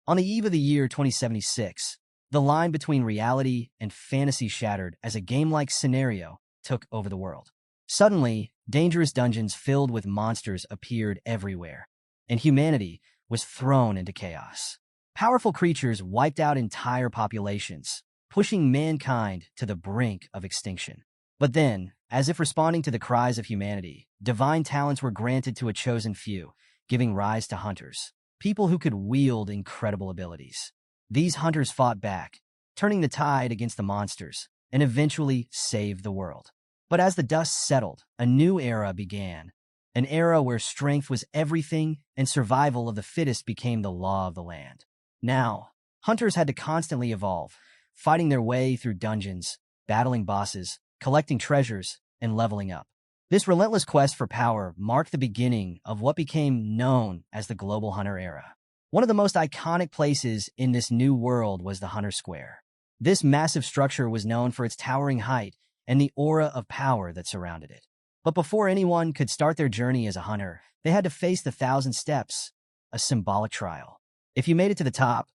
On the eve of the year 2076, the line between reality and fantasy shattered as a game-like scenario took over the world. Suddenly, dangerous dungeons filled with monsters appeared everywhere, and humanity was thrown into chaos. Powerful creatures wiped out entire populations, pushing mankind to the brink of extinction. But then, as if responding to the cries of humanity, divine talents were granted to a chosen few, giving rise to hunters, people who could wield incredible abilities. These hunters fought back, turning the tide against the monsters, and eventually saved the world. But as the dust settled, a new era began, an era where strength was everything and survival of the fittest became the law of the land. Now, hunters had to constantly evolve, fighting their way through dungeons, battling bosses, collecting treasures, and leveling up. This relentless quest for power marked the beginning of what became known as the Global Hunter Era. One of the most iconic places in this new world was the Hunter Square. This massive structure was known for its towering height and the aura of power that surrounded it. But before anyone could start their journey as a hunter, they had to face the 1,000 steps, a symbolic trial. If you made it to the top,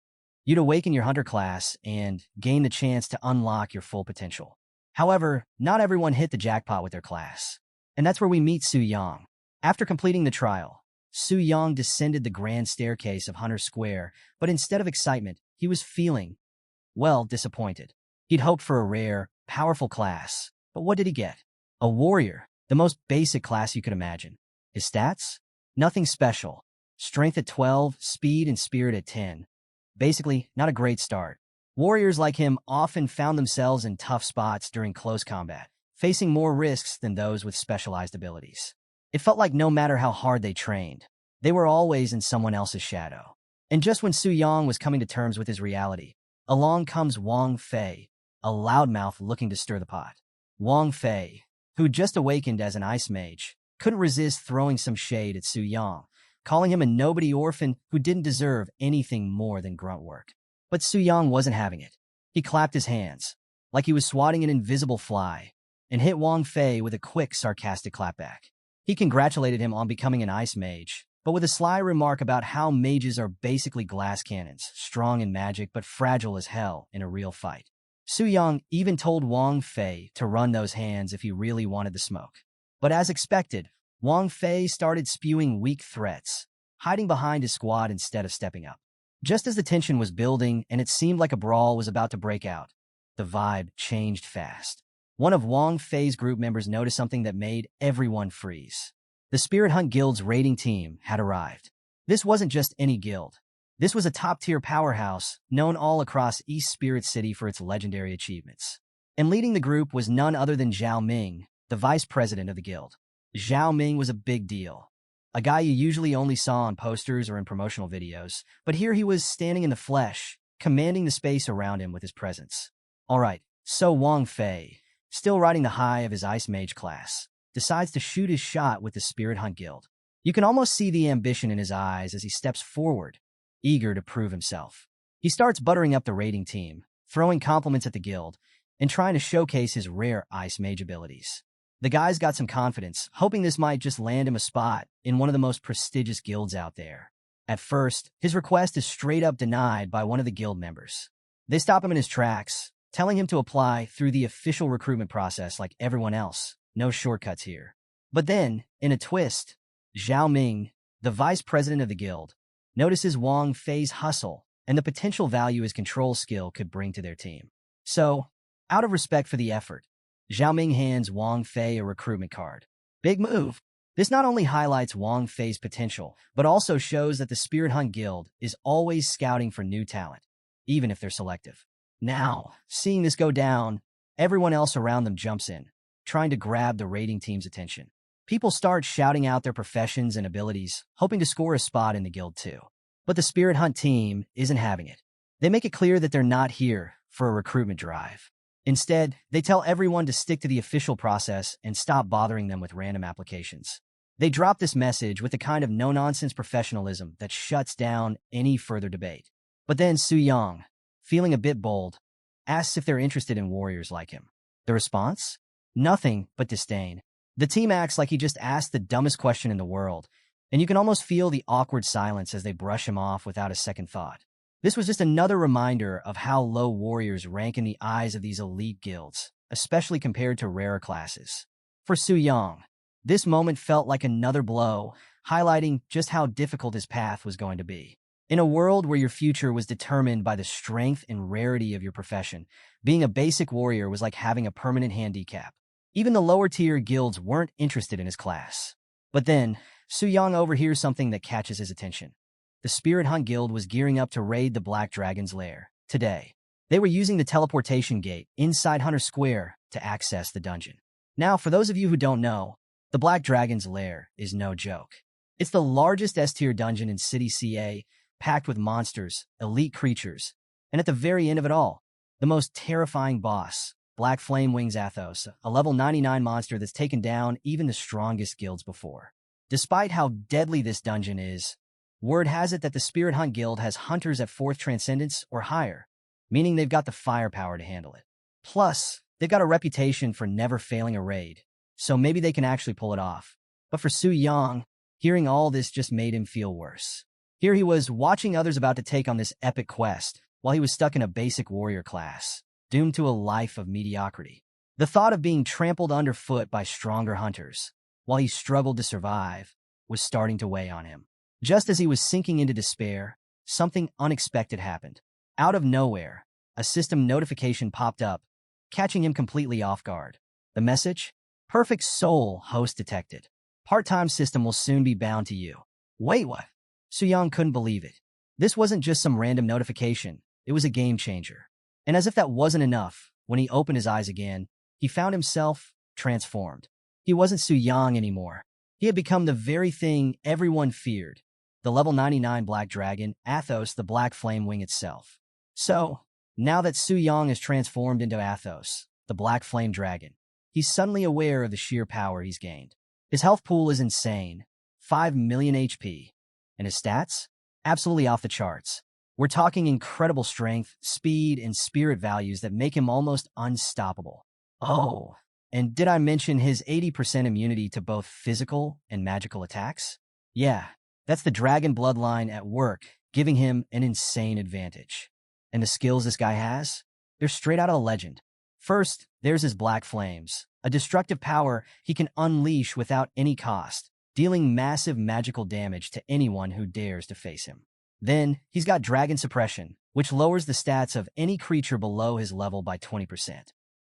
you'd awaken your hunter class and gain the chance to unlock your full potential. However, not everyone hit the jackpot with their class. And that's where we meet Su Yang. After completing the trial, Su Yang descended the grand staircase of Hunter Square, but instead of excitement, he was feeling, well, disappointed. He'd hoped for a rare, powerful class, but what did he get? A warrior, the most basic class you could imagine. His stats? Nothing special. Strength at 12, speed and spirit at 10. Basically, not a great start. Warriors like him often found themselves in tough spots during close combat, facing more risks than those with specialized abilities. It felt like no matter how hard they trained, they were always in someone else's shadow. And just when Su Yang was coming to terms with his reality, along comes Wang Fei, a loudmouth looking to stir the pot. Wang Fei, who just awakened as an ice mage, couldn't resist throwing some shade at Su Yang, calling him a nobody orphan who didn't deserve anything more than grunt work. But Su Yang wasn't having it. He clapped his hands, like he was swatting an invisible fly, and hit Wang Fei with a quick, sarcastic clapback. He congratulated him on becoming an ice mage, but with a sly remark about how mages are basically glass cannons, strong in magic but fragile as hell in a real fight. Su Yang even told Wang Fei to run those hands if he really wanted the smoke. But as expected, Wang Fei started spewing weak threats, hiding behind his squad instead of stepping up. Just as the tension was building and it seemed like a brawl was about to break out, the vibe changed fast. One of Wang Fei's group members noticed something that made everyone freeze. The Spirit Hunt Guild's raiding team had arrived. This wasn't just any guild. This was a top-tier powerhouse known all across East Spirit City for its legendary achievements. And leading the group was none other than Zhao Ming, the vice president of the guild. Zhao Ming was a big deal. A guy you usually only saw on posters or in promotional videos, but here he was standing in the flesh, commanding the space around him with his presence. Alright, so Wang Fei, still riding the high of his Ice Mage class, decides to shoot his shot with the Spirit Hunt Guild. You can almost see the ambition in his eyes as he steps forward, eager to prove himself. He starts buttering up the raiding team, throwing compliments at the guild, and trying to showcase his rare Ice Mage abilities. The guy's got some confidence, hoping this might just land him a spot in one of the most prestigious guilds out there. At first, his request is straight up denied by one of the guild members. They stop him in his tracks, telling him to apply through the official recruitment process like everyone else. No shortcuts here. But then, in a twist, Zhao Ming, the vice president of the guild, notices Wang Fei's hustle and the potential value his control skill could bring to their team. So, out of respect for the effort, Zhao Ming hands Wang Fei a recruitment card. Big move. This not only highlights Wang Fei's potential, but also shows that the Spirit Hunt Guild is always scouting for new talent, even if they're selective. Now, seeing this go down, everyone else around them jumps in, trying to grab the raiding team's attention. People start shouting out their professions and abilities, hoping to score a spot in the guild too. But the Spirit Hunt team isn't having it. They make it clear that they're not here for a recruitment drive. Instead, they tell everyone to stick to the official process and stop bothering them with random applications. They drop this message with the kind of no-nonsense professionalism that shuts down any further debate. But then Su Yang, feeling a bit bold, asks if they're interested in warriors like him. The response? Nothing but disdain. The team acts like he just asked the dumbest question in the world, and you can almost feel the awkward silence as they brush him off without a second thought. This was just another reminder of how low warriors rank in the eyes of these elite guilds, especially compared to rarer classes. For Su Yang, this moment felt like another blow, highlighting just how difficult his path was going to be. In a world where your future was determined by the strength and rarity of your profession, being a basic warrior was like having a permanent handicap. Even the lower-tier guilds weren't interested in his class. But then, Su Yang overhears something that catches his attention. The Spirit Hunt Guild was gearing up to raid the Black Dragon's lair today. They were using the teleportation gate inside Hunter Square to access the dungeon. Now, for those of you who don't know, the Black Dragon's lair is no joke. It's the largest S-tier dungeon in City CA, packed with monsters, elite creatures, and at the very end of it all, the most terrifying boss, Black Flame Wings Athos, a level 99 monster that's taken down even the strongest guilds before. Despite how deadly this dungeon is, word has it that the Spirit Hunt Guild has hunters at 4th Transcendence or higher, meaning they've got the firepower to handle it. Plus, they've got a reputation for never failing a raid, so maybe they can actually pull it off. But for Su Yang, hearing all this just made him feel worse. Here he was, watching others about to take on this epic quest, while he was stuck in a basic warrior class, doomed to a life of mediocrity. The thought of being trampled underfoot by stronger hunters, while he struggled to survive, was starting to weigh on him. Just as he was sinking into despair, something unexpected happened. Out of nowhere, a system notification popped up, catching him completely off guard. The message? Perfect soul host detected. Part-time system will soon be bound to you. Wait, what? Su Yang couldn't believe it. This wasn't just some random notification. It was a game changer. And as if that wasn't enough, when he opened his eyes again, he found himself transformed. He wasn't Su Yang anymore. He had become the very thing everyone feared. The level 99 Black Dragon, Athos, the Black Flame Wing itself. So, now that Su Yang is transformed into Athos, the Black Flame Dragon, he's suddenly aware of the sheer power he's gained. His health pool is insane, 5 million HP. And his stats? Absolutely off the charts. We're talking incredible strength, speed, and spirit values that make him almost unstoppable. Oh, and did I mention his 80% immunity to both physical and magical attacks? Yeah, that's the dragon bloodline at work, giving him an insane advantage. And the skills this guy has? They're straight out of a legend. First, there's his Black Flames, a destructive power he can unleash without any cost, dealing massive magical damage to anyone who dares to face him. Then, he's got Dragon Suppression, which lowers the stats of any creature below his level by 20%.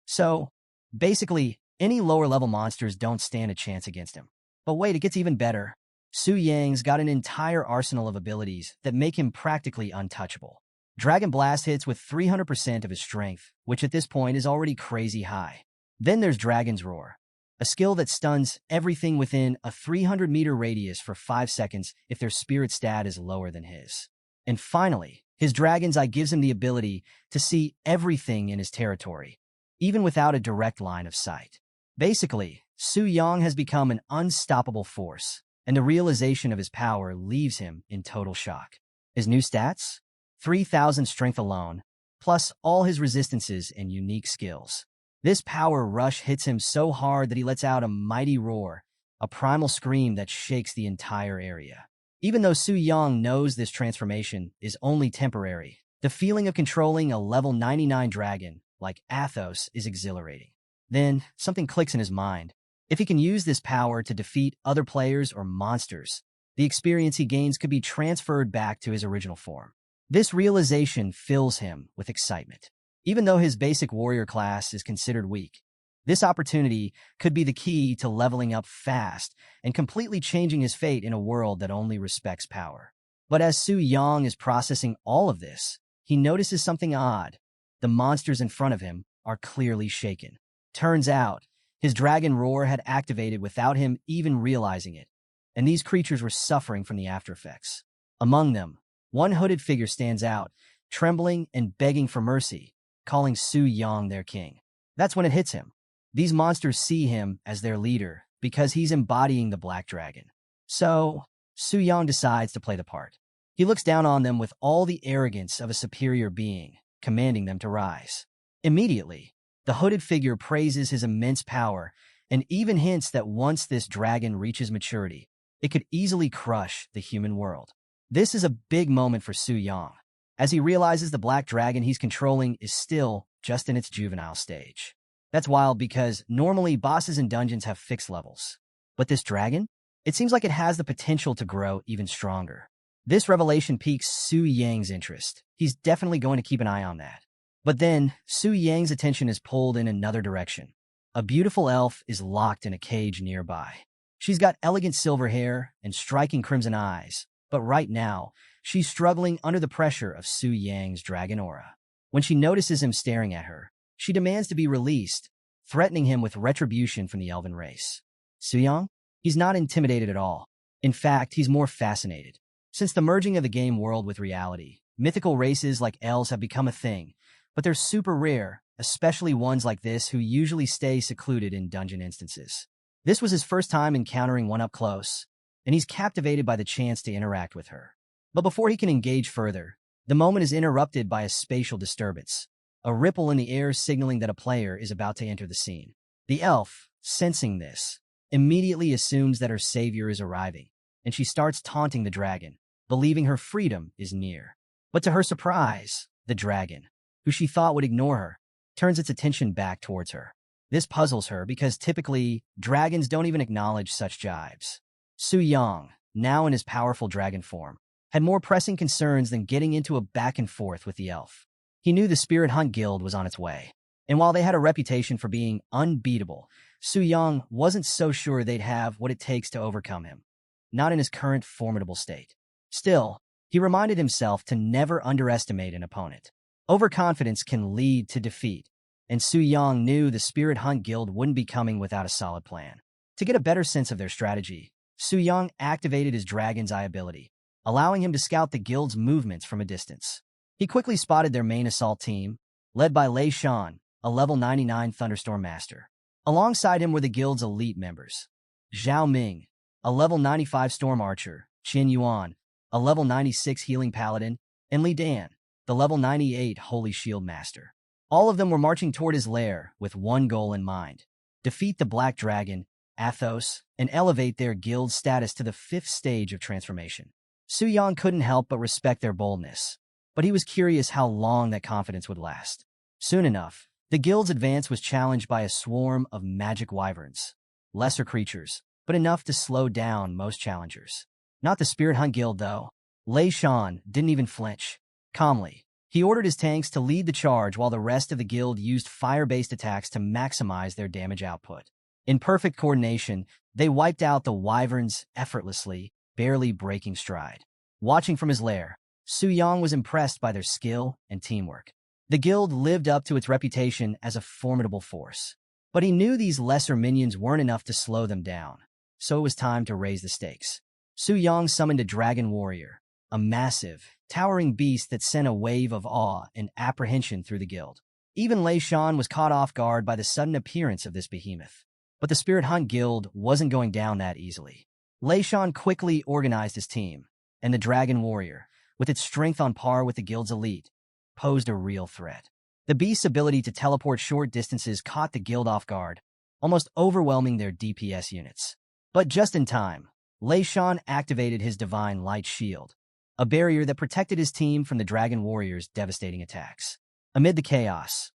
So, basically, any lower-level monsters don't stand a chance against him. But wait, it gets even better. Su Yang's got an entire arsenal of abilities that make him practically untouchable. Dragon Blast hits with 300% of his strength, which at this point is already crazy high. Then there's Dragon's Roar, a skill that stuns everything within a 300-meter radius for 5 seconds if their spirit stat is lower than his. And finally, his Dragon's Eye gives him the ability to see everything in his territory, even without a direct line of sight. Basically, Su Yang has become an unstoppable force, and the realization of his power leaves him in total shock. His new stats? 3,000 strength alone, plus all his resistances and unique skills. This power rush hits him so hard that he lets out a mighty roar, a primal scream that shakes the entire area. Even though Su Yang knows this transformation is only temporary, the feeling of controlling a level 99 dragon like Athos is exhilarating. Then, something clicks in his mind. If he can use this power to defeat other players or monsters, the experience he gains could be transferred back to his original form. This realization fills him with excitement. Even though his basic warrior class is considered weak, this opportunity could be the key to leveling up fast and completely changing his fate in a world that only respects power. But as Su Yang is processing all of this, he notices something odd. The monsters in front of him are clearly shaken. Turns out, his Dragon Roar had activated without him even realizing it, and these creatures were suffering from the aftereffects. Among them, one hooded figure stands out, trembling and begging for mercy, calling Su Yang their king. That's when it hits him. These monsters see him as their leader because he's embodying the Black Dragon. So, Su Yang decides to play the part. He looks down on them with all the arrogance of a superior being, commanding them to rise. Immediately, the hooded figure praises his immense power and even hints that once this dragon reaches maturity, it could easily crush the human world. This is a big moment for Su Yang. as he realizes the black dragon he's controlling is still just in its juvenile stage. That's wild because normally bosses in dungeons have fixed levels. But this dragon? It seems like it has the potential to grow even stronger. This revelation piques Su Yang's interest. He's definitely going to keep an eye on that. But then, Su Yang's attention is pulled in another direction. A beautiful elf is locked in a cage nearby. She's got elegant silver hair and striking crimson eyes, but right now, she's struggling under the pressure of Su Yang's dragon aura. When she notices him staring at her, she demands to be released, threatening him with retribution from the elven race. Su Yang? He's not intimidated at all. In fact, he's more fascinated. Since the merging of the game world with reality, mythical races like elves have become a thing, but they're super rare, especially ones like this who usually stay secluded in dungeon instances. This was his first time encountering one up close, and he's captivated by the chance to interact with her. But before he can engage further, the moment is interrupted by a spatial disturbance, a ripple in the air signaling that a player is about to enter the scene. The elf, sensing this, immediately assumes that her savior is arriving, and she starts taunting the dragon, believing her freedom is near. But to her surprise, the dragon, who she thought would ignore her, turns its attention back towards her. This puzzles her because typically, dragons don't even acknowledge such jibes. Su Yang, now in his powerful dragon form, had more pressing concerns than getting into a back and forth with the elf. He knew the Spirit Hunt Guild was on its way, and while they had a reputation for being unbeatable, Su Yang wasn't so sure they'd have what it takes to overcome him, not in his current formidable state. Still, he reminded himself to never underestimate an opponent. Overconfidence can lead to defeat, and Su Yang knew the Spirit Hunt Guild wouldn't be coming without a solid plan. To get a better sense of their strategy, Su Yang activated his Dragon's Eye ability, allowing him to scout the guild's movements from a distance. He quickly spotted their main assault team, led by Lei Shan, a level 99 Thunderstorm Master. Alongside him were the guild's elite members: Zhao Ming, a level 95 Storm Archer, Qin Yuan, a level 96 Healing Paladin, and Li Dan, the level 98 Holy Shield Master. All of them were marching toward his lair with one goal in mind: defeat the Black Dragon, Athos, and elevate their guild status to the 5th stage of transformation. Su Yang couldn't help but respect their boldness, but he was curious how long that confidence would last. Soon enough, the guild's advance was challenged by a swarm of magic wyverns, lesser creatures, but enough to slow down most challengers. Not the Spirit Hunt Guild, though. Lei Shan didn't even flinch. Calmly, he ordered his tanks to lead the charge while the rest of the guild used fire-based attacks to maximize their damage output. In perfect coordination, they wiped out the wyverns effortlessly, barely breaking stride. Watching from his lair, Su Yang was impressed by their skill and teamwork. The guild lived up to its reputation as a formidable force, but he knew these lesser minions weren't enough to slow them down, so it was time to raise the stakes. Su Yang summoned a dragon warrior, a massive, towering beast that sent a wave of awe and apprehension through the guild. Even Lei Shan was caught off guard by the sudden appearance of this behemoth. But the Spirit Hunt Guild wasn't going down that easily. Lei Shan quickly organized his team, and the dragon warrior, with its strength on par with the guild's elite, posed a real threat. The beast's ability to teleport short distances caught the guild off guard, almost overwhelming their DPS units. But just in time, Lei Shan activated his Divine Light Shield, a barrier that protected his team from the dragon warrior's devastating attacks. Amid the chaos,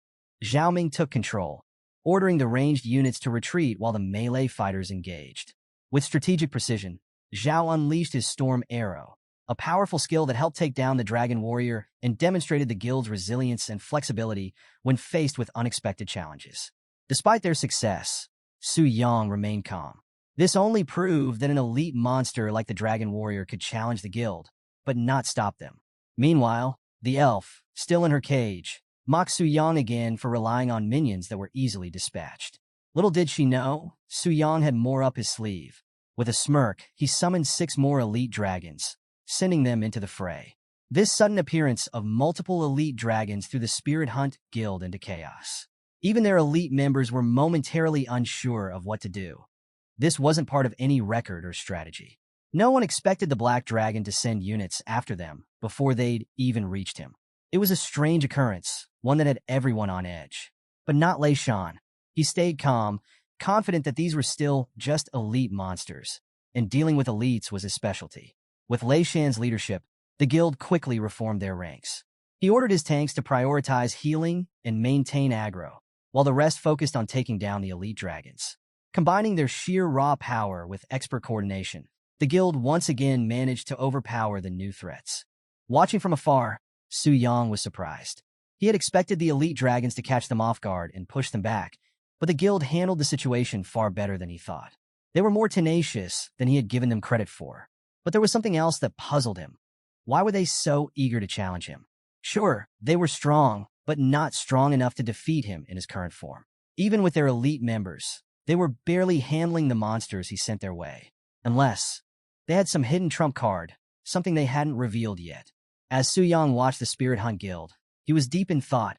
Zhao Ming took control, ordering the ranged units to retreat while the melee fighters engaged. With strategic precision, Zhao unleashed his Storm Arrow, a powerful skill that helped take down the dragon warrior and demonstrated the guild's resilience and flexibility when faced with unexpected challenges. Despite their success, Su Yang remained calm. This only proved that an elite monster like the dragon warrior could challenge the guild, but not stop them. Meanwhile, the elf, still in her cage, mocked Su Yang again for relying on minions that were easily dispatched. Little did she know, Su Yang had more up his sleeve. With a smirk, he summoned 6 more elite dragons, sending them into the fray. This sudden appearance of multiple elite dragons threw the Spirit Hunt Guild into chaos. Even their elite members were momentarily unsure of what to do. This wasn't part of any record or strategy. No one expected the Black Dragon to send units after them before they'd even reached him. It was a strange occurrence, one that had everyone on edge. But not Lei Shan. He stayed calm, confident that these were still just elite monsters, and dealing with elites was his specialty. With Lei Shan's leadership, the guild quickly reformed their ranks. He ordered his tanks to prioritize healing and maintain aggro, while the rest focused on taking down the elite dragons. Combining their sheer raw power with expert coordination, the guild once again managed to overpower the new threats. Watching from afar, Su Yang was surprised. He had expected the elite dragons to catch them off guard and push them back, but the guild handled the situation far better than he thought. They were more tenacious than he had given them credit for. But there was something else that puzzled him. Why were they so eager to challenge him? Sure, they were strong, but not strong enough to defeat him in his current form. Even with their elite members, they were barely handling the monsters he sent their way. Unless they had some hidden trump card, something they hadn't revealed yet. As Su Yang watched the Spirit Hunt Guild, he was deep in thought,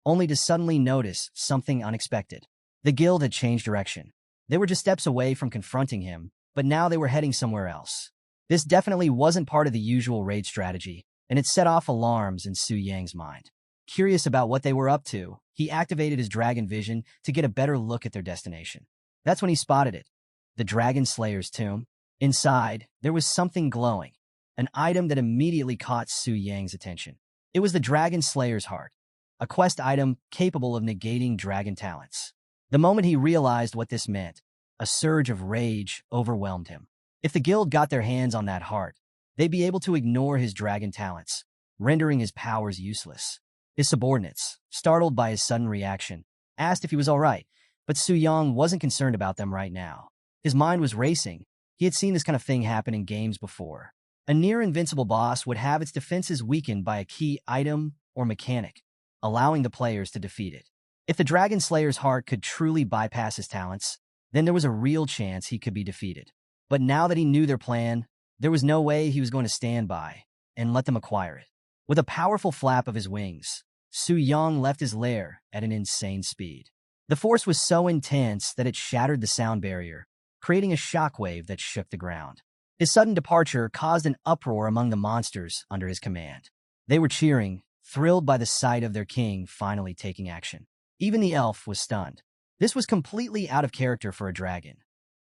only to suddenly notice something unexpected. The guild had changed direction. They were just steps away from confronting him, but now they were heading somewhere else. This definitely wasn't part of the usual raid strategy, and it set off alarms in Su Yang's mind. Curious about what they were up to, he activated his dragon vision to get a better look at their destination. That's when he spotted it. The Dragon Slayer's tomb. Inside, there was something glowing, an item that immediately caught Su Yang's attention. It was the Dragon Slayer's heart, a quest item capable of negating dragon talents. The moment he realized what this meant, a surge of rage overwhelmed him. If the guild got their hands on that heart, they'd be able to ignore his dragon talents, rendering his powers useless. His subordinates, startled by his sudden reaction, asked if he was all right, but Su Yang wasn't concerned about them right now. His mind was racing. He had seen this kind of thing happen in games before. A near-invincible boss would have its defenses weakened by a key item or mechanic, allowing the players to defeat it. If the Dragon Slayer's heart could truly bypass his talents, then there was a real chance he could be defeated. But now that he knew their plan, there was no way he was going to stand by and let them acquire it. With a powerful flap of his wings, Su Yang left his lair at an insane speed. The force was so intense that it shattered the sound barrier, creating a shockwave that shook the ground. His sudden departure caused an uproar among the monsters under his command. They were cheering, thrilled by the sight of their king finally taking action. Even the elf was stunned. This was completely out of character for a dragon.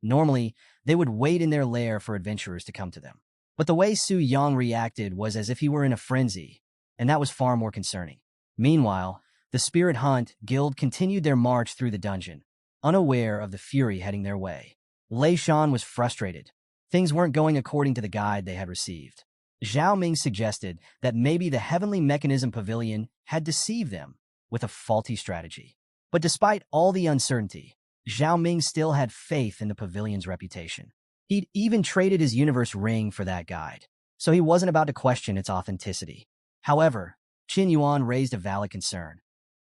Normally, they would wait in their lair for adventurers to come to them. But the way Su Yang reacted was as if he were in a frenzy, and that was far more concerning. Meanwhile, the Spirit Hunt Guild continued their march through the dungeon, unaware of the fury heading their way. Lei Shan was frustrated. Things weren't going according to the guide they had received. Zhao Ming suggested that maybe the Heavenly Mechanism Pavilion had deceived them with a faulty strategy. But despite all the uncertainty, Zhao Ming still had faith in the pavilion's reputation. He'd even traded his universe ring for that guide, so he wasn't about to question its authenticity. However, Qin Yuan raised a valid concern.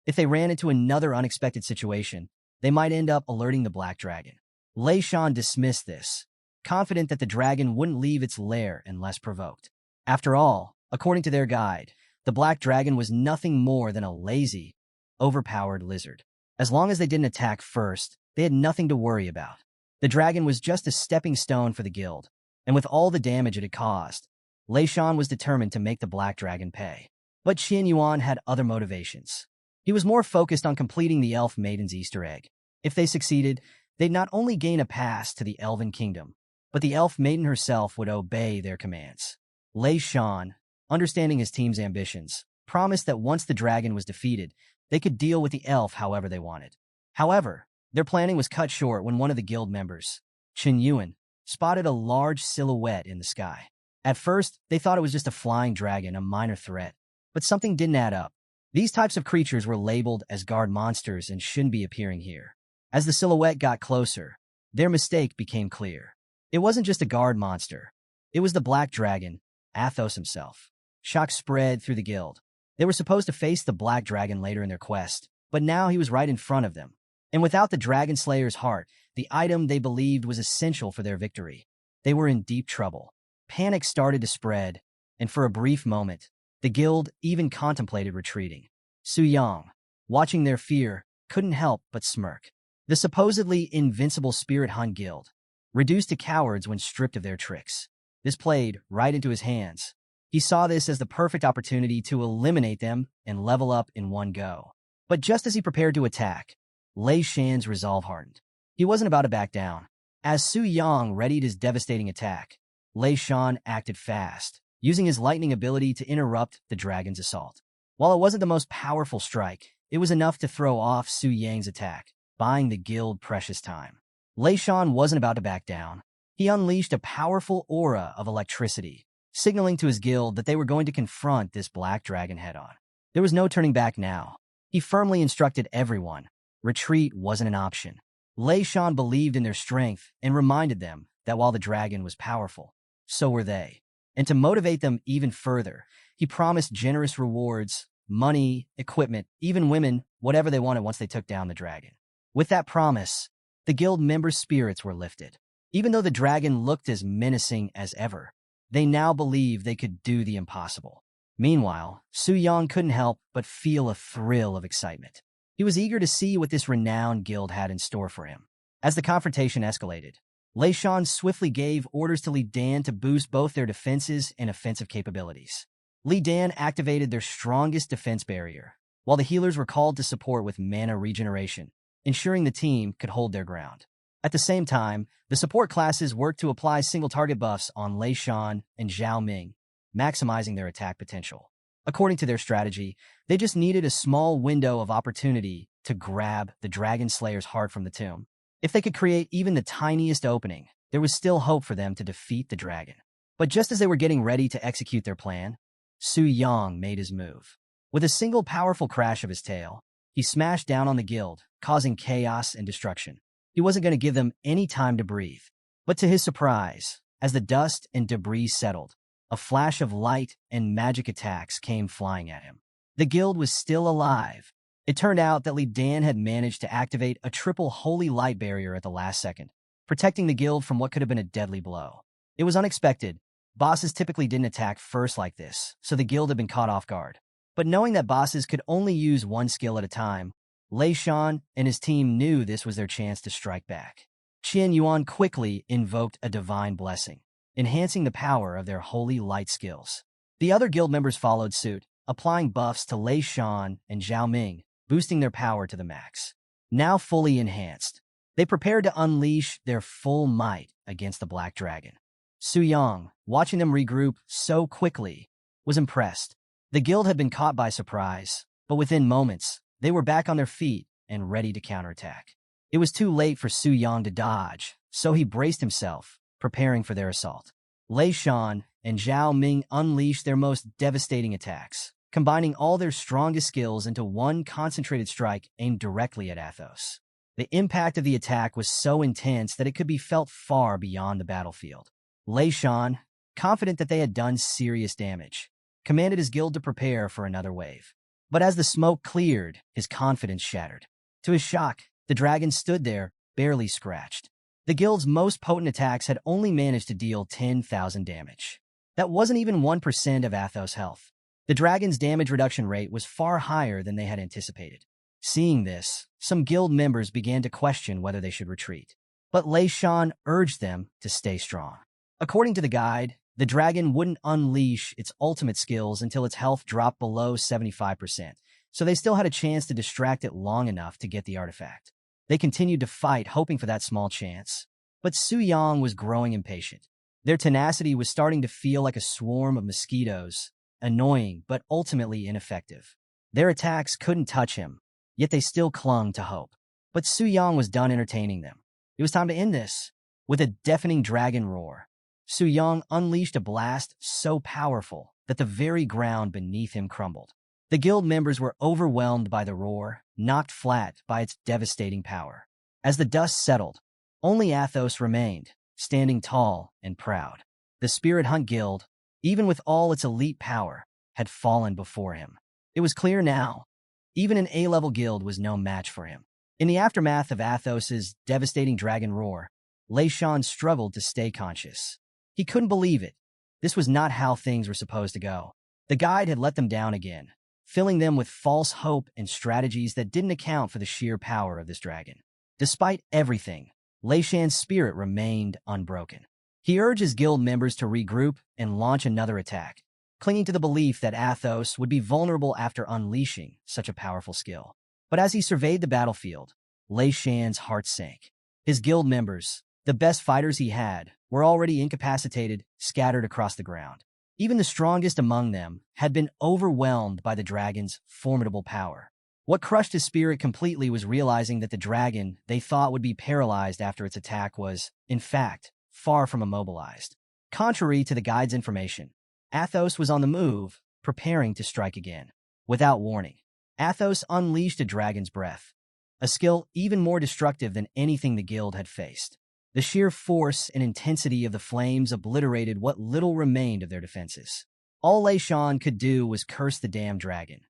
If they ran into another unexpected situation, they might end up alerting the Black Dragon. Lei Shan dismissed this, confident that the dragon wouldn't leave its lair unless provoked. After all, according to their guide, the Black Dragon was nothing more than a lazy, overpowered lizard. As long as they didn't attack first, they had nothing to worry about. The dragon was just a stepping stone for the guild, and with all the damage it had caused, Lei Shan was determined to make the Black Dragon pay. But Qin Yuan had other motivations. He was more focused on completing the Elf Maiden's Easter egg. If they succeeded, they'd not only gain a pass to the Elven Kingdom, but the Elf Maiden herself would obey their commands. Lei Shan, understanding his team's ambitions, promised that once the dragon was defeated, they could deal with the elf however they wanted. However, their planning was cut short when one of the guild members, Chen Yuan, spotted a large silhouette in the sky. At first, they thought it was just a flying dragon, a minor threat, but something didn't add up. These types of creatures were labeled as guard monsters and shouldn't be appearing here. As the silhouette got closer, their mistake became clear. It wasn't just a guard monster. It was the Black Dragon, Athos himself. Shock spread through the guild. They were supposed to face the Black Dragon later in their quest, but now he was right in front of them. And without the Dragon Slayer's heart, the item they believed was essential for their victory, they were in deep trouble. Panic started to spread, and for a brief moment, the guild even contemplated retreating. Su Yang, watching their fear, couldn't help but smirk. The supposedly invincible Spirit Hunt Guild, reduced to cowards when stripped of their tricks. This played right into his hands. He saw this as the perfect opportunity to eliminate them and level up in one go. But just as he prepared to attack, Lei Shan's resolve hardened. He wasn't about to back down. As Su Yang readied his devastating attack, Lei Shan acted fast, using his lightning ability to interrupt the dragon's assault. While it wasn't the most powerful strike, it was enough to throw off Su Yang's attack, buying the guild precious time. Lei Shan wasn't about to back down. He unleashed a powerful aura of electricity, signaling to his guild that they were going to confront this black dragon head-on. There was no turning back now. He firmly instructed everyone. Retreat wasn't an option. Lei Shan believed in their strength and reminded them that while the dragon was powerful, so were they. And to motivate them even further, he promised generous rewards, money, equipment, even women, whatever they wanted once they took down the dragon. With that promise, the guild members' spirits were lifted. Even though the dragon looked as menacing as ever, they now believed they could do the impossible. Meanwhile, Su Yang couldn't help but feel a thrill of excitement. He was eager to see what this renowned guild had in store for him. As the confrontation escalated, Lei Shan swiftly gave orders to Li Dan to boost both their defenses and offensive capabilities. Li Dan activated their strongest defense barrier, while the healers were called to support with mana regeneration, ensuring the team could hold their ground. At the same time, the support classes worked to apply single-target buffs on Lei Shan and Zhao Ming, maximizing their attack potential. According to their strategy, they just needed a small window of opportunity to grab the Dragon Slayer's heart from the tomb. If they could create even the tiniest opening, there was still hope for them to defeat the dragon. But just as they were getting ready to execute their plan, Su Yang made his move. With a single powerful crash of his tail, he smashed down on the guild, causing chaos and destruction. He wasn't going to give them any time to breathe. But to his surprise, as the dust and debris settled, a flash of light and magic attacks came flying at him. The guild was still alive. It turned out that Li Dan had managed to activate a triple holy light barrier at the last second, protecting the guild from what could have been a deadly blow. It was unexpected. Bosses typically didn't attack first like this, so the guild had been caught off guard. But knowing that bosses could only use one skill at a time, Lei Shan and his team knew this was their chance to strike back. Qian Yuan quickly invoked a divine blessing, enhancing the power of their holy light skills. The other guild members followed suit, applying buffs to Lei Shan and Zhao Ming, boosting their power to the max. Now fully enhanced, they prepared to unleash their full might against the Black Dragon. Su Yang, watching them regroup so quickly, was impressed. The guild had been caught by surprise, but within moments, they were back on their feet and ready to counterattack. It was too late for Su Yang to dodge, so he braced himself, preparing for their assault. Lei Shan and Zhao Ming unleashed their most devastating attacks, combining all their strongest skills into one concentrated strike aimed directly at Athos. The impact of the attack was so intense that it could be felt far beyond the battlefield. Lei Shan, confident that they had done serious damage, commanded his guild to prepare for another wave. But as the smoke cleared, his confidence shattered. To his shock, the dragon stood there, barely scratched. The guild's most potent attacks had only managed to deal 10,000 damage. That wasn't even 1% of Athos' health. The dragon's damage reduction rate was far higher than they had anticipated. Seeing this, some guild members began to question whether they should retreat. But Lei Shan urged them to stay strong. According to the guide, the dragon wouldn't unleash its ultimate skills until its health dropped below 75%, so they still had a chance to distract it long enough to get the artifact. They continued to fight, hoping for that small chance. But Su Yang was growing impatient. Their tenacity was starting to feel like a swarm of mosquitoes, annoying but ultimately ineffective. Their attacks couldn't touch him, yet they still clung to hope. But Su Yang was done entertaining them. It was time to end this. With a deafening dragon roar, Su Yang unleashed a blast so powerful that the very ground beneath him crumbled. The guild members were overwhelmed by the roar, knocked flat by its devastating power. As the dust settled, only Athos remained, standing tall and proud. The Spirit Hunt Guild, even with all its elite power, had fallen before him. It was clear now, even an A-level guild was no match for him. In the aftermath of Athos's devastating dragon roar, Lei Shan struggled to stay conscious. He couldn't believe it. This was not how things were supposed to go. The guide had let them down again, filling them with false hope and strategies that didn't account for the sheer power of this dragon. Despite everything, Lei Shan's spirit remained unbroken. He urged his guild members to regroup and launch another attack, clinging to the belief that Athos would be vulnerable after unleashing such a powerful skill. But as he surveyed the battlefield, Lei Shan's heart sank. His guild members, the best fighters he had, were already incapacitated, scattered across the ground. Even the strongest among them had been overwhelmed by the dragon's formidable power. What crushed his spirit completely was realizing that the dragon they thought would be paralyzed after its attack was, in fact, far from immobilized. Contrary to the guide's information, Athos was on the move, preparing to strike again. Without warning, Athos unleashed a dragon's breath, a skill even more destructive than anything the guild had faced. The sheer force and intensity of the flames obliterated what little remained of their defenses. All Lei Shan could do was curse the damned dragon,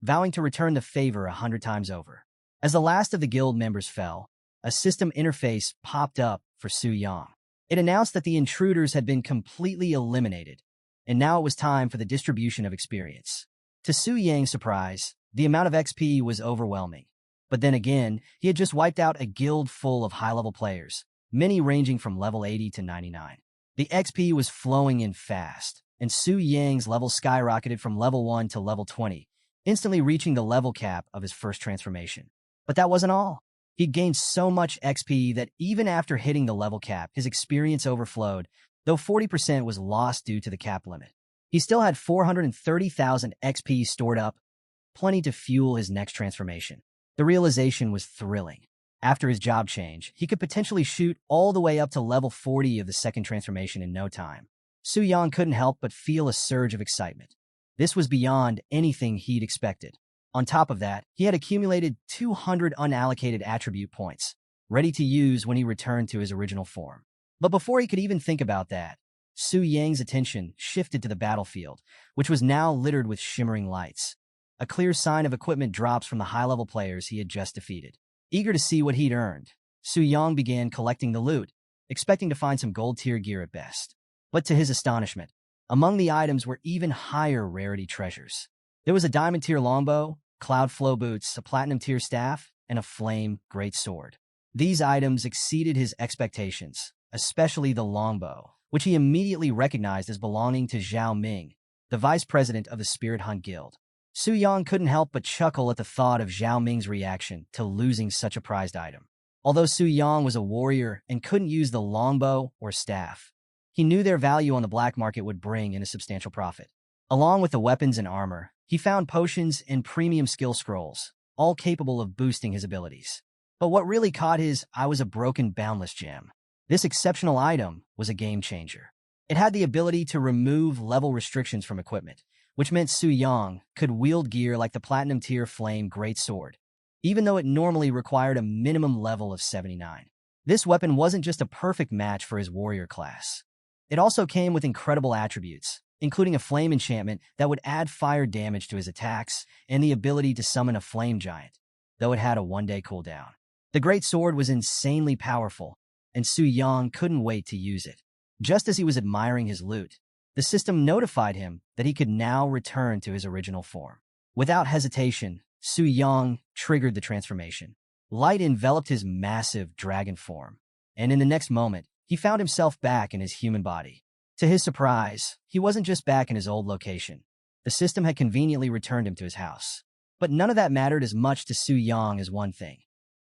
vowing to return the favor 100 times over. As the last of the guild members fell, a system interface popped up for Su Yang. It announced that the intruders had been completely eliminated, and now it was time for the distribution of experience. To Su Yang's surprise, the amount of XP was overwhelming. But then again, he had just wiped out a guild full of high-level players, many ranging from level 80 to 99. The XP was flowing in fast, and Su Yang's level skyrocketed from level 1 to level 20, instantly reaching the level cap of his first transformation. But that wasn't all. He'd gained so much XP that even after hitting the level cap, his experience overflowed, though 40% was lost due to the cap limit. He still had 430,000 XP stored up, plenty to fuel his next transformation. The realization was thrilling. After his job change, he could potentially shoot all the way up to level 40 of the second transformation in no time. Su Yang couldn't help but feel a surge of excitement. This was beyond anything he'd expected. On top of that, he had accumulated 200 unallocated attribute points, ready to use when he returned to his original form. But before he could even think about that, Su Yang's attention shifted to the battlefield, which was now littered with shimmering lights. A clear sign of equipment drops from the high-level players he had just defeated. Eager to see what he'd earned, Su Yang began collecting the loot, expecting to find some gold-tier gear at best. But to his astonishment, among the items were even higher rarity treasures. There was a diamond-tier longbow, cloud flow boots, a platinum-tier staff, and a flame greatsword. These items exceeded his expectations, especially the longbow, which he immediately recognized as belonging to Zhao Ming, the vice president of the Spirit Hunt Guild. Su Yang couldn't help but chuckle at the thought of Zhao Ming's reaction to losing such a prized item. Although Su Yang was a warrior and couldn't use the longbow or staff, he knew their value on the black market would bring in a substantial profit. Along with the weapons and armor, he found potions and premium skill scrolls, all capable of boosting his abilities. But what really caught his eye was a broken boundless gem. This exceptional item was a game changer. It had the ability to remove level restrictions from equipment, which meant Su Yang could wield gear like the platinum-tier flame greatsword, even though it normally required a minimum level of 79. This weapon wasn't just a perfect match for his warrior class. It also came with incredible attributes, including a flame enchantment that would add fire damage to his attacks and the ability to summon a flame giant, though it had a one-day cooldown. The greatsword was insanely powerful, and Su Yang couldn't wait to use it. Just as he was admiring his loot, the system notified him that he could now return to his original form. Without hesitation, Su Yang triggered the transformation. Light enveloped his massive dragon form, and in the next moment, he found himself back in his human body. To his surprise, he wasn't just back in his old location. The system had conveniently returned him to his house. But none of that mattered as much to Su Yang as one thing.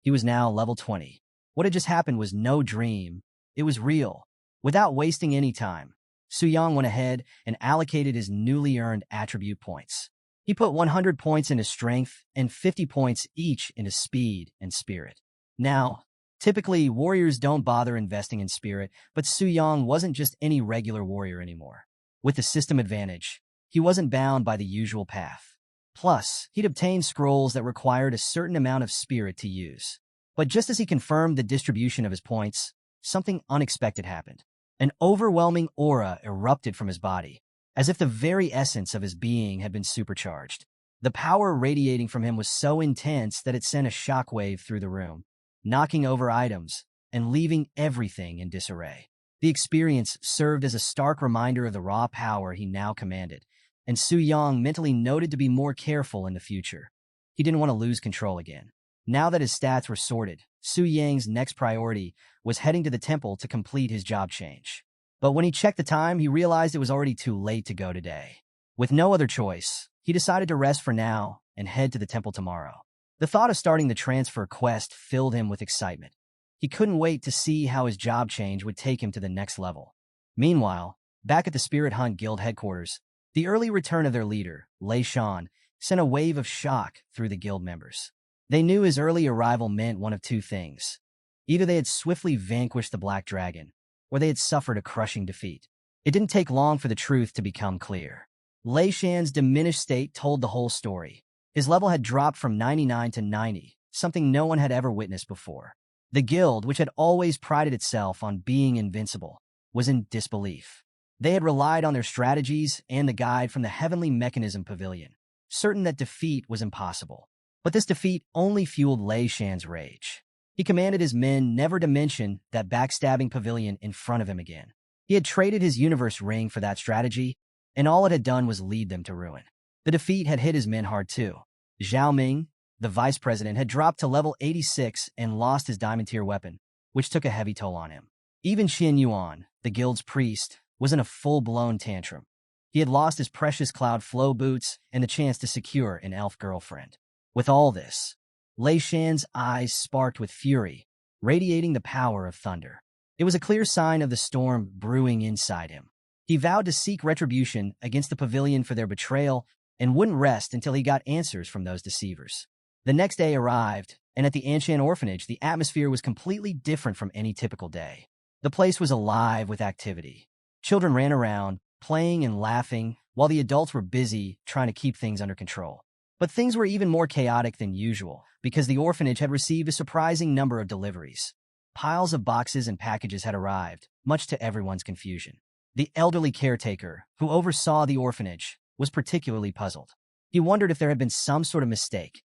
He was now level 20. What had just happened was no dream. It was real. Without wasting any time, Su Yang went ahead and allocated his newly earned attribute points. He put 100 points into strength and 50 points each into speed and spirit. Now, typically, warriors don't bother investing in spirit, but Su Yang wasn't just any regular warrior anymore. With the system advantage, he wasn't bound by the usual path. Plus, he'd obtained scrolls that required a certain amount of spirit to use. But just as he confirmed the distribution of his points, something unexpected happened. An overwhelming aura erupted from his body, as if the very essence of his being had been supercharged. The power radiating from him was so intense that it sent a shockwave through the room, knocking over items and leaving everything in disarray. The experience served as a stark reminder of the raw power he now commanded, and Su Yang mentally noted to be more careful in the future. He didn't want to lose control again. Now that his stats were sorted, Su Yang's next priority was heading to the temple to complete his job change. But when he checked the time, he realized it was already too late to go today. With no other choice, he decided to rest for now and head to the temple tomorrow. The thought of starting the transfer quest filled him with excitement. He couldn't wait to see how his job change would take him to the next level. Meanwhile, Back at the Spirit Hunt Guild headquarters, the early return of their leader, Lei Shan, sent a wave of shock through the guild members. They knew his early arrival meant one of two things. Either they had swiftly vanquished the Black Dragon, or they had suffered a crushing defeat. It didn't take long for the truth to become clear. Lei Shan's diminished state told the whole story. His level had dropped from 99 to 90, something no one had ever witnessed before. The guild, which had always prided itself on being invincible, was in disbelief. They had relied on their strategies and the guide from the Heavenly Mechanism Pavilion, certain that defeat was impossible. But this defeat only fueled Lei Shan's rage. He commanded his men never to mention that backstabbing pavilion in front of him again. He had traded his universe ring for that strategy, and all it had done was lead them to ruin. The defeat had hit his men hard too. Zhao Ming, the vice president, had dropped to level 86 and lost his diamond tier weapon, which took a heavy toll on him. Even Xin Yuan, the guild's priest, was in a full-blown tantrum. He had lost his precious cloud flow boots and the chance to secure an elf girlfriend. With all this, Lei Shan's eyes sparked with fury, radiating the power of thunder. It was a clear sign of the storm brewing inside him. He vowed to seek retribution against the pavilion for their betrayal and wouldn't rest until he got answers from those deceivers. The next day arrived, and at the Anshan orphanage, the atmosphere was completely different from any typical day. The place was alive with activity. Children ran around, playing and laughing, while the adults were busy trying to keep things under control. But things were even more chaotic than usual, because the orphanage had received a surprising number of deliveries. Piles of boxes and packages had arrived, much to everyone's confusion. The elderly caretaker, who oversaw the orphanage, was particularly puzzled. He wondered if there had been some sort of mistake.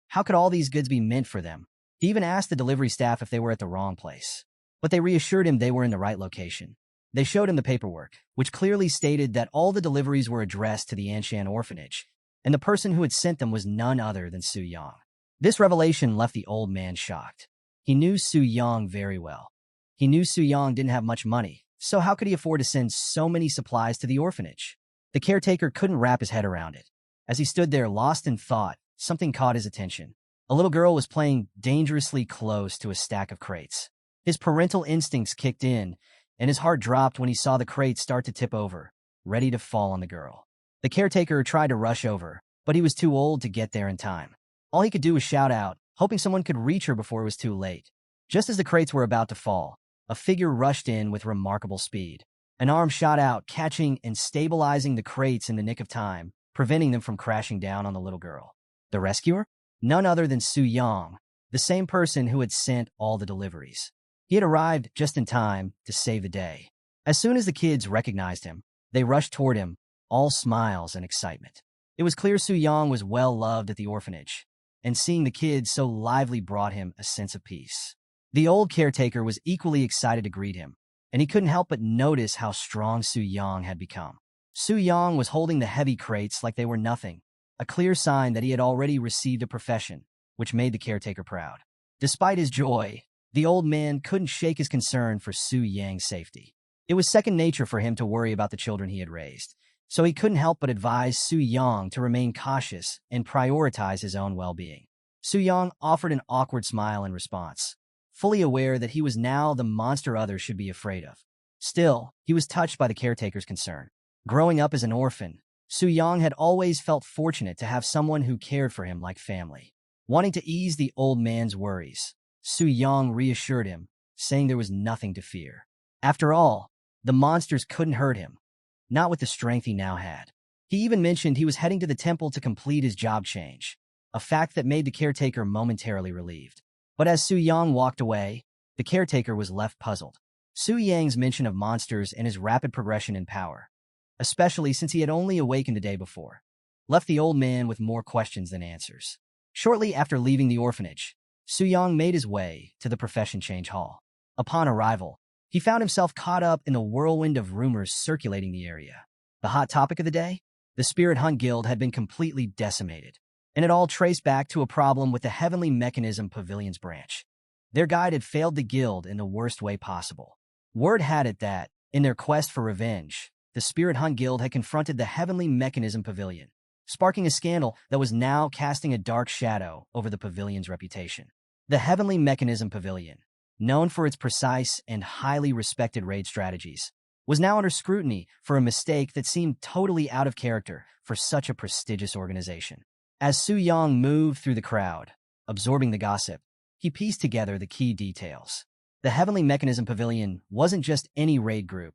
How could all these goods be meant for them? He even asked the delivery staff if they were at the wrong place. But they reassured him they were in the right location. They showed him the paperwork, which clearly stated that all the deliveries were addressed to the Anshan orphanage, and the person who had sent them was none other than Su Yang. This revelation left the old man shocked. He knew Su Yang very well. He knew Su Yang didn't have much money, so how could he afford to send so many supplies to the orphanage? The caretaker couldn't wrap his head around it. As he stood there lost in thought, something caught his attention. A little girl was playing dangerously close to a stack of crates. His parental instincts kicked in, and his heart dropped when he saw the crates start to tip over, ready to fall on the girl. The caretaker tried to rush over, but he was too old to get there in time. All he could do was shout out, hoping someone could reach her before it was too late. Just as the crates were about to fall, a figure rushed in with remarkable speed. An arm shot out, catching and stabilizing the crates in the nick of time, preventing them from crashing down on the little girl. The rescuer? None other than Su Yang, the same person who had sent all the deliveries. He had arrived just in time to save the day. As soon as the kids recognized him, they rushed toward him, all smiles and excitement. It was clear Su Yang was well loved at the orphanage, and seeing the kids so lively brought him a sense of peace. The old caretaker was equally excited to greet him, and he couldn't help but notice how strong Su Yang had become. Su Yang was holding the heavy crates like they were nothing, a clear sign that he had already received a profession, which made the caretaker proud. Despite his joy, the old man couldn't shake his concern for Su Yang's safety. It was second nature for him to worry about the children he had raised, so he couldn't help but advise Su Yang to remain cautious and prioritize his own well-being. Su Yang offered an awkward smile in response, fully aware that he was now the monster others should be afraid of. Still, he was touched by the caretaker's concern. Growing up as an orphan, Su Yang had always felt fortunate to have someone who cared for him like family. Wanting to ease the old man's worries, Su Yang reassured him, saying there was nothing to fear. After all, the monsters couldn't hurt him, not with the strength he now had. He even mentioned he was heading to the temple to complete his job change, a fact that made the caretaker momentarily relieved. But as Su Yang walked away, the caretaker was left puzzled. Su Yang's mention of monsters and his rapid progression in power, especially since he had only awakened the day before, left the old man with more questions than answers. Shortly after leaving the orphanage, Su Yang made his way to the profession change hall. Upon arrival, he found himself caught up in the whirlwind of rumors circulating the area. The hot topic of the day? The Spirit Hunt Guild had been completely decimated, and it all traced back to a problem with the Heavenly Mechanism Pavilion's branch. Their guide had failed the guild in the worst way possible. Word had it that, in their quest for revenge, the Spirit Hunt Guild had confronted the Heavenly Mechanism Pavilion, sparking a scandal that was now casting a dark shadow over the pavilion's reputation. The Heavenly Mechanism Pavilion, known for its precise and highly respected raid strategies, was now under scrutiny for a mistake that seemed totally out of character for such a prestigious organization. As Su Yang moved through the crowd, absorbing the gossip, he pieced together the key details. The Heavenly Mechanism Pavilion wasn't just any raid group.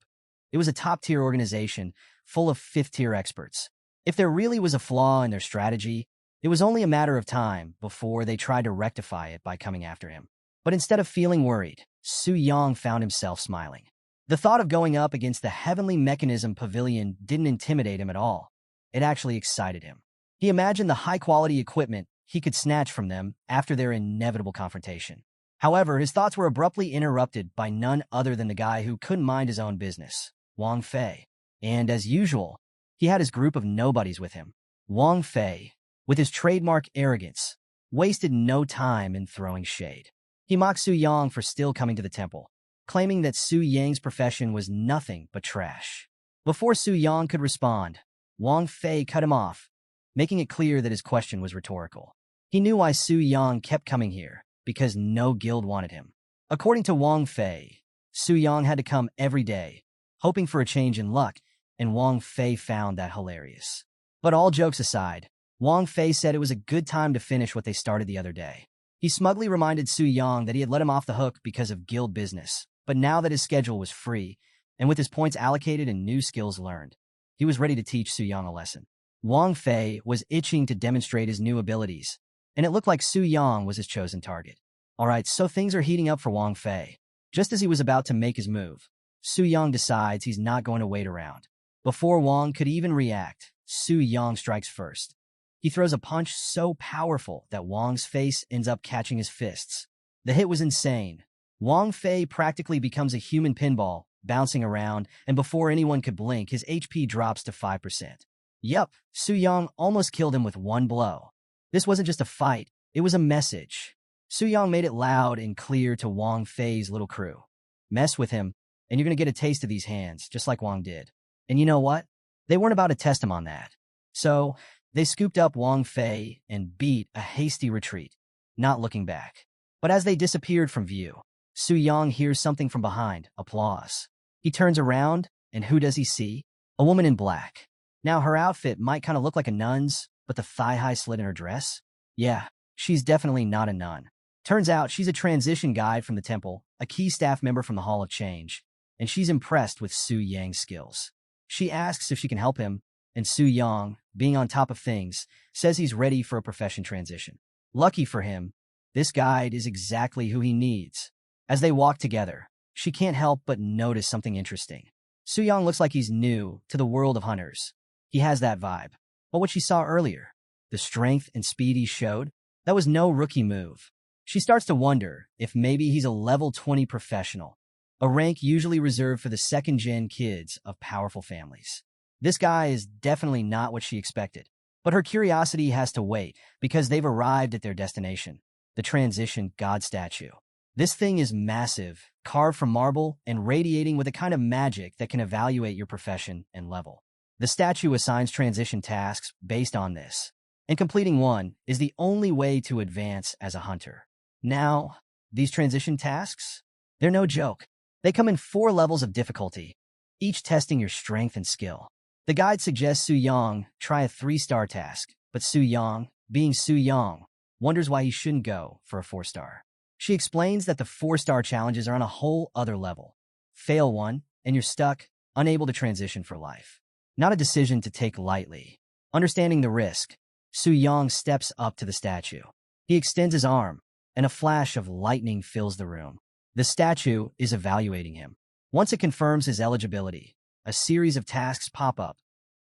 It was a top-tier organization full of fifth-tier experts. If there really was a flaw in their strategy, it was only a matter of time before they tried to rectify it by coming after him. But instead of feeling worried, Su Yang found himself smiling. The thought of going up against the Heavenly Mechanism Pavilion didn't intimidate him at all. It actually excited him. He imagined the high-quality equipment he could snatch from them after their inevitable confrontation. However, his thoughts were abruptly interrupted by none other than the guy who couldn't mind his own business, Wang Fei. And as usual, he had his group of nobodies with him. Wang Fei, with his trademark arrogance, wasted no time in throwing shade. He mocked Su Yang for still coming to the temple, claiming that Su Yang's profession was nothing but trash. Before Su Yang could respond, Wang Fei cut him off, making it clear that his question was rhetorical. He knew why Su Yang kept coming here, because no guild wanted him. According to Wang Fei, Su Yang had to come every day, hoping for a change in luck, and Wang Fei found that hilarious. But all jokes aside, Wang Fei said it was a good time to finish what they started the other day. He smugly reminded Su Yang that he had let him off the hook because of guild business, but now that his schedule was free, and with his points allocated and new skills learned, he was ready to teach Su Yang a lesson. Wang Fei was itching to demonstrate his new abilities, and it looked like Su Yang was his chosen target. Alright, so things are heating up for Wang Fei. Just as he was about to make his move, Su Yang decides he's not going to wait around. Before Wang could even react, Su Yang strikes first. He throws a punch so powerful that Wang's face ends up catching his fists. The hit was insane. Wang Fei practically becomes a human pinball, bouncing around, and before anyone could blink, his HP drops to 5%. Yup, Su Yang almost killed him with one blow. This wasn't just a fight, it was a message. Su Yang made it loud and clear to Wang Fei's little crew. Mess with him, and you're going to get a taste of these hands, just like Wang did. And you know what? They weren't about to test him on that. So, they scooped up Wang Fei and beat a hasty retreat, not looking back. But as they disappeared from view, Su Yang hears something from behind, applause. He turns around, and who does he see? A woman in black. Now, her outfit might kind of look like a nun's, but the thigh-high slit in her dress? Yeah, she's definitely not a nun. Turns out she's a transition guide from the temple, a key staff member from the Hall of Change, and she's impressed with Su Yang's skills. She asks if she can help him, and Su Yang, being on top of things, says he's ready for a profession transition. Lucky for him, this guide is exactly who he needs. As they walk together, she can't help but notice something interesting. Su Yang looks like he's new to the world of hunters. He has that vibe. But what she saw earlier, the strength and speed he showed, that was no rookie move. She starts to wonder if maybe he's a level 20 professional, a rank usually reserved for the second-gen kids of powerful families. This guy is definitely not what she expected, but her curiosity has to wait because they've arrived at their destination, the transition god statue. This thing is massive, carved from marble, and radiating with a kind of magic that can evaluate your profession and level. The statue assigns transition tasks based on this, and completing one is the only way to advance as a hunter. Now, these transition tasks? They're no joke. They come in 4 levels of difficulty, each testing your strength and skill. The guide suggests Su Yang try a 3-star task, but Su Yang, being Su Yang, wonders why he shouldn't go for a 4-star. She explains that the 4-star challenges are on a whole other level. Fail one, and you're stuck, unable to transition for life. Not a decision to take lightly. Understanding the risk, Su Yang steps up to the statue. He extends his arm, and a flash of lightning fills the room. The statue is evaluating him. Once it confirms his eligibility, a series of tasks pop up,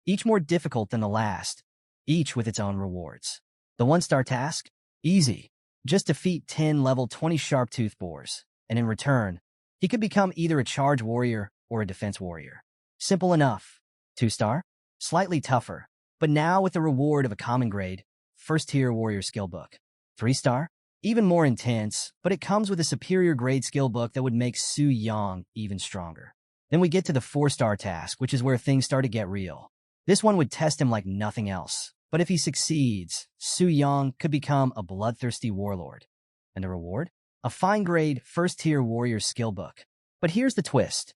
each more difficult than the last, each with its own rewards. The 1-star task? Easy. Just defeat 10 level 20 sharp-toothed boars, and in return, he could become either a charge warrior or a defense warrior. Simple enough. 2-star? Slightly tougher, but now with the reward of a common grade, 1st-tier warrior skill book. 3-star? Even more intense, but it comes with a superior grade skill book that would make Su Yang even stronger. Then we get to the 4-star task, which is where things start to get real. This one would test him like nothing else, but if he succeeds, Su Yang could become a bloodthirsty warlord. And the reward? A fine grade, 1st-tier warrior skill book. But here's the twist.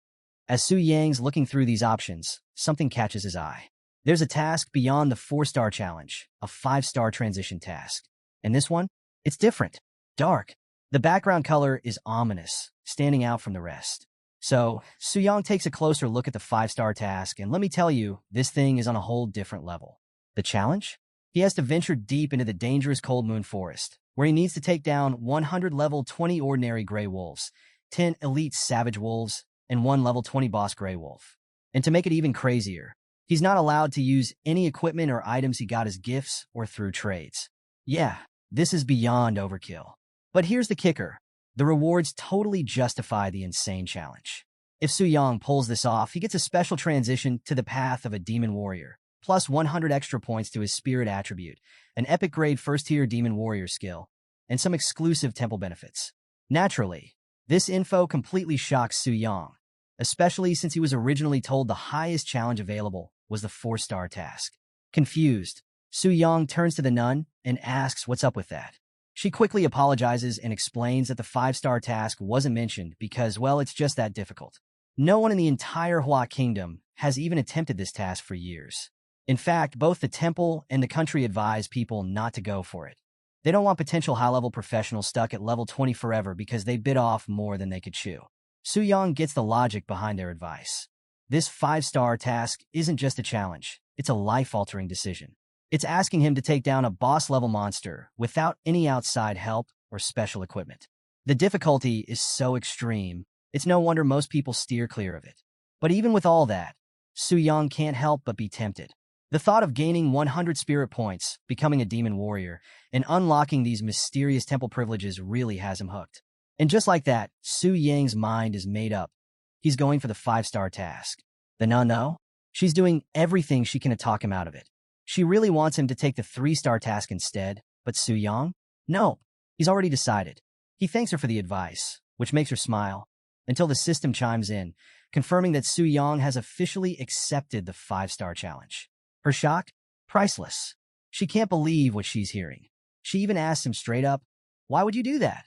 As Su Yang's looking through these options, something catches his eye. There's a task beyond the 4-star challenge, a 5-star transition task. And this one? It's different. Dark. The background color is ominous, standing out from the rest. So, Su Yang takes a closer look at the 5-star task, and let me tell you, this thing is on a whole different level. The challenge? He has to venture deep into the dangerous Cold Moon Forest, where he needs to take down 100 level 20 ordinary gray wolves, 10 elite savage wolves, and 1 level 20 boss gray wolf. And to make it even crazier, he's not allowed to use any equipment or items he got as gifts or through trades. Yeah, this is beyond overkill. But here's the kicker. The rewards totally justify the insane challenge. If Su Yang pulls this off, he gets a special transition to the path of a demon warrior, plus 100 extra points to his spirit attribute, an epic grade first-tier demon warrior skill, and some exclusive temple benefits. Naturally, this info completely shocks Su Yang, especially since he was originally told the highest challenge available was the 4-star task. Confused, Su Yang turns to the nun and asks what's up with that. She quickly apologizes and explains that the 5-star task wasn't mentioned because, well, it's just that difficult. No one in the entire Hua Kingdom has even attempted this task for years. In fact, both the temple and the country advise people not to go for it. They don't want potential high-level professionals stuck at level 20 forever because they bit off more than they could chew. Su Yang gets the logic behind their advice. This 5-star task isn't just a challenge, it's a life-altering decision. It's asking him to take down a boss-level monster without any outside help or special equipment. The difficulty is so extreme, it's no wonder most people steer clear of it. But even with all that, Su Yang can't help but be tempted. The thought of gaining 100 spirit points, becoming a demon warrior, and unlocking these mysterious temple privileges really has him hooked. And just like that, Su Yang's mind is made up. He's going for the 5-star task. The nun, though? She's doing everything she can to talk him out of it. She really wants him to take the 3-star task instead, but Su Yang? No, he's already decided. He thanks her for the advice, which makes her smile, until the system chimes in, confirming that Su Yang has officially accepted the 5-star challenge. Her shock? Priceless. She can't believe what she's hearing. She even asks him straight up, "Why would you do that?"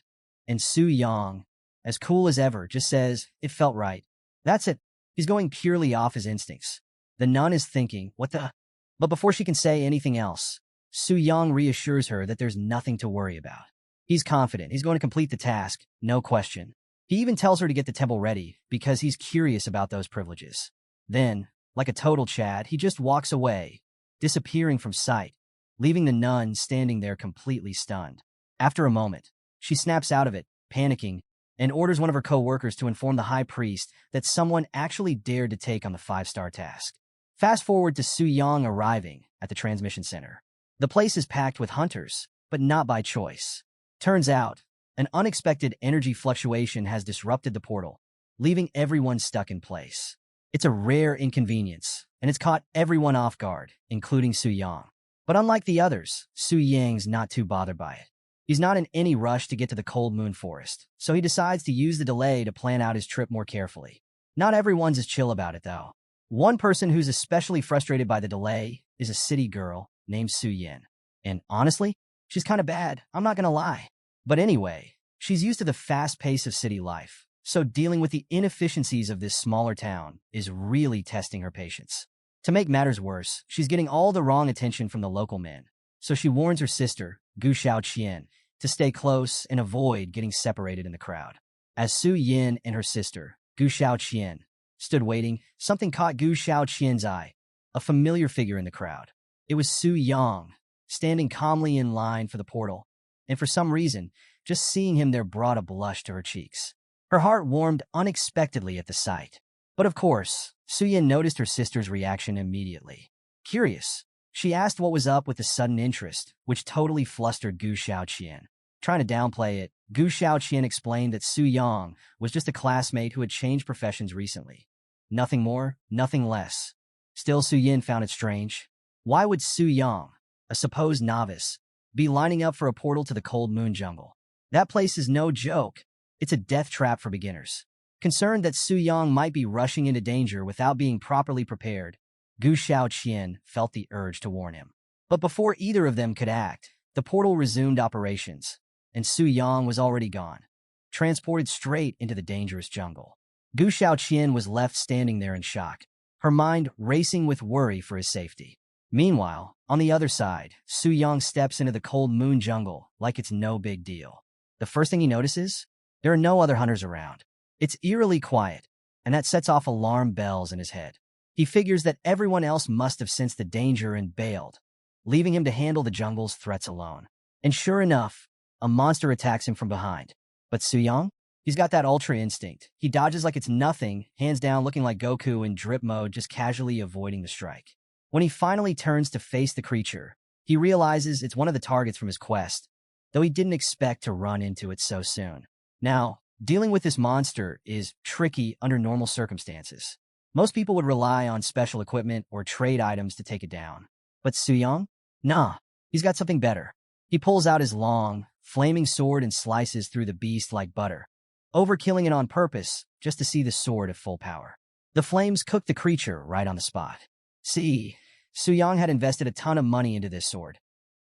And Su Yang, as cool as ever, just says, "It felt right." That's it. He's going purely off his instincts. The nun is thinking, what the? But before she can say anything else, Su Yang reassures her that there's nothing to worry about. He's confident he's going to complete the task, no question. He even tells her to get the temple ready because he's curious about those privileges. Then, like a total Chad, he just walks away, disappearing from sight, leaving the nun standing there completely stunned. After a moment, she snaps out of it, panicking, and orders one of her co-workers to inform the high priest that someone actually dared to take on the 5-star task. Fast forward to Su Yang arriving at the transmission center. The place is packed with hunters, but not by choice. Turns out, an unexpected energy fluctuation has disrupted the portal, leaving everyone stuck in place. It's a rare inconvenience, and it's caught everyone off guard, including Su Yang. But unlike the others, Su Yang's not too bothered by it. He's not in any rush to get to the Cold Moon Forest, so he decides to use the delay to plan out his trip more carefully. Not everyone's as chill about it, though. One person who's especially frustrated by the delay is a city girl named Su Yin. And honestly, she's kind of bad, I'm not gonna lie. But anyway, she's used to the fast pace of city life, so dealing with the inefficiencies of this smaller town is really testing her patience. To make matters worse, she's getting all the wrong attention from the local men, so she warns her sister, Gu Xiaoqian, to stay close and avoid getting separated in the crowd. As Su Yin and her sister, Gu Xiaoqian, stood waiting, something caught Gu Xiaoqian's eye, a familiar figure in the crowd. It was Su Yang, standing calmly in line for the portal, and for some reason, just seeing him there brought a blush to her cheeks. Her heart warmed unexpectedly at the sight. But of course, Su Yin noticed her sister's reaction immediately. Curious, she asked what was up with the sudden interest, which totally flustered Gu Xiaoqian. Trying to downplay it, Gu Xiaoqian explained that Su Yang was just a classmate who had changed professions recently. Nothing more, nothing less. Still, Su Yin found it strange. Why would Su Yang, a supposed novice, be lining up for a portal to the Cold Moon Jungle? That place is no joke. It's a death trap for beginners. Concerned that Su Yang might be rushing into danger without being properly prepared, Gu Xiaoqian felt the urge to warn him. But before either of them could act, the portal resumed operations, and Su Yang was already gone, transported straight into the dangerous jungle. Gu Shaoqian was left standing there in shock, her mind racing with worry for his safety. Meanwhile, on the other side, Su Yang steps into the cold moon jungle like it's no big deal. The first thing he notices? There are no other hunters around. It's eerily quiet, and that sets off alarm bells in his head. He figures that everyone else must have sensed the danger and bailed, leaving him to handle the jungle's threats alone. And sure enough, a monster attacks him from behind. But Su Yang? He's got that ultra instinct. He dodges like it's nothing, hands down looking like Goku in drip mode, just casually avoiding the strike. When he finally turns to face the creature, he realizes it's one of the targets from his quest, though he didn't expect to run into it so soon. Now, dealing with this monster is tricky under normal circumstances. Most people would rely on special equipment or trade items to take it down. But Su Yang? Nah, he's got something better. He pulls out his long, flaming sword and slices through the beast like butter, overkilling it on purpose just to see the sword at full power. The flames cook the creature right on the spot. See, Su Yang had invested a ton of money into this sword,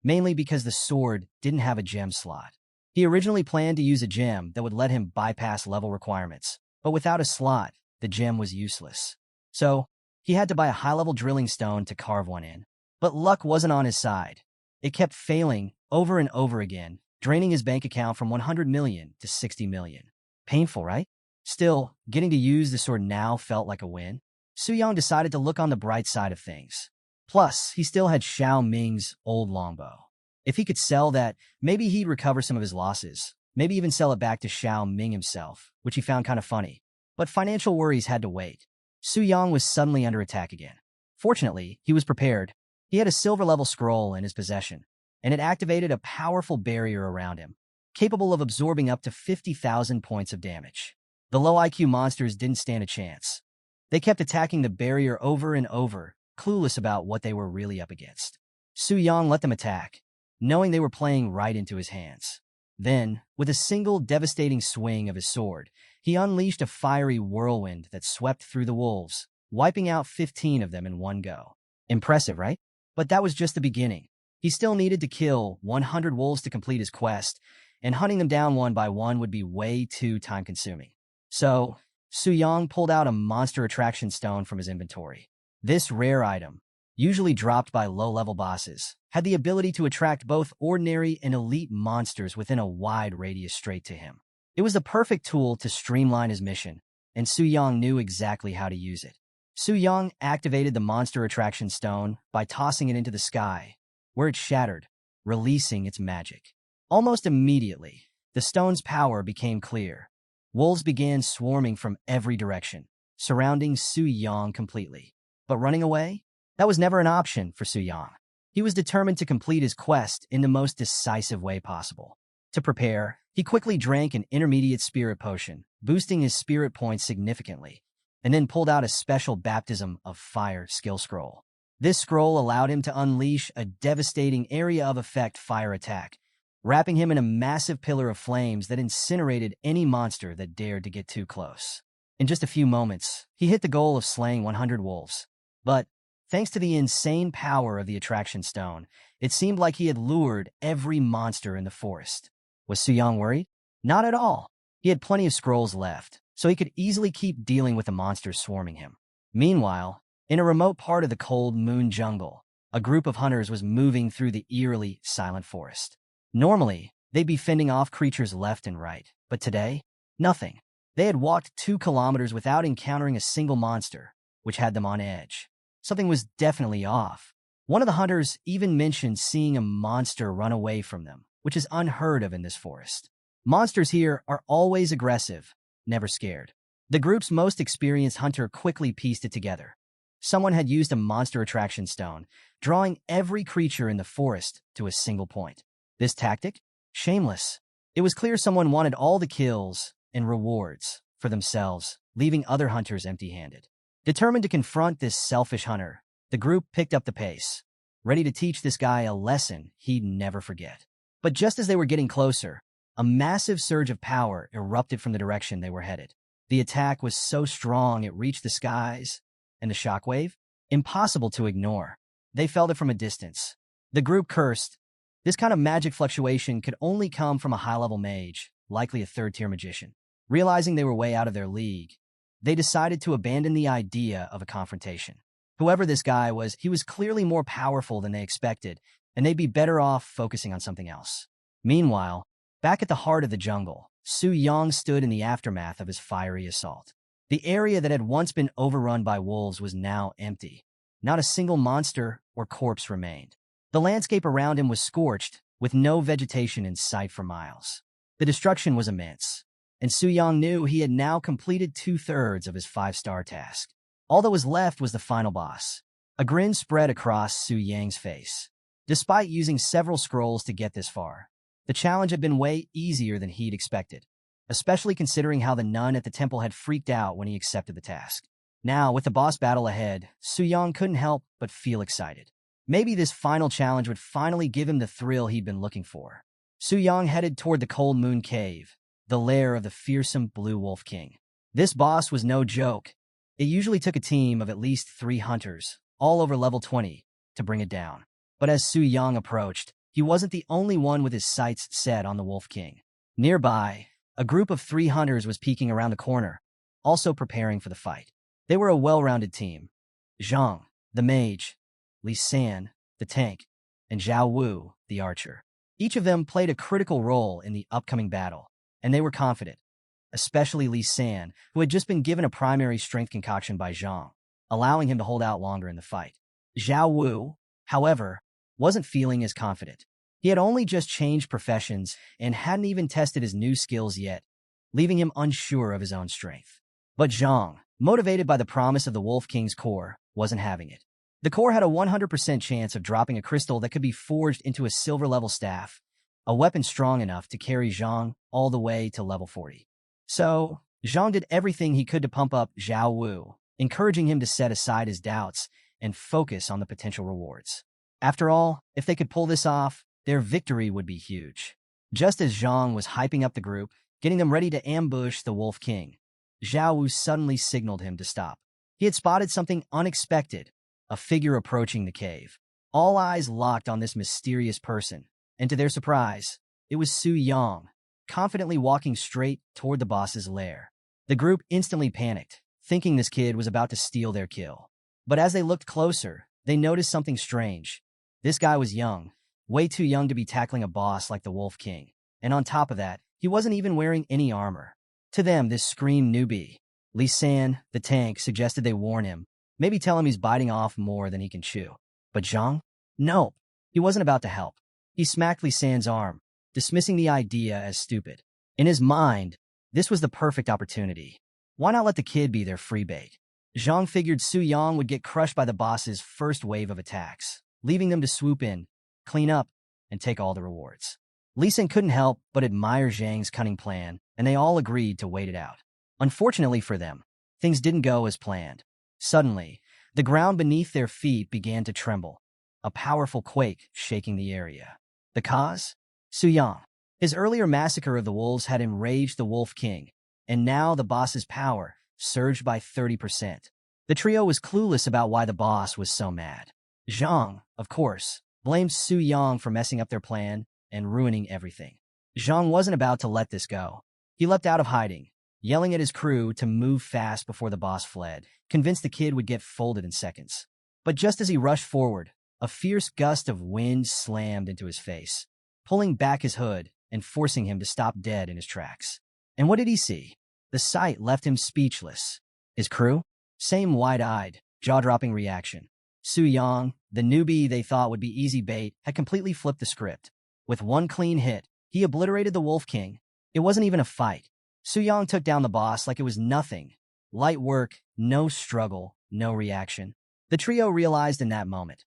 mainly because the sword didn't have a gem slot. He originally planned to use a gem that would let him bypass level requirements, but without a slot, the gem was useless. So, he had to buy a high-level drilling stone to carve one in. But luck wasn't on his side. It kept failing over and over again, draining his bank account from 100 million to 60 million. Painful, right? Still, getting to use the sword now felt like a win. Su Yang decided to look on the bright side of things. Plus, he still had Xiao Ming's old longbow. If he could sell that, maybe he'd recover some of his losses. Maybe even sell it back to Xiao Ming himself, which he found kind of funny. But financial worries had to wait. Su Yang was suddenly under attack again. Fortunately, he was prepared. He had a silver-level scroll in his possession, and it activated a powerful barrier around him, capable of absorbing up to 50,000 points of damage. The low IQ monsters didn't stand a chance. They kept attacking the barrier over and over, clueless about what they were really up against. Su Yang let them attack, knowing they were playing right into his hands. Then, with a single devastating swing of his sword, he unleashed a fiery whirlwind that swept through the wolves, wiping out 15 of them in one go. Impressive, right? But that was just the beginning. He still needed to kill 100 wolves to complete his quest, and hunting them down one by one would be way too time-consuming. So, Su Yang pulled out a monster attraction stone from his inventory. This rare item, usually dropped by low-level bosses, had the ability to attract both ordinary and elite monsters within a wide radius straight to him. It was the perfect tool to streamline his mission, and Su Yang knew exactly how to use it. Su Yang activated the monster attraction stone by tossing it into the sky, where it shattered, releasing its magic. Almost immediately, the stone's power became clear. Wolves began swarming from every direction, surrounding Su Yang completely. But running away? That was never an option for Su Yang. He was determined to complete his quest in the most decisive way possible. To prepare, he quickly drank an intermediate spirit potion, boosting his spirit points significantly, and then pulled out a special baptism of fire skill scroll. This scroll allowed him to unleash a devastating area of effect fire attack, wrapping him in a massive pillar of flames that incinerated any monster that dared to get too close. In just a few moments, he hit the goal of slaying 100 wolves. But, thanks to the insane power of the attraction stone, it seemed like he had lured every monster in the forest. Was Su Yang worried? Not at all. He had plenty of scrolls left, so he could easily keep dealing with the monsters swarming him. Meanwhile, in a remote part of the cold moon jungle, a group of hunters was moving through the eerily silent forest. Normally, they'd be fending off creatures left and right, but today, nothing. They had walked 2 kilometers without encountering a single monster, which had them on edge. Something was definitely off. One of the hunters even mentioned seeing a monster run away from them, which is unheard of in this forest. Monsters here are always aggressive, never scared. The group's most experienced hunter quickly pieced it together. Someone had used a monster attraction stone, drawing every creature in the forest to a single point. This tactic? Shameless. It was clear someone wanted all the kills and rewards for themselves, leaving other hunters empty-handed. Determined to confront this selfish hunter, the group picked up the pace, ready to teach this guy a lesson he'd never forget. But just as they were getting closer, a massive surge of power erupted from the direction they were headed. The attack was so strong it reached the skies, and the shockwave? Impossible to ignore. They felt it from a distance. The group cursed. This kind of magic fluctuation could only come from a high-level mage, likely a third-tier magician. Realizing they were way out of their league, they decided to abandon the idea of a confrontation. Whoever this guy was, he was clearly more powerful than they expected, and they'd be better off focusing on something else. Meanwhile, back at the heart of the jungle, Su Yang stood in the aftermath of his fiery assault. The area that had once been overrun by wolves was now empty. Not a single monster or corpse remained. The landscape around him was scorched, with no vegetation in sight for miles. The destruction was immense, and Su Yang knew he had now completed 2/3 of his 5-star task. All that was left was the final boss. A grin spread across Su Yang's face. Despite using several scrolls to get this far, the challenge had been way easier than he'd expected, especially considering how the nun at the temple had freaked out when he accepted the task. Now, with the boss battle ahead, Su Yang couldn't help but feel excited. Maybe this final challenge would finally give him the thrill he'd been looking for. Su Yang headed toward the Cold Moon Cave, the lair of the fearsome Blue Wolf King. This boss was no joke. It usually took a team of at least 3 hunters, all over level 20, to bring it down. But as Su Yang approached, he wasn't the only one with his sights set on the Wolf King. Nearby, a group of 3 hunters was peeking around the corner, also preparing for the fight. They were a well-rounded team. Zhang, the mage, Li San, the tank, and Zhao Wu, the archer. Each of them played a critical role in the upcoming battle, and they were confident, especially Li San, who had just been given a primary strength concoction by Zhang, allowing him to hold out longer in the fight. Zhao Wu, however, wasn't feeling as confident. He had only just changed professions and hadn't even tested his new skills yet, leaving him unsure of his own strength. But Zhang, motivated by the promise of the Wolf King's core, wasn't having it. The core had a 100% chance of dropping a crystal that could be forged into a silver-level staff, a weapon strong enough to carry Zhang all the way to level 40. So, Zhang did everything he could to pump up Zhao Wu, encouraging him to set aside his doubts and focus on the potential rewards. After all, if they could pull this off, their victory would be huge. Just as Zhang was hyping up the group, getting them ready to ambush the Wolf King, Zhao Wu suddenly signaled him to stop. He had spotted something unexpected, a figure approaching the cave. All eyes locked on this mysterious person, and to their surprise, it was Su Yang, confidently walking straight toward the boss's lair. The group instantly panicked, thinking this kid was about to steal their kill. But as they looked closer, they noticed something strange. This guy was young, way too young to be tackling a boss like the Wolf King, and on top of that, he wasn't even wearing any armor. To them, this screamed newbie. Li San, the tank, suggested they warn him, maybe tell him he's biting off more than he can chew. But Zhang? No, he wasn't about to help. He smacked Li San's arm, dismissing the idea as stupid. In his mind, this was the perfect opportunity. Why not let the kid be their free bait? Zhang figured Su Yang would get crushed by the boss's first wave of attacks, leaving them to swoop in, clean up, and take all the rewards. Li San couldn't help but admire Zhang's cunning plan, and they all agreed to wait it out. Unfortunately for them, things didn't go as planned. Suddenly, the ground beneath their feet began to tremble, a powerful quake shaking the area. The cause? Su Yang. His earlier massacre of the wolves had enraged the Wolf King, and now the boss's power surged by 30%. The trio was clueless about why the boss was so mad. Zhang, of course, blamed Su Yang for messing up their plan and ruining everything. Zhang wasn't about to let this go. He leapt out of hiding, yelling at his crew to move fast before the boss fled, convinced the kid would get folded in seconds. But just as he rushed forward, a fierce gust of wind slammed into his face, pulling back his hood and forcing him to stop dead in his tracks. And what did he see? The sight left him speechless. His crew? Same wide-eyed, jaw-dropping reaction. Su Yang, the newbie they thought would be easy bait, had completely flipped the script. With one clean hit, he obliterated the Wolf King. It wasn't even a fight. Su Yang took down the boss like it was nothing. Light work, no struggle, no reaction. The trio realized in that moment.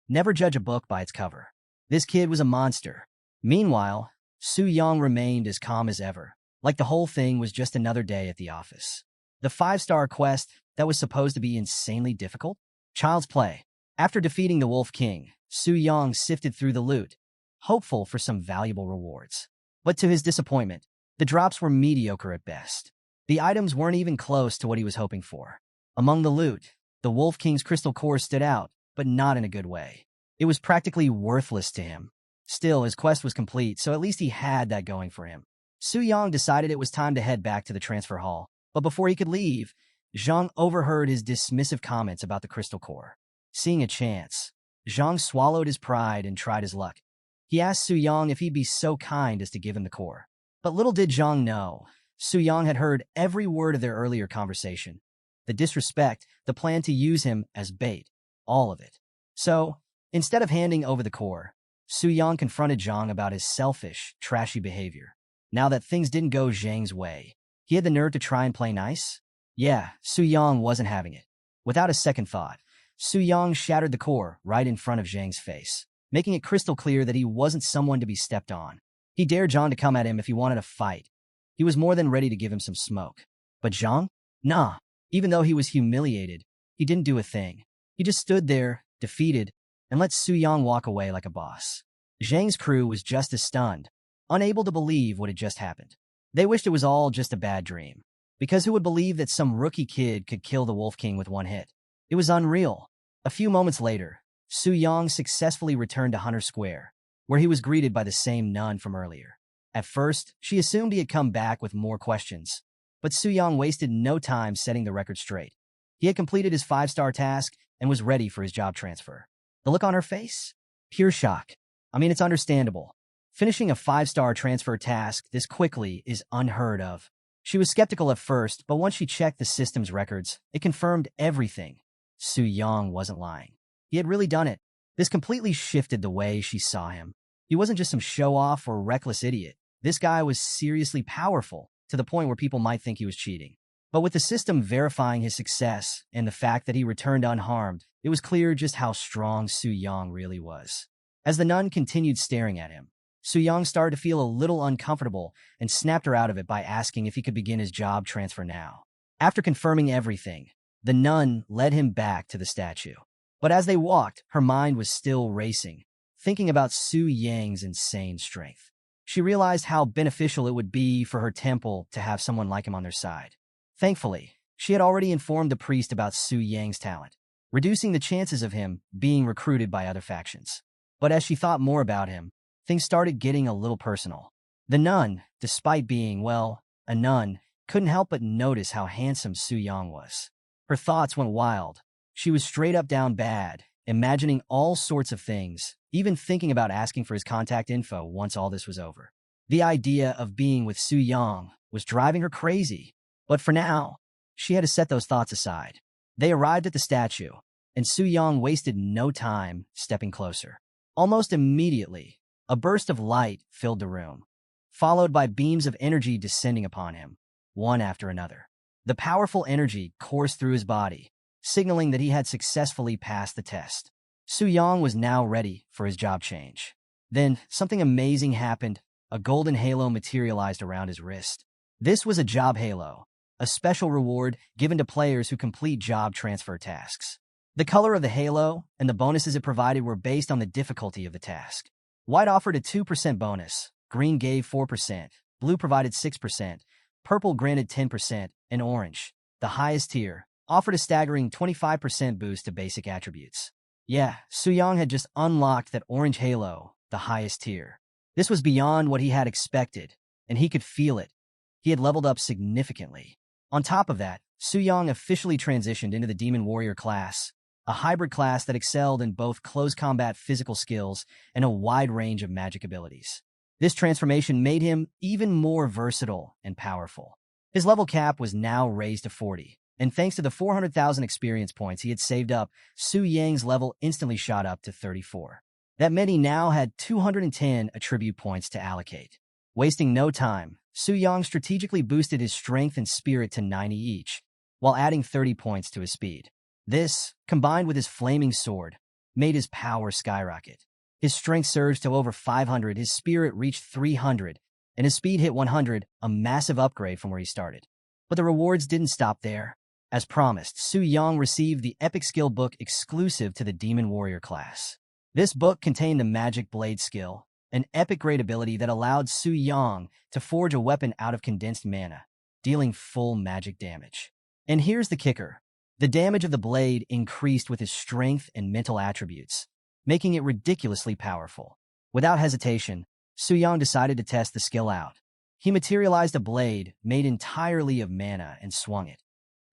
Never judge a book by its cover. This kid was a monster. Meanwhile, Su Yang remained as calm as ever, like the whole thing was just another day at the office. The 5-star quest that was supposed to be insanely difficult? Child's play. After defeating the Wolf King, Su Yang sifted through the loot, hopeful for some valuable rewards. But to his disappointment, the drops were mediocre at best. The items weren't even close to what he was hoping for. Among the loot, the Wolf King's crystal core stood out, but not in a good way. It was practically worthless to him. Still, his quest was complete, so at least he had that going for him. Su Yang decided it was time to head back to the transfer hall, but before he could leave, Zhang overheard his dismissive comments about the crystal core. Seeing a chance, Zhang swallowed his pride and tried his luck. He asked Su Yang if he'd be so kind as to give him the core. But little did Zhang know, Su Yang had heard every word of their earlier conversation. The disrespect, the plan to use him as bait, all of it. So, instead of handing over the core, Su Yang confronted Zhang about his selfish, trashy behavior. Now that things didn't go Zhang's way, he had the nerve to try and play nice? Yeah, Su Yang wasn't having it. Without a second thought, Su Yang shattered the core right in front of Zhang's face, making it crystal clear that he wasn't someone to be stepped on. He dared Zhang to come at him if he wanted a fight. He was more than ready to give him some smoke. But Zhang? Nah. Even though he was humiliated, he didn't do a thing. He just stood there, defeated, and let Su Yang walk away like a boss. Zhang's crew was just as stunned, unable to believe what had just happened. They wished it was all just a bad dream, because who would believe that some rookie kid could kill the Wolf King with one hit? It was unreal. A few moments later, Su Yang successfully returned to Hunter Square, where he was greeted by the same nun from earlier. At first, she assumed he had come back with more questions, but Su Yang wasted no time setting the record straight. He had completed his 5-star task and was ready for his job transfer. The look on her face? Pure shock. I mean, it's understandable. Finishing a 5-star transfer task this quickly is unheard of. She was skeptical at first, but once she checked the system's records, it confirmed everything. Su Yang wasn't lying. He had really done it. This completely shifted the way she saw him. He wasn't just some show-off or reckless idiot. This guy was seriously powerful, to the point where people might think he was cheating. But with the system verifying his success and the fact that he returned unharmed, it was clear just how strong Su Yang really was. As the nun continued staring at him, Su Yang started to feel a little uncomfortable and snapped her out of it by asking if he could begin his job transfer now. After confirming everything, the nun led him back to the statue. But as they walked, her mind was still racing, thinking about Su Yang's insane strength. She realized how beneficial it would be for her temple to have someone like him on their side. Thankfully, she had already informed the priest about Su Yang's talent, reducing the chances of him being recruited by other factions. But as she thought more about him, things started getting a little personal. The nun, despite being, well, a nun, couldn't help but notice how handsome Su Yang was. Her thoughts went wild. She was straight up down bad, imagining all sorts of things, even thinking about asking for his contact info once all this was over. The idea of being with Su Yang was driving her crazy, but for now, she had to set those thoughts aside. They arrived at the statue, and Su Yang wasted no time stepping closer. Almost immediately, a burst of light filled the room, followed by beams of energy descending upon him, one after another. The powerful energy coursed through his body, signaling that he had successfully passed the test. Su Yang was now ready for his job change. Then, something amazing happened. A golden halo materialized around his wrist. This was a job halo, a special reward given to players who complete job transfer tasks. The color of the halo and the bonuses it provided were based on the difficulty of the task. White offered a 2% bonus, green gave 4%, blue provided 6%, purple granted 10%, and orange, the highest tier, offered a staggering 25% boost to basic attributes. Yeah, Su Yang had just unlocked that orange halo, the highest tier. This was beyond what he had expected, and he could feel it. He had leveled up significantly. On top of that, Su Yang officially transitioned into the Demon Warrior class, a hybrid class that excelled in both close combat physical skills and a wide range of magic abilities. This transformation made him even more versatile and powerful. His level cap was now raised to 40, and thanks to the 400,000 experience points he had saved up, Su Yang's level instantly shot up to 34. That meant he now had 210 attribute points to allocate. Wasting no time, Su Yang strategically boosted his strength and spirit to 90 each, while adding 30 points to his speed. This, combined with his flaming sword, made his power skyrocket. His strength surged to over 500, his spirit reached 300, and his speed hit 100, a massive upgrade from where he started. But the rewards didn't stop there. As promised, Su Yang received the Epic Skill Book exclusive to the Demon Warrior class. This book contained the Magic Blade skill, an epic-grade ability that allowed Su Yang to forge a weapon out of condensed mana, dealing full magic damage. And here's the kicker. The damage of the blade increased with his strength and mental attributes, making it ridiculously powerful. Without hesitation, Su Yang decided to test the skill out. He materialized a blade made entirely of mana and swung it.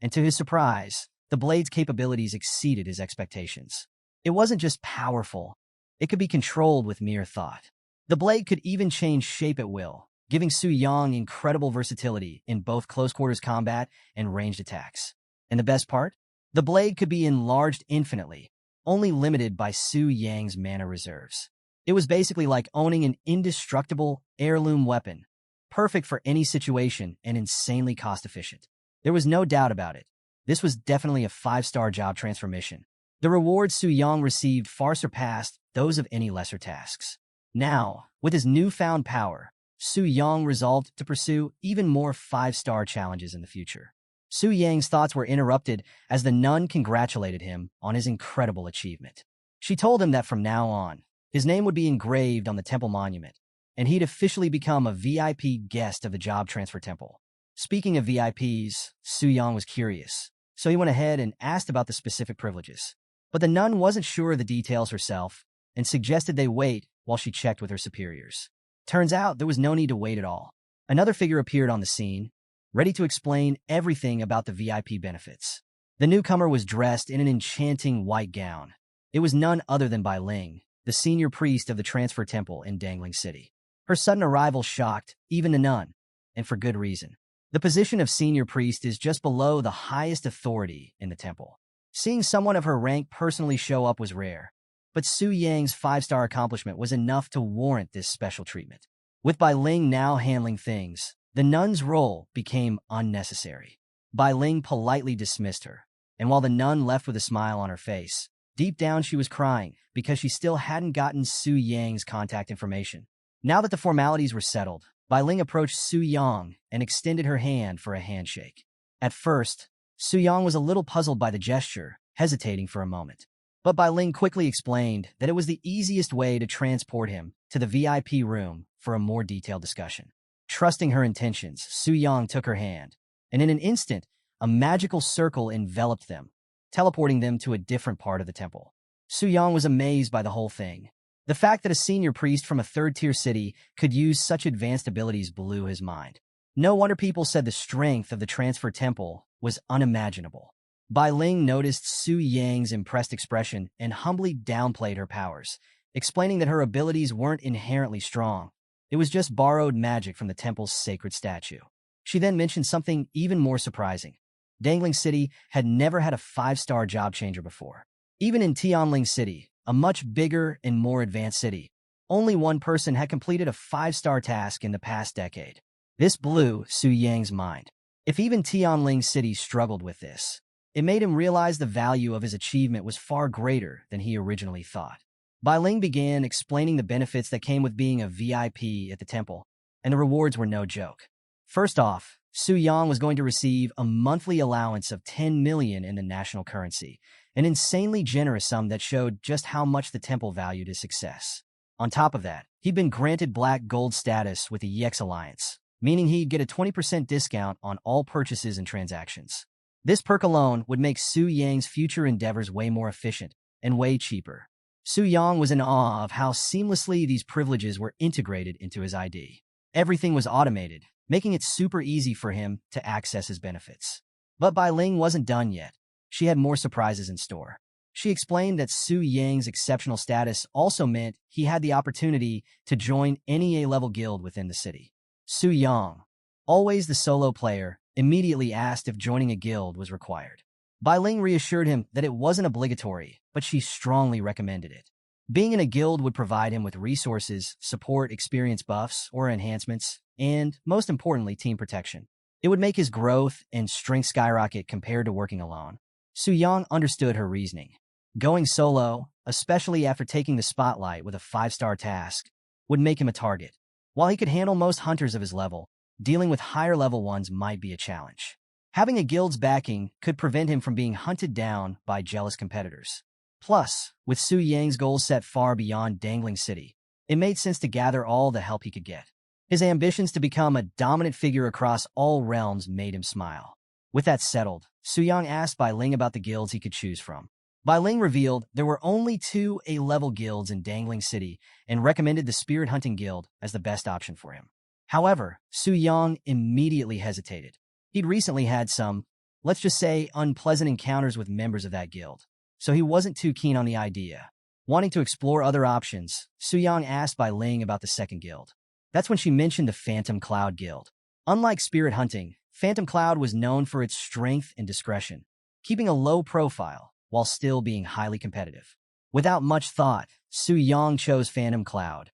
And to his surprise, the blade's capabilities exceeded his expectations. It wasn't just powerful, it could be controlled with mere thought. The blade could even change shape at will, giving Su Yang incredible versatility in both close-quarters combat and ranged attacks. And the best part? The blade could be enlarged infinitely, only limited by Su Yang's mana reserves. It was basically like owning an indestructible heirloom weapon, perfect for any situation and insanely cost-efficient. There was no doubt about it. This was definitely a 5-star job transfer mission. The rewards Su Yang received far surpassed those of any lesser tasks. Now, with his newfound power, Su Yang resolved to pursue even more 5-star challenges in the future. Su Yang's thoughts were interrupted as the nun congratulated him on his incredible achievement. She told him that from now on, his name would be engraved on the temple monument, and he'd officially become a VIP guest of the Job Transfer Temple. Speaking of VIPs, Su Yang was curious, so he went ahead and asked about the specific privileges. But the nun wasn't sure of the details herself and suggested they wait while she checked with her superiors. Turns out there was no need to wait at all. Another figure appeared on the scene, ready to explain everything about the VIP benefits. The newcomer was dressed in an enchanting white gown. It was none other than Bai Ling, the senior priest of the Transfer Temple in Dangling City. Her sudden arrival shocked even the nun, and for good reason. The position of senior priest is just below the highest authority in the temple. Seeing someone of her rank personally show up was rare, but Su Yang's 5-star accomplishment was enough to warrant this special treatment. With Bai Ling now handling things, the nun's role became unnecessary. Bai Ling politely dismissed her, and while the nun left with a smile on her face, deep down she was crying because she still hadn't gotten Su Yang's contact information. Now that the formalities were settled, Bai Ling approached Su Yang and extended her hand for a handshake. At first, Su Yang was a little puzzled by the gesture, hesitating for a moment. But Bai Ling quickly explained that it was the easiest way to transport him to the VIP room for a more detailed discussion. Trusting her intentions, Su Yang took her hand, and in an instant, a magical circle enveloped them, teleporting them to a different part of the temple. Su Yang was amazed by the whole thing. The fact that a senior priest from a third-tier city could use such advanced abilities blew his mind. No wonder people said the strength of the Transfer Temple was unimaginable. Bai Ling noticed Su Yang's impressed expression and humbly downplayed her powers, explaining that her abilities weren't inherently strong. It was just borrowed magic from the temple's sacred statue. She then mentioned something even more surprising. Dangling City had never had a 5-star job changer before. Even in Tianling City, a much bigger and more advanced city, only one person had completed a 5-star task in the past decade. This blew Su Yang's mind. If even Tianling City struggled with this, it made him realize the value of his achievement was far greater than he originally thought. Bai Ling began explaining the benefits that came with being a VIP at the temple, and the rewards were no joke. First off, Su Yang was going to receive a monthly allowance of 10 million in the national currency, an insanely generous sum that showed just how much the temple valued his success. On top of that, he'd been granted black gold status with the EX Alliance, meaning he'd get a 20% discount on all purchases and transactions. This perk alone would make Su Yang's future endeavors way more efficient and way cheaper. Su Yang was in awe of how seamlessly these privileges were integrated into his ID. Everything was automated, making it super easy for him to access his benefits. But Bai Ling wasn't done yet. She had more surprises in store. She explained that Su Yang's exceptional status also meant he had the opportunity to join any A-level guild within the city. Su Yang, always the solo player, immediately asked if joining a guild was required. Bai Ling reassured him that it wasn't obligatory, but she strongly recommended it. Being in a guild would provide him with resources, support, experience buffs or enhancements, and, most importantly, team protection. It would make his growth and strength skyrocket compared to working alone. Su Yang understood her reasoning. Going solo, especially after taking the spotlight with a 5-star task, would make him a target. While he could handle most hunters of his level, dealing with higher-level ones might be a challenge. Having a guild's backing could prevent him from being hunted down by jealous competitors. Plus, with Su Yang's goals set far beyond Dangling City, it made sense to gather all the help he could get. His ambitions to become a dominant figure across all realms made him smile. With that settled, Su Yang asked Bai Ling about the guilds he could choose from. Bai Ling revealed there were only 2 A-level guilds in Dangling City and recommended the Spirit Hunting Guild as the best option for him. However, Su Yang immediately hesitated. He'd recently had some let's just say, unpleasant encounters with members of that guild. So he wasn't too keen on the idea. Wanting to explore other options, Suyang asked Bai Ling about the second guild. That's when she mentioned the Phantom Cloud Guild. Unlike spirit hunting, Phantom Cloud was known for its strength and discretion, keeping a low profile while still being highly competitive. Without much thought, Suyang chose Phantom Cloud.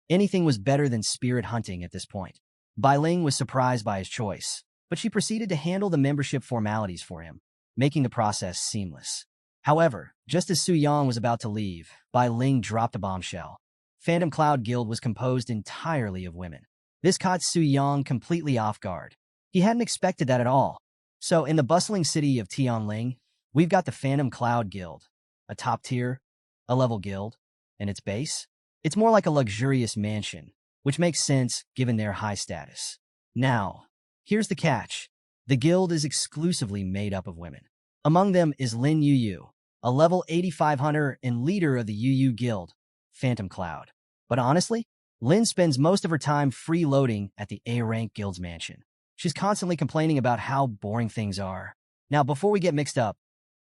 Anything was better than spirit hunting at this point. Bai Ling was surprised by his choice, but she proceeded to handle the membership formalities for him, making the process seamless. However, just as Suyang was about to leave, Bai Ling dropped a bombshell. Phantom Cloud Guild was composed entirely of women. This caught Suyang completely off guard. He hadn't expected that at all. So, in the bustling city of Tianling, we've got the Phantom Cloud Guild, a top tier, a level guild, and its base? It's more like a luxurious mansion, which makes sense given their high status. Now, here's the catch. The guild is exclusively made up of women. Among them is Lin Yu, a level 85 hunter and leader of the Yu Guild, Phantom Cloud. But honestly, Lin spends most of her time freeloading at the A-rank guild's mansion. She's constantly complaining about how boring things are. Now, before we get mixed up,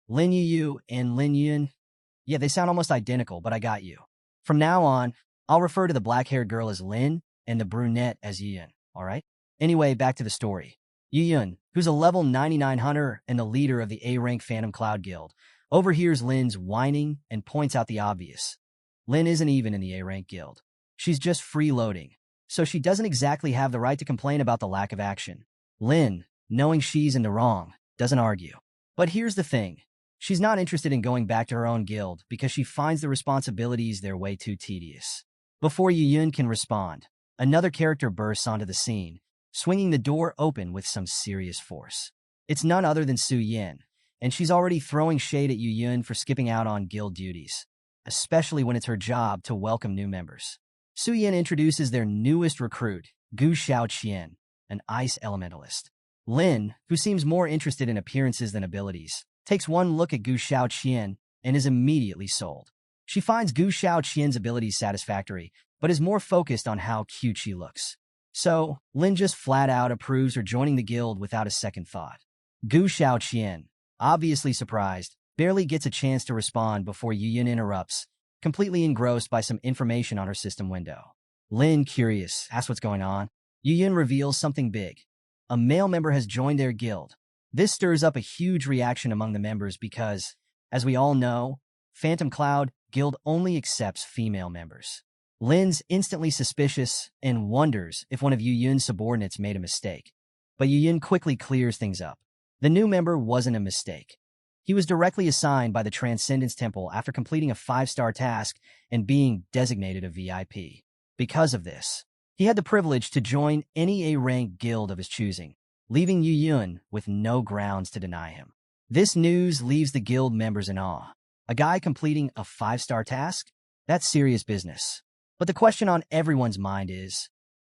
Lin Yu and Lin Yun, yeah, they sound almost identical, but I got you. From now on, I'll refer to the black-haired girl as Lin and the brunette as Yun, alright? Anyway, back to the story. Yun, who's a level 99 hunter and the leader of the A-rank Phantom Cloud Guild, overhears Lin's whining and points out the obvious. Lin isn't even in the A-rank guild. She's just freeloading, so she doesn't exactly have the right to complain about the lack of action. Lin, knowing she's in the wrong, doesn't argue. But here's the thing. She's not interested in going back to her own guild because she finds the responsibilities there way too tedious. Before Yun can respond, another character bursts onto the scene, swinging the door open with some serious force. It's none other than Su Yin, and she's already throwing shade at Yun for skipping out on guild duties, especially when it's her job to welcome new members. Su Yin introduces their newest recruit, Gu Xiaoqian, an ice elementalist. Lin, who seems more interested in appearances than abilities, takes one look at Gu Xiaoqian and is immediately sold. She finds Gu Xiaoqian's abilities satisfactory, but is more focused on how cute she looks. So, Lin just flat out approves her joining the guild without a second thought. Gu Xiaoqian, obviously surprised, barely gets a chance to respond before Yun interrupts, completely engrossed by some information on her system window. Lin, curious, asks what's going on. Yun reveals something big. A male member has joined their guild. This stirs up a huge reaction among the members because, as we all know, Phantom Cloud Guild only accepts female members. Lin's instantly suspicious and wonders if one of Yun's subordinates made a mistake. But Yun quickly clears things up. The new member wasn't a mistake. He was directly assigned by the Transcendence Temple after completing a 5-star task and being designated a VIP. Because of this, he had the privilege to join any A-rank guild of his choosing, leaving Yun with no grounds to deny him. This news leaves the guild members in awe. A guy completing a 5-star task? That's serious business. But the question on everyone's mind is,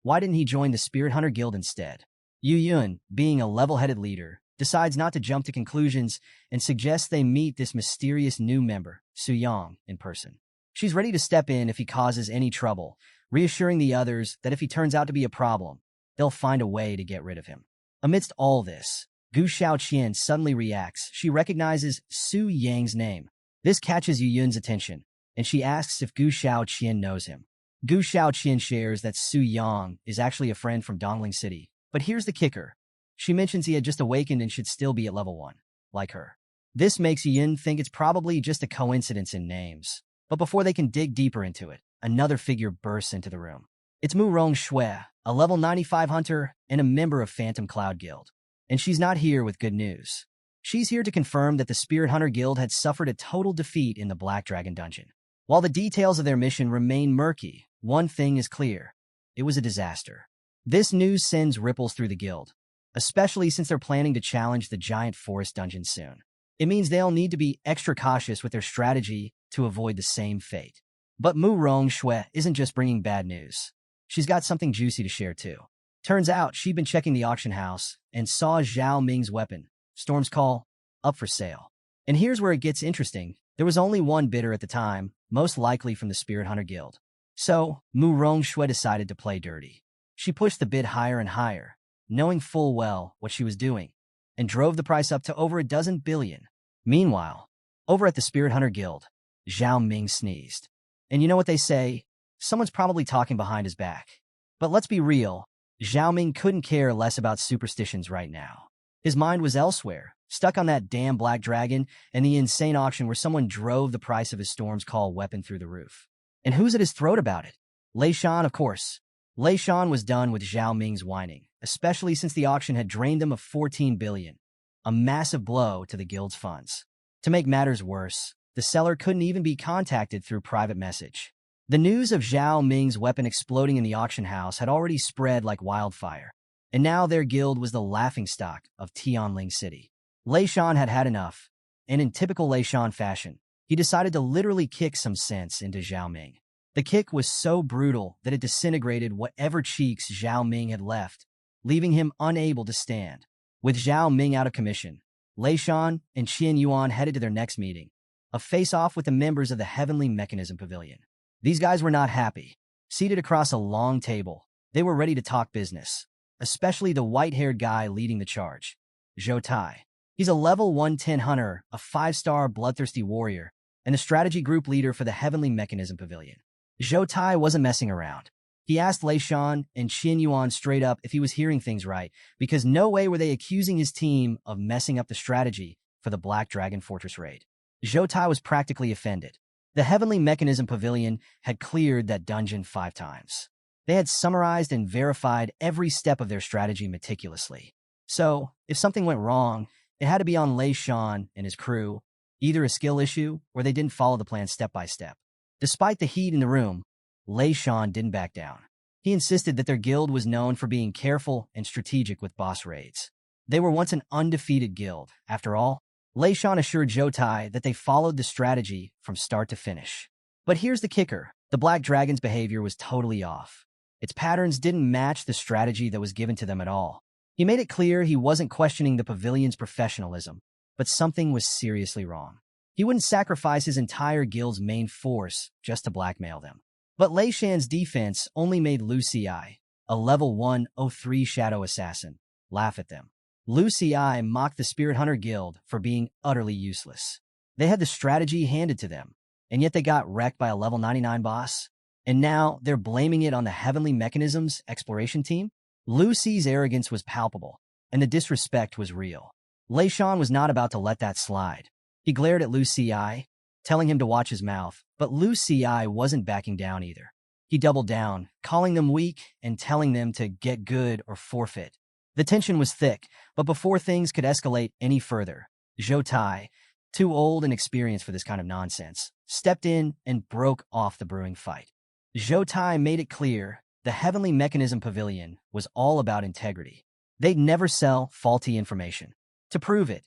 why didn't he join the Spirit Hunter Guild instead? Yun, being a level-headed leader, decides not to jump to conclusions and suggests they meet this mysterious new member, Suyang, in person. She's ready to step in if he causes any trouble, reassuring the others that if he turns out to be a problem, they'll find a way to get rid of him. Amidst all this, Gu Xiaoqian suddenly reacts. She recognizes Su Yang's name. This catches Yun's attention, and she asks if Gu Xiaoqian knows him. Gu Xiaoqian shares that Su Yang is actually a friend from Dongling City. But here's the kicker. She mentions he had just awakened and should still be at level 1, like her. This makes Yun think it's probably just a coincidence in names. But before they can dig deeper into it, another figure bursts into the room. It's Mu Rongshui, a level 95 hunter and a member of Phantom Cloud Guild. And she's not here with good news. She's here to confirm that the Spirit Hunter Guild had suffered a total defeat in the Black Dragon Dungeon. While the details of their mission remain murky, one thing is clear. It was a disaster. This news sends ripples through the guild, especially since they're planning to challenge the Giant Forest Dungeon soon. It means they'll need to be extra cautious with their strategy to avoid the same fate. But Mu Rongshui isn't just bringing bad news. She's got something juicy to share too. Turns out she'd been checking the auction house and saw Zhao Ming's weapon, Storm's Call, up for sale. And here's where it gets interesting. There was only one bidder at the time, most likely from the Spirit Hunter Guild. So, Mu Rongshui decided to play dirty. She pushed the bid higher and higher, knowing full well what she was doing. and drove the price up to over a dozen billion. Meanwhile, over at the Spirit Hunter Guild, Zhao Ming sneezed. And you know what they say? Someone's probably talking behind his back. But let's be real, Zhao Ming couldn't care less about superstitions right now. His mind was elsewhere, stuck on that damn black dragon and the insane auction where someone drove the price of his Storm's Call weapon through the roof. And who's at his throat about it? Lei Shan, of course. Lei Shan was done with Zhao Ming's whining, especially since the auction had drained them of 14 billion, a massive blow to the guild's funds. To make matters worse, the seller couldn't even be contacted through private message. The news of Zhao Ming's weapon exploding in the auction house had already spread like wildfire, and now their guild was the laughingstock of Tianling City. Lei Shan had had enough, and in typical Lei Shan fashion, he decided to literally kick some sense into Zhao Ming. The kick was so brutal that it disintegrated whatever cheeks Zhao Ming had left, leaving him unable to stand. With Zhao Ming out of commission, Lei Shan and Qian Yuan headed to their next meeting, a face-off with the members of the Heavenly Mechanism Pavilion. These guys were not happy. Seated across a long table, they were ready to talk business, especially the white-haired guy leading the charge, Zhou Tai. He's a level 110 hunter, a 5-star bloodthirsty warrior, and the strategy group leader for the Heavenly Mechanism Pavilion. Zhou Tai wasn't messing around. He asked Lei Shan and Qian Yuan straight up if he was hearing things right, because no way were they accusing his team of messing up the strategy for the Black Dragon Fortress raid. Zhou Tai was practically offended. The Heavenly Mechanism Pavilion had cleared that dungeon 5 times. They had summarized and verified every step of their strategy meticulously. So, if something went wrong, it had to be on Lei Shan and his crew, either a skill issue or they didn't follow the plan step by step. Despite the heat in the room, Lei Shan didn't back down. He insisted that their guild was known for being careful and strategic with boss raids. They were once an undefeated guild, after all. Lei Shan assured Zhou Tai that they followed the strategy from start to finish. But here's the kicker. The Black Dragon's behavior was totally off. Its patterns didn't match the strategy that was given to them at all. He made it clear he wasn't questioning the pavilion's professionalism, but something was seriously wrong. He wouldn't sacrifice his entire guild's main force just to blackmail them. But Lei Shan's defense only made Lu Ci, a level 103 shadow assassin, laugh at them. Lu Ci mocked the Spirit Hunter Guild for being utterly useless. They had the strategy handed to them, and yet they got wrecked by a level 99 boss. And now they're blaming it on the Heavenly Mechanisms exploration team? Lu Ci's arrogance was palpable, and the disrespect was real. Lei Shan was not about to let that slide. He glared at Lu Ci, telling him to watch his mouth, but Lu Ci wasn't backing down either. He doubled down, calling them weak and telling them to get good or forfeit. The tension was thick, but before things could escalate any further, Zhou Tai, too old and experienced for this kind of nonsense, stepped in and broke off the brewing fight. Zhou Tai made it clear the Heavenly Mechanism Pavilion was all about integrity. They'd never sell faulty information. To prove it,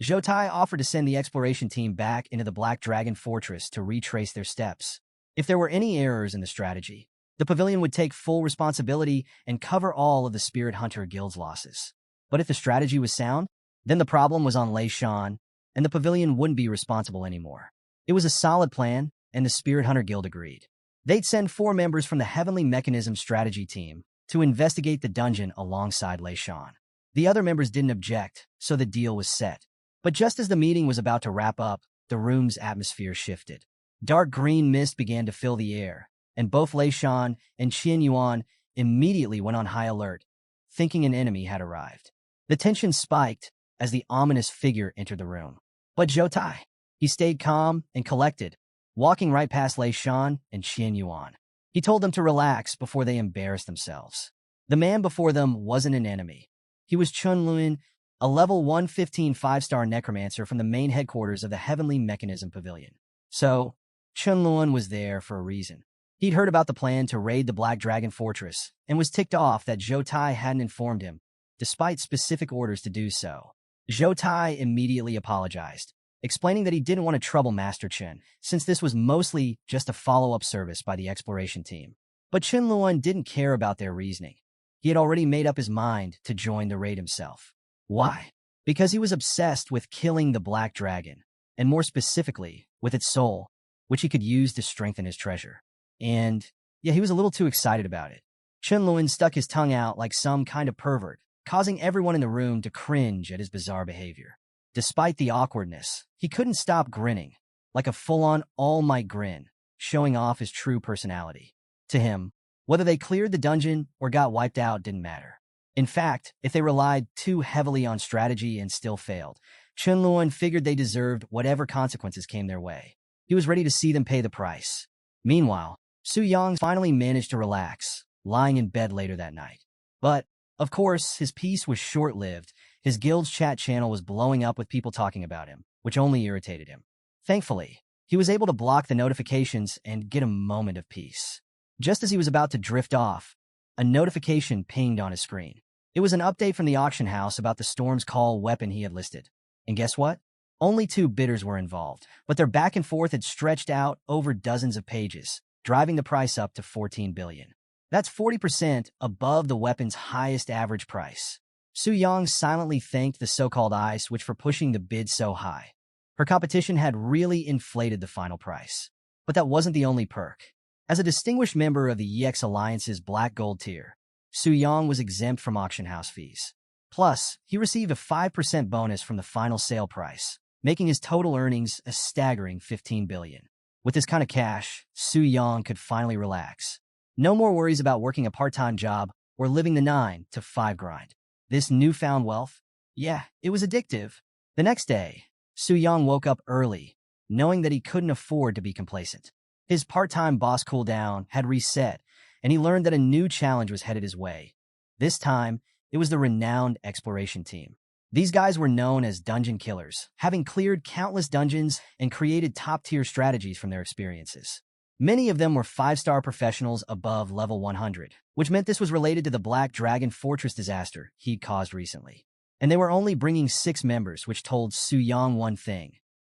Zhou Tai offered to send the exploration team back into the Black Dragon Fortress to retrace their steps. If there were any errors in the strategy, the pavilion would take full responsibility and cover all of the Spirit Hunter Guild's losses. But if the strategy was sound, then the problem was on Lei Shan, and the pavilion wouldn't be responsible anymore. It was a solid plan, and the Spirit Hunter Guild agreed. They'd send 4 members from the Heavenly Mechanism strategy team to investigate the dungeon alongside Lei Shan. The other members didn't object, so the deal was set. But just as the meeting was about to wrap up, the room's atmosphere shifted. Dark green mist began to fill the air, and both Lei Shan and Qian Yuan immediately went on high alert, thinking an enemy had arrived. The tension spiked as the ominous figure entered the room. But Zhou Tai, he stayed calm and collected, walking right past Lei Shan and Qian Yuan. He told them to relax before they embarrassed themselves. The man before them wasn't an enemy. He was Chun Luan, a level 115 5-star necromancer from the main headquarters of the Heavenly Mechanism Pavilion. So, Chun Luan was there for a reason. He'd heard about the plan to raid the Black Dragon Fortress and was ticked off that Zhou Tai hadn't informed him, despite specific orders to do so. Zhou Tai immediately apologized, explaining that he didn't want to trouble Master Chen, since this was mostly just a follow-up service by the exploration team. But Chun Luan didn't care about their reasoning. He had already made up his mind to join the raid himself. Why? Because he was obsessed with killing the Black Dragon, and more specifically, with its soul, which he could use to strengthen his treasure. And, yeah, he was a little too excited about it. Chun Luan stuck his tongue out like some kind of pervert, causing everyone in the room to cringe at his bizarre behavior. Despite the awkwardness, he couldn't stop grinning, like a full-on all-might grin, showing off his true personality. To him, whether they cleared the dungeon or got wiped out didn't matter. In fact, if they relied too heavily on strategy and still failed, Chunluan figured they deserved whatever consequences came their way. He was ready to see them pay the price. Meanwhile, Su Yang finally managed to relax, lying in bed later that night. But, of course, his peace was short-lived. His guild's chat channel was blowing up with people talking about him, which only irritated him. Thankfully, he was able to block the notifications and get a moment of peace. Just as he was about to drift off, a notification pinged on his screen. It was an update from the auction house about the Storm's Call weapon he had listed. And guess what? Only 2 bidders were involved, but their back and forth had stretched out over dozens of pages, driving the price up to 14 billion. That's 40% above the weapon's highest average price. Su Yang silently thanked the so-called Ice Witch for pushing the bid so high. Her competition had really inflated the final price. But that wasn't the only perk. As a distinguished member of the EX Alliance's Black Gold tier, Su Yang was exempt from auction house fees. Plus, he received a 5% bonus from the final sale price, making his total earnings a staggering 15 billion. With this kind of cash, Su Yang could finally relax. No more worries about working a part-time job or living the 9 to 5 grind. This newfound wealth? Yeah, it was addictive. The next day, Su Yang woke up early, knowing that he couldn't afford to be complacent. His part-time boss cooldown had reset, and he learned that a new challenge was headed his way. This time, it was the renowned exploration team. These guys were known as dungeon killers, having cleared countless dungeons and created top-tier strategies from their experiences. Many of them were 5-star professionals above level 100, which meant this was related to the Black Dragon Fortress disaster he'd caused recently. And they were only bringing 6 members, which told Su Yang one thing.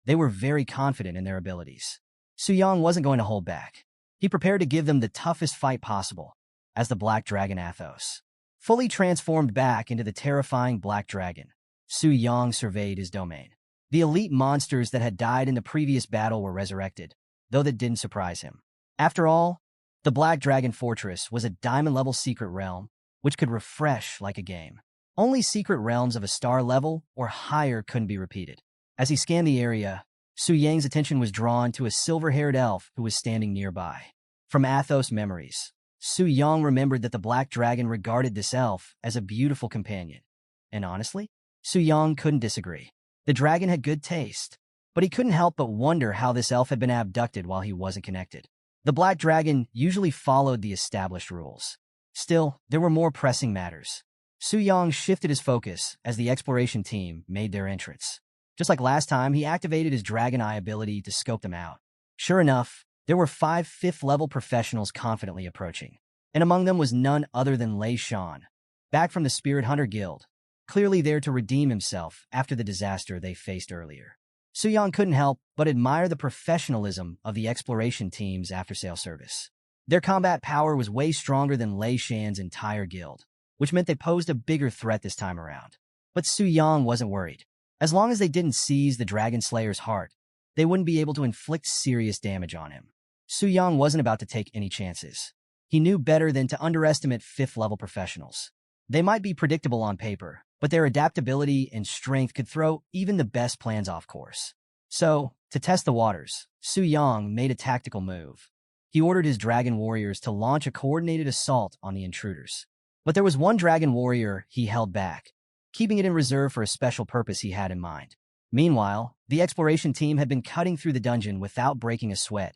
They were very confident in their abilities. Su Yang wasn't going to hold back. He prepared to give them the toughest fight possible, as the Black Dragon Athos. Fully transformed back into the terrifying Black Dragon, Su Yang surveyed his domain. The elite monsters that had died in the previous battle were resurrected, though that didn't surprise him. After all, the Black Dragon Fortress was a diamond-level secret realm, which could refresh like a game. Only secret realms of a star level or higher couldn't be repeated. As he scanned the area, Su Yang's attention was drawn to a silver-haired elf who was standing nearby. From Athos memories, Su Yang remembered that the Black Dragon regarded this elf as a beautiful companion. And honestly, Su Yang couldn't disagree. The dragon had good taste, but he couldn't help but wonder how this elf had been abducted while he wasn't connected. The Black Dragon usually followed the established rules. Still, there were more pressing matters. Su Yang shifted his focus as the exploration team made their entrance. Just like last time, he activated his Dragon Eye ability to scope them out. Sure enough, there were 5 5th-level professionals confidently approaching, and among them was none other than Lei Shan, back from the Spirit Hunter Guild, clearly there to redeem himself after the disaster they faced earlier. Su Yang couldn't help but admire the professionalism of the exploration team's after-sale service. Their combat power was way stronger than Lei Shan's entire guild, which meant they posed a bigger threat this time around. But Su Yang wasn't worried. As long as they didn't seize the Dragon Slayer's heart, they wouldn't be able to inflict serious damage on him. Su Yang wasn't about to take any chances. He knew better than to underestimate 5th-level professionals. They might be predictable on paper, but their adaptability and strength could throw even the best plans off course. So, to test the waters, Su Yang made a tactical move. He ordered his dragon warriors to launch a coordinated assault on the intruders. But there was one dragon warrior he held back, keeping it in reserve for a special purpose he had in mind. Meanwhile, the exploration team had been cutting through the dungeon without breaking a sweat,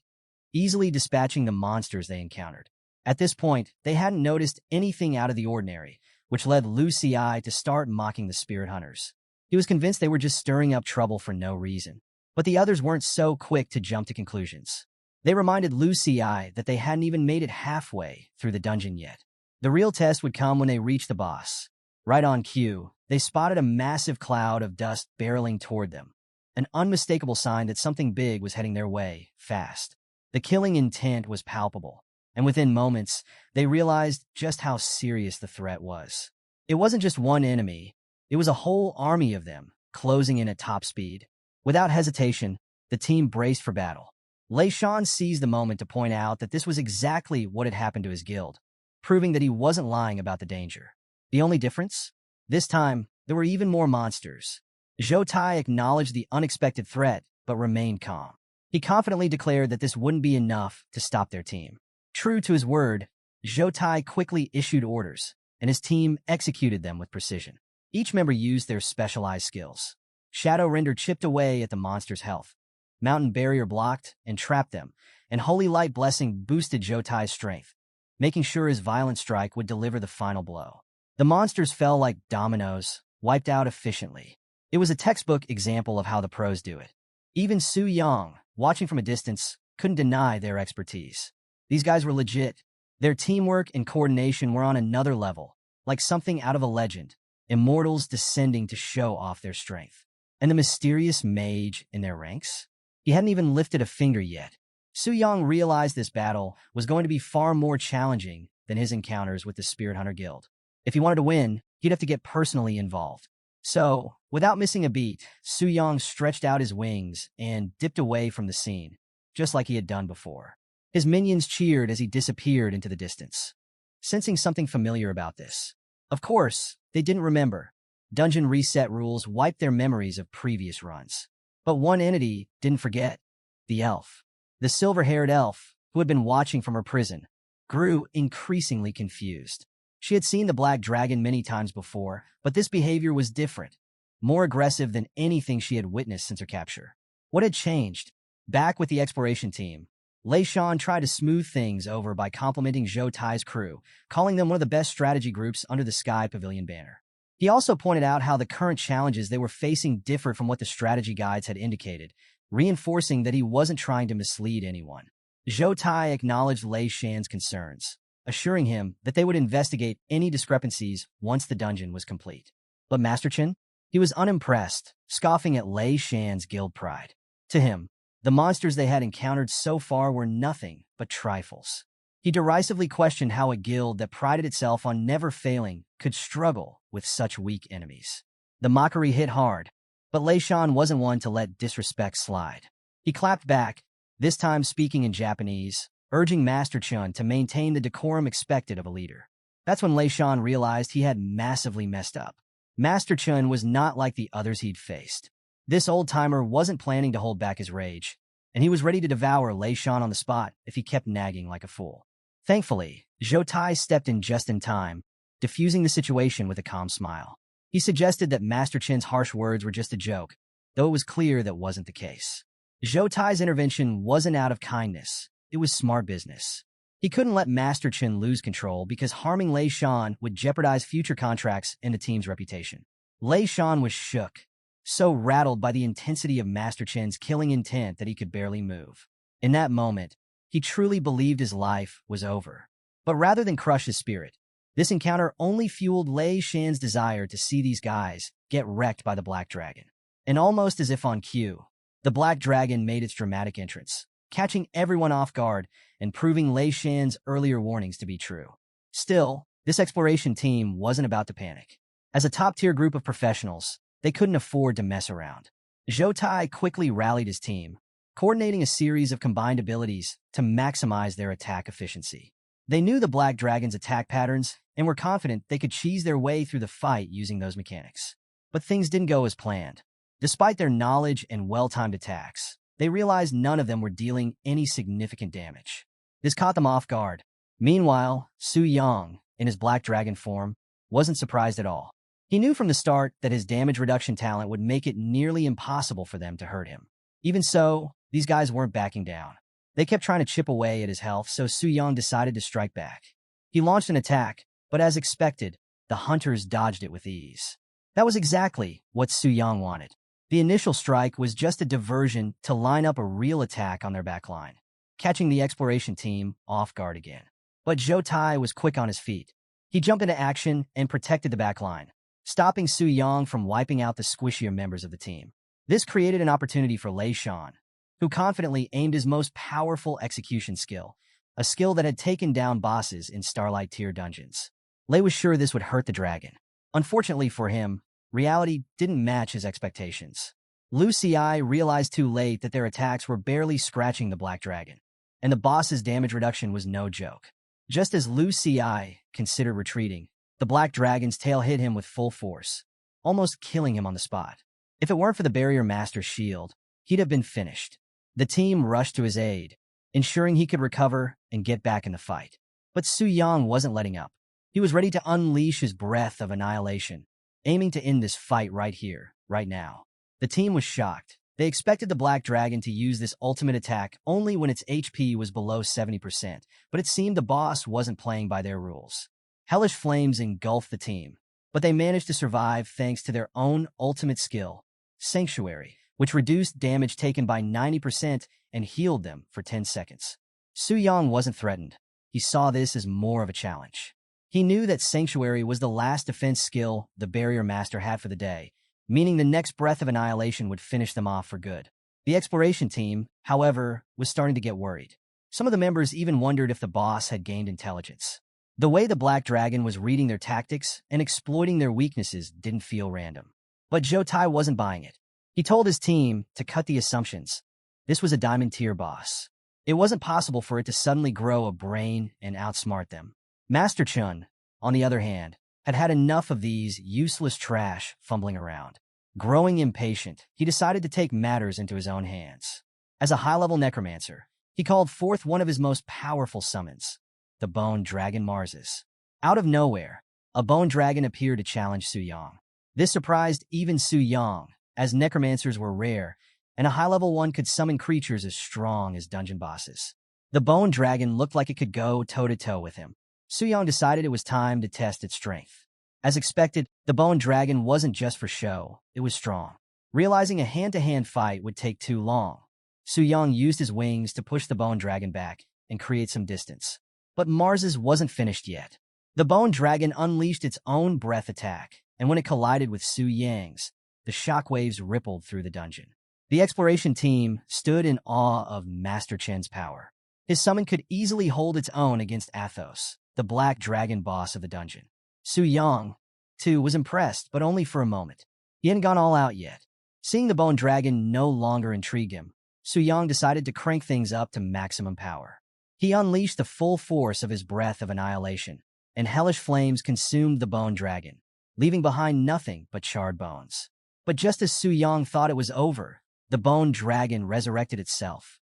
easily dispatching the monsters they encountered. At this point, they hadn't noticed anything out of the ordinary, which led Lu Xi to start mocking the spirit hunters. He was convinced they were just stirring up trouble for no reason. But the others weren't so quick to jump to conclusions. They reminded Lu Xi that they hadn't even made it halfway through the dungeon yet. The real test would come when they reached the boss. Right on cue, they spotted a massive cloud of dust barreling toward them, an unmistakable sign that something big was heading their way, fast. The killing intent was palpable, and within moments, they realized just how serious the threat was. It wasn't just one enemy, it was a whole army of them, closing in at top speed. Without hesitation, the team braced for battle. Lei Shan seized the moment to point out that this was exactly what had happened to his guild, proving that he wasn't lying about the danger. The only difference? This time, there were even more monsters. Zhou Tai acknowledged the unexpected threat, but remained calm. He confidently declared that this wouldn't be enough to stop their team. True to his word, Zhou Tai quickly issued orders, and his team executed them with precision. Each member used their specialized skills. Shadow Render chipped away at the monster's health. Mountain Barrier blocked and trapped them, and Holy Light Blessing boosted Zhou Tai's strength, making sure his violent strike would deliver the final blow. The monsters fell like dominoes, wiped out efficiently. It was a textbook example of how the pros do it. Even Su Yang, watching from a distance, couldn't deny their expertise. These guys were legit. Their teamwork and coordination were on another level, like something out of a legend, immortals descending to show off their strength. And the mysterious mage in their ranks? He hadn't even lifted a finger yet. Su Yang realized this battle was going to be far more challenging than his encounters with the Spirit Hunter Guild. If he wanted to win, he'd have to get personally involved. So, without missing a beat, Su Yang stretched out his wings and dipped away from the scene, just like he had done before. His minions cheered as he disappeared into the distance, sensing something familiar about this. Of course, they didn't remember. Dungeon reset rules wiped their memories of previous runs. But one entity didn't forget: the elf. The silver-haired elf, who had been watching from her prison, grew increasingly confused. She had seen the black dragon many times before, but this behavior was different, more aggressive than anything she had witnessed since her capture. What had changed? Back with the exploration team, Lei Shan tried to smooth things over by complimenting Zhou Tai's crew, calling them one of the best strategy groups under the Sky Pavilion banner. He also pointed out how the current challenges they were facing differed from what the strategy guides had indicated, reinforcing that he wasn't trying to mislead anyone. Zhou Tai acknowledged Lei Shan's concerns, assuring him that they would investigate any discrepancies once the dungeon was complete. But Master Chen? He was unimpressed, scoffing at Lei Shan's guild pride. To him, the monsters they had encountered so far were nothing but trifles. He derisively questioned how a guild that prided itself on never failing could struggle with such weak enemies. The mockery hit hard, but Lei Shan wasn't one to let disrespect slide. He clapped back, this time speaking in Japanese, urging Master Chen to maintain the decorum expected of a leader. That's when Lei Shan realized he had massively messed up. Master Chen was not like the others he'd faced. This old-timer wasn't planning to hold back his rage, and he was ready to devour Lei Shan on the spot if he kept nagging like a fool. Thankfully, Zhou Tai stepped in just in time, diffusing the situation with a calm smile. He suggested that Master Chen's harsh words were just a joke, though it was clear that wasn't the case. Zhou Tai's intervention wasn't out of kindness, it was smart business. He couldn't let Master Chen lose control because harming Lei Shan would jeopardize future contracts and the team's reputation. Lei Shan was shook, so rattled by the intensity of Master Chen's killing intent that he could barely move. In that moment, he truly believed his life was over. But rather than crush his spirit, this encounter only fueled Lei Shan's desire to see these guys get wrecked by the Black Dragon. And almost as if on cue, the Black Dragon made its dramatic entrance, catching everyone off guard and proving Lei Shan's earlier warnings to be true. Still, this exploration team wasn't about to panic. As a top-tier group of professionals, they couldn't afford to mess around. Zhou Tai quickly rallied his team, coordinating a series of combined abilities to maximize their attack efficiency. They knew the Black Dragon's attack patterns and were confident they could cheese their way through the fight using those mechanics. But things didn't go as planned. Despite their knowledge and well-timed attacks, they realized none of them were dealing any significant damage. This caught them off guard. Meanwhile, Su Yang, in his Black Dragon form, wasn't surprised at all. He knew from the start that his damage reduction talent would make it nearly impossible for them to hurt him. Even so, these guys weren't backing down. They kept trying to chip away at his health, so Su Yang decided to strike back. He launched an attack, but as expected, the hunters dodged it with ease. That was exactly what Su Yang wanted. The initial strike was just a diversion to line up a real attack on their backline, catching the exploration team off guard again. But Zhou Tai was quick on his feet. He jumped into action and protected the backline, stopping Su Yang from wiping out the squishier members of the team. This created an opportunity for Lei Shan, who confidently aimed his most powerful execution skill, a skill that had taken down bosses in Starlight tier dungeons. Lei was sure this would hurt the dragon. Unfortunately for him, reality didn't match his expectations. Lu Ci realized too late that their attacks were barely scratching the Black Dragon, and the boss's damage reduction was no joke. Just as Lu Ci considered retreating, The black dragon's tail hit him with full force, almost killing him on the spot. If it weren't for the barrier master's shield, he'd have been finished. The team rushed to his aid, ensuring he could recover and get back in the fight. But Su Yang wasn't letting up. He was ready to unleash his breath of annihilation, aiming to end this fight right here, right now. The team was shocked. They expected the black dragon to use this ultimate attack only when its HP was below 70%, but it seemed the boss wasn't playing by their rules. Hellish flames engulfed the team, but they managed to survive thanks to their own ultimate skill, Sanctuary, which reduced damage taken by 90% and healed them for 10 seconds. Su Yang wasn't threatened. He saw this as more of a challenge. He knew that Sanctuary was the last defense skill the barrier master had for the day, meaning the next breath of annihilation would finish them off for good. The exploration team, however, was starting to get worried. Some of the members even wondered if the boss had gained intelligence. The way the black dragon was reading their tactics and exploiting their weaknesses didn't feel random. But Zhou Tai wasn't buying it. He told his team to cut the assumptions. This was a diamond tier boss. It wasn't possible for it to suddenly grow a brain and outsmart them. Master Chun, on the other hand, had had enough of these useless trash fumbling around. Growing impatient, he decided to take matters into his own hands. As a high-level necromancer, he called forth one of his most powerful summons, the Bone Dragon Marses. Out of nowhere, a bone dragon appeared to challenge Su Yang. This surprised even Su Yang, as necromancers were rare, and a high-level one could summon creatures as strong as dungeon bosses. The bone dragon looked like it could go toe-to-toe with him. Su Yang decided it was time to test its strength. As expected, the bone dragon wasn't just for show, it was strong. Realizing a hand-to-hand fight would take too long, Su Yang used his wings to push the bone dragon back and create some distance. But Mars's wasn't finished yet. The bone dragon unleashed its own breath attack, and when it collided with Su Yang's, the shockwaves rippled through the dungeon. The exploration team stood in awe of Master Chen's power. His summon could easily hold its own against Athos, the black dragon boss of the dungeon. Su Yang, too, was impressed, but only for a moment. He hadn't gone all out yet. Seeing the bone dragon no longer intrigued him, Su Yang decided to crank things up to maximum power. He unleashed the full force of his breath of annihilation, and hellish flames consumed the bone dragon, leaving behind nothing but charred bones. But just as Su Yang thought it was over, the bone dragon resurrected itself.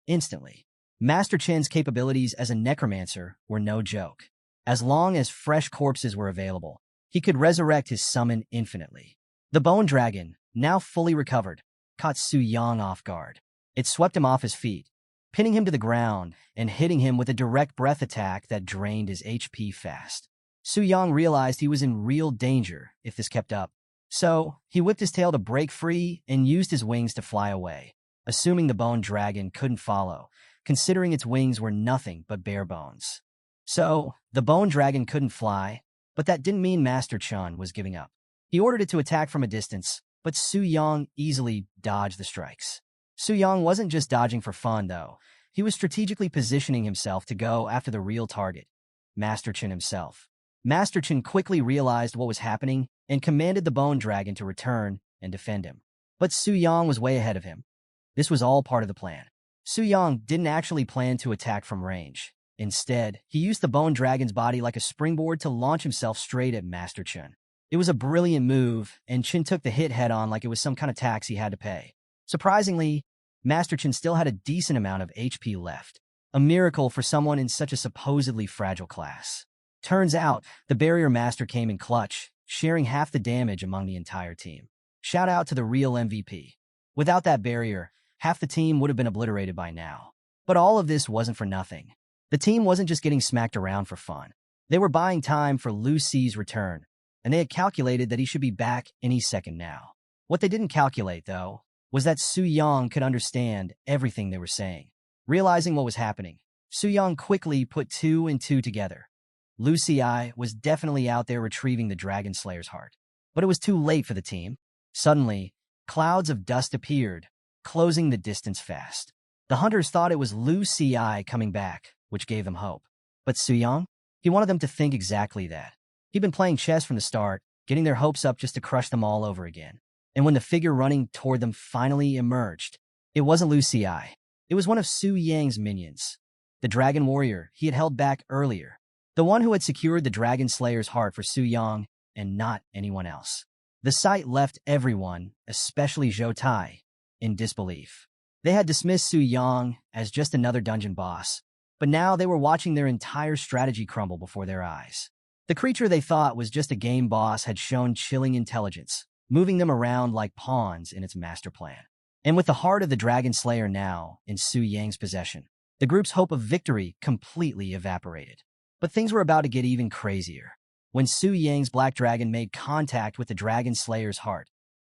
Instantly, Master Chen's capabilities as a necromancer were no joke. As long as fresh corpses were available, he could resurrect his summon infinitely. The bone dragon, now fully recovered, caught Su Yang off guard. It swept him off his feet, pinning him to the ground and hitting him with a direct breath attack that drained his HP fast. Su Yang realized he was in real danger if this kept up. So, he whipped his tail to break free and used his wings to fly away, assuming the bone dragon couldn't follow, considering its wings were nothing but bare bones. So, the bone dragon couldn't fly, but that didn't mean Master Chun was giving up. He ordered it to attack from a distance, but Su Yang easily dodged the strikes. Su Yang wasn't just dodging for fun, though. He was strategically positioning himself to go after the real target, Master Chun himself. Master Chun quickly realized what was happening and commanded the bone dragon to return and defend him. But Su Yang was way ahead of him. This was all part of the plan. Su Yang didn't actually plan to attack from range. Instead, he used the bone dragon's body like a springboard to launch himself straight at Master Chun. It was a brilliant move, and Chun took the hit head-on like it was some kind of tax he had to pay. Surprisingly, Master Chun still had a decent amount of HP left, a miracle for someone in such a supposedly fragile class. Turns out, the barrier master came in clutch, sharing half the damage among the entire team. Shout out to the real MVP. Without that barrier, half the team would have been obliterated by now. But all of this wasn't for nothing. The team wasn't just getting smacked around for fun. They were buying time for Lu Ci's return, and they had calculated that he should be back any second now. What they didn't calculate, though, was that Su Yang could understand everything they were saying. Realizing what was happening, Su Yang quickly put two and two together. Lu Ci was definitely out there retrieving the Dragon Slayer's heart. But it was too late for the team. Suddenly, clouds of dust appeared, closing the distance fast. The hunters thought it was Lu Ci coming back, which gave them hope. But Su Yang? He wanted them to think exactly that. He'd been playing chess from the start, getting their hopes up just to crush them all over again. And when the figure running toward them finally emerged, it wasn't Lu Ci. It was one of Su Yang's minions, the dragon warrior he had held back earlier. the one who had secured the Dragon Slayer's heart for Su Yang and not anyone else. The sight left everyone, especially Zhou Tai, in disbelief. They had dismissed Su Yang as just another dungeon boss, but now they were watching their entire strategy crumble before their eyes. The creature they thought was just a game boss had shown chilling intelligence, moving them around like pawns in its master plan. And with the heart of the Dragon Slayer now in Su Yang's possession, the group's hope of victory completely evaporated. But things were about to get even crazier. When Su Yang's Black Dragon made contact with the Dragon Slayer's heart,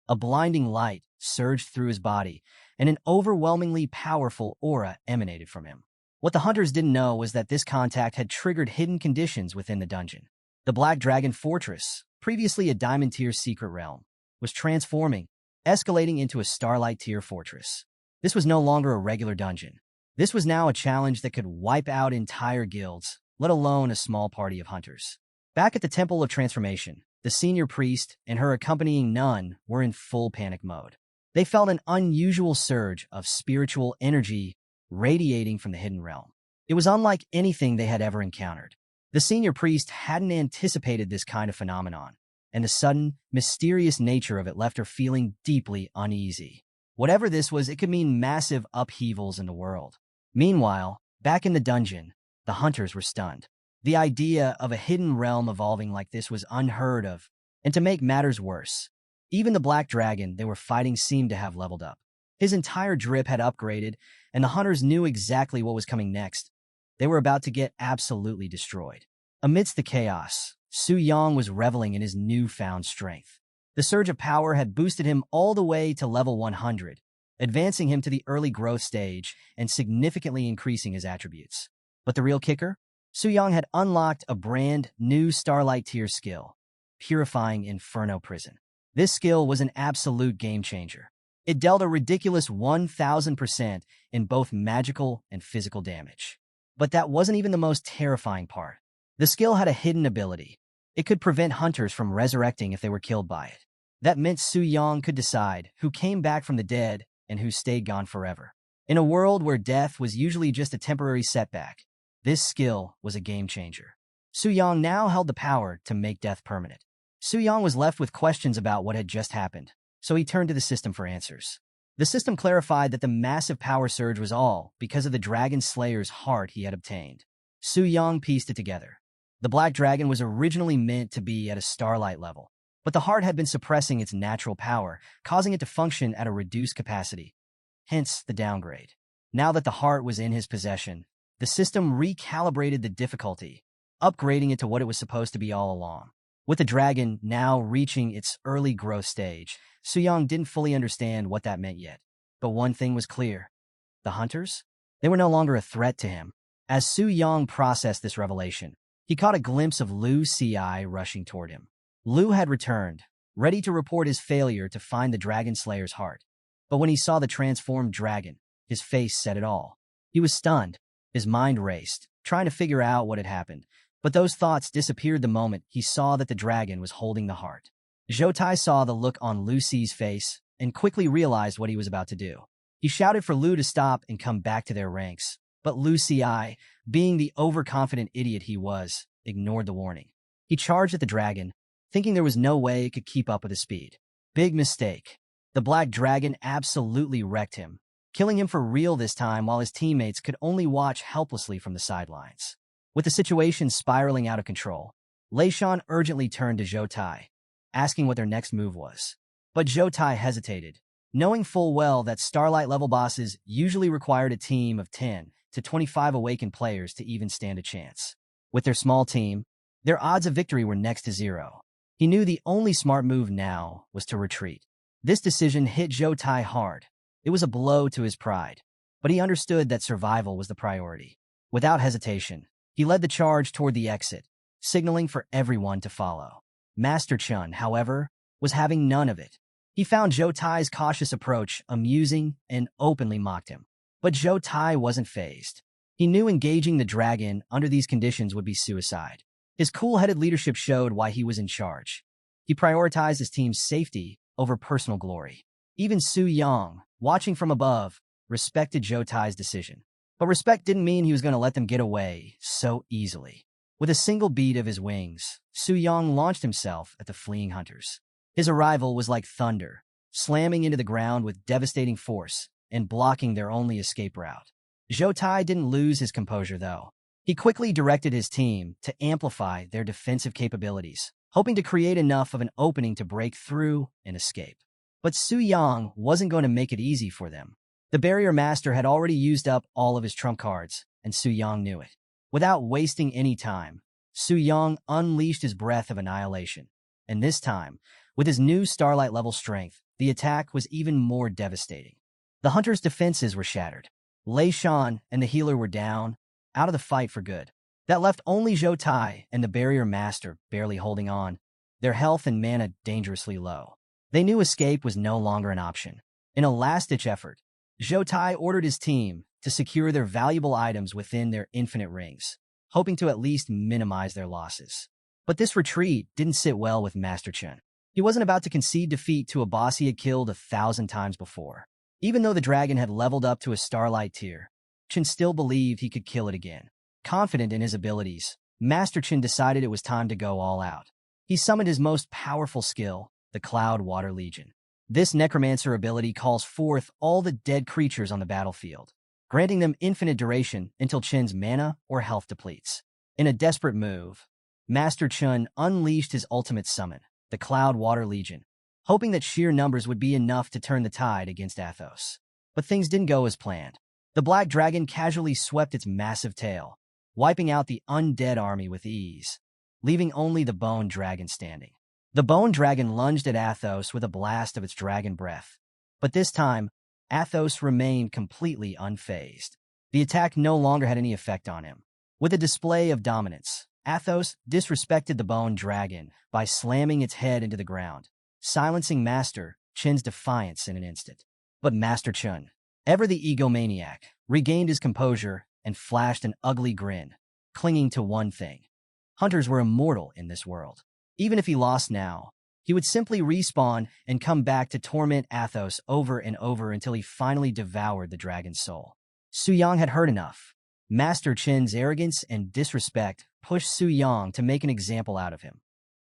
a blinding light surged through his body, and an overwhelmingly powerful aura emanated from him. What the hunters didn't know was that this contact had triggered hidden conditions within the dungeon. The Black Dragon Fortress, previously a Diamond Tier secret realm, was transforming, escalating into a Starlight Tier fortress. This was no longer a regular dungeon. This was now a challenge that could wipe out entire guilds, let alone a small party of hunters. Back at the Temple of Transformation, the senior priest and her accompanying nun were in full panic mode. They felt an unusual surge of spiritual energy radiating from the hidden realm. It was unlike anything they had ever encountered. The senior priest hadn't anticipated this kind of phenomenon, and the sudden, mysterious nature of it left her feeling deeply uneasy. Whatever this was, it could mean massive upheavals in the world. Meanwhile, back in the dungeon, the hunters were stunned. The idea of a hidden realm evolving like this was unheard of, and to make matters worse, even the Black Dragon they were fighting seemed to have leveled up. His entire drip had upgraded, and the hunters knew exactly what was coming next. They were about to get absolutely destroyed. Amidst the chaos, Su Yang was reveling in his newfound strength. The surge of power had boosted him all the way to level 100, advancing him to the early growth stage and significantly increasing his attributes. But the real kicker? Su Yang had unlocked a brand new Starlight Tier skill, Purifying Inferno Prison. This skill was an absolute game-changer. It dealt a ridiculous 1,000% in both magical and physical damage. But that wasn't even the most terrifying part. The skill had a hidden ability. It could prevent hunters from resurrecting if they were killed by it. That meant Su Yang could decide who came back from the dead and who stayed gone forever. In a world where death was usually just a temporary setback, this skill was a game-changer. Su Yang now held the power to make death permanent. Su Yang was left with questions about what had just happened, so he turned to the system for answers. The system clarified that the massive power surge was all because of the Dragon Slayer's heart he had obtained. Su Yang pieced it together. The Black Dragon was originally meant to be at a Starlight level, but the heart had been suppressing its natural power, causing it to function at a reduced capacity. Hence the downgrade. Now that the heart was in his possession, the system recalibrated the difficulty, upgrading it to what it was supposed to be all along. With the dragon now reaching its early growth stage, Su Yang didn't fully understand what that meant yet. But one thing was clear. The hunters? They were no longer a threat to him. As Su Yang processed this revelation, he caught a glimpse of Lu Ci rushing toward him. Lu had returned, ready to report his failure to find the Dragon Slayer's heart. But when he saw the transformed dragon, his face said it all. He was stunned. His mind raced, trying to figure out what had happened. But those thoughts disappeared the moment he saw that the dragon was holding the heart. Zhou Tai saw the look on Lu Ci's face and quickly realized what he was about to do. He shouted for Lu to stop and come back to their ranks. But Lu Ci, being the overconfident idiot he was, ignored the warning. He charged at the dragon, thinking there was no way it could keep up with his speed. Big mistake. The Black Dragon absolutely wrecked him, killing him for real this time while his teammates could only watch helplessly from the sidelines. With the situation spiraling out of control, Lei Shan urgently turned to Zhou Tai, asking what their next move was. But Zhou Tai hesitated, knowing full well that Starlight-level bosses usually required a team of 10 to 25 awakened players to even stand a chance. With their small team, their odds of victory were next to zero. He knew the only smart move now was to retreat. This decision hit Zhou Tai hard. It was a blow to his pride, but he understood that survival was the priority. Without hesitation, he led the charge toward the exit, signaling for everyone to follow. Master Chun, however, was having none of it. He found Zhou Tai's cautious approach amusing and openly mocked him. But Zhou Tai wasn't fazed. He knew engaging the dragon under these conditions would be suicide. His cool-headed leadership showed why he was in charge. He prioritized his team's safety over personal glory. Even Su Yang, watching from above, respected Zhou Tai's decision. But respect didn't mean he was going to let them get away so easily. With a single beat of his wings, Su Yang launched himself at the fleeing hunters. His arrival was like thunder, slamming into the ground with devastating force and blocking their only escape route. Zhou Tai didn't lose his composure, though. He quickly directed his team to amplify their defensive capabilities, hoping to create enough of an opening to break through and escape. But Su Yang wasn't going to make it easy for them. The barrier master had already used up all of his trump cards, and Su Yang knew it. Without wasting any time, Su Yang unleashed his breath of annihilation. And this time, with his new Starlight-level strength, the attack was even more devastating. The hunter's defenses were shattered. Lei Shan and the healer were down, out of the fight for good. That left only Zhou Tai and the barrier master barely holding on, their health and mana dangerously low. They knew escape was no longer an option. In a last-ditch effort, Zhou Tai ordered his team to secure their valuable items within their infinite rings, hoping to at least minimize their losses. But this retreat didn't sit well with Master Chen. He wasn't about to concede defeat to a boss he had killed 1,000 times before. Even though the dragon had leveled up to a Starlight tier, Chen still believed he could kill it again. Confident in his abilities, Master Chen decided it was time to go all out. He summoned his most powerful skill, the Cloud Water Legion. This necromancer ability calls forth all the dead creatures on the battlefield, granting them infinite duration until Chen's mana or health depletes. In a desperate move, Master Chen unleashed his ultimate summon, the Cloud Water Legion, hoping that sheer numbers would be enough to turn the tide against Athos. But things didn't go as planned. The black dragon casually swept its massive tail, wiping out the undead army with ease, leaving only the bone dragon standing. The bone dragon lunged at Athos with a blast of its dragon breath, but this time, Athos remained completely unfazed. The attack no longer had any effect on him. With a display of dominance, Athos disrespected the bone dragon by slamming its head into the ground, silencing Master Chen's defiance in an instant. But Master Chen, ever the egomaniac, regained his composure and flashed an ugly grin, clinging to one thing. Hunters were immortal in this world. Even if he lost now, he would simply respawn and come back to torment Athos over and over until he finally devoured the dragon's soul. Su Yang had heard enough. Master Chen's arrogance and disrespect pushed Su Yang to make an example out of him.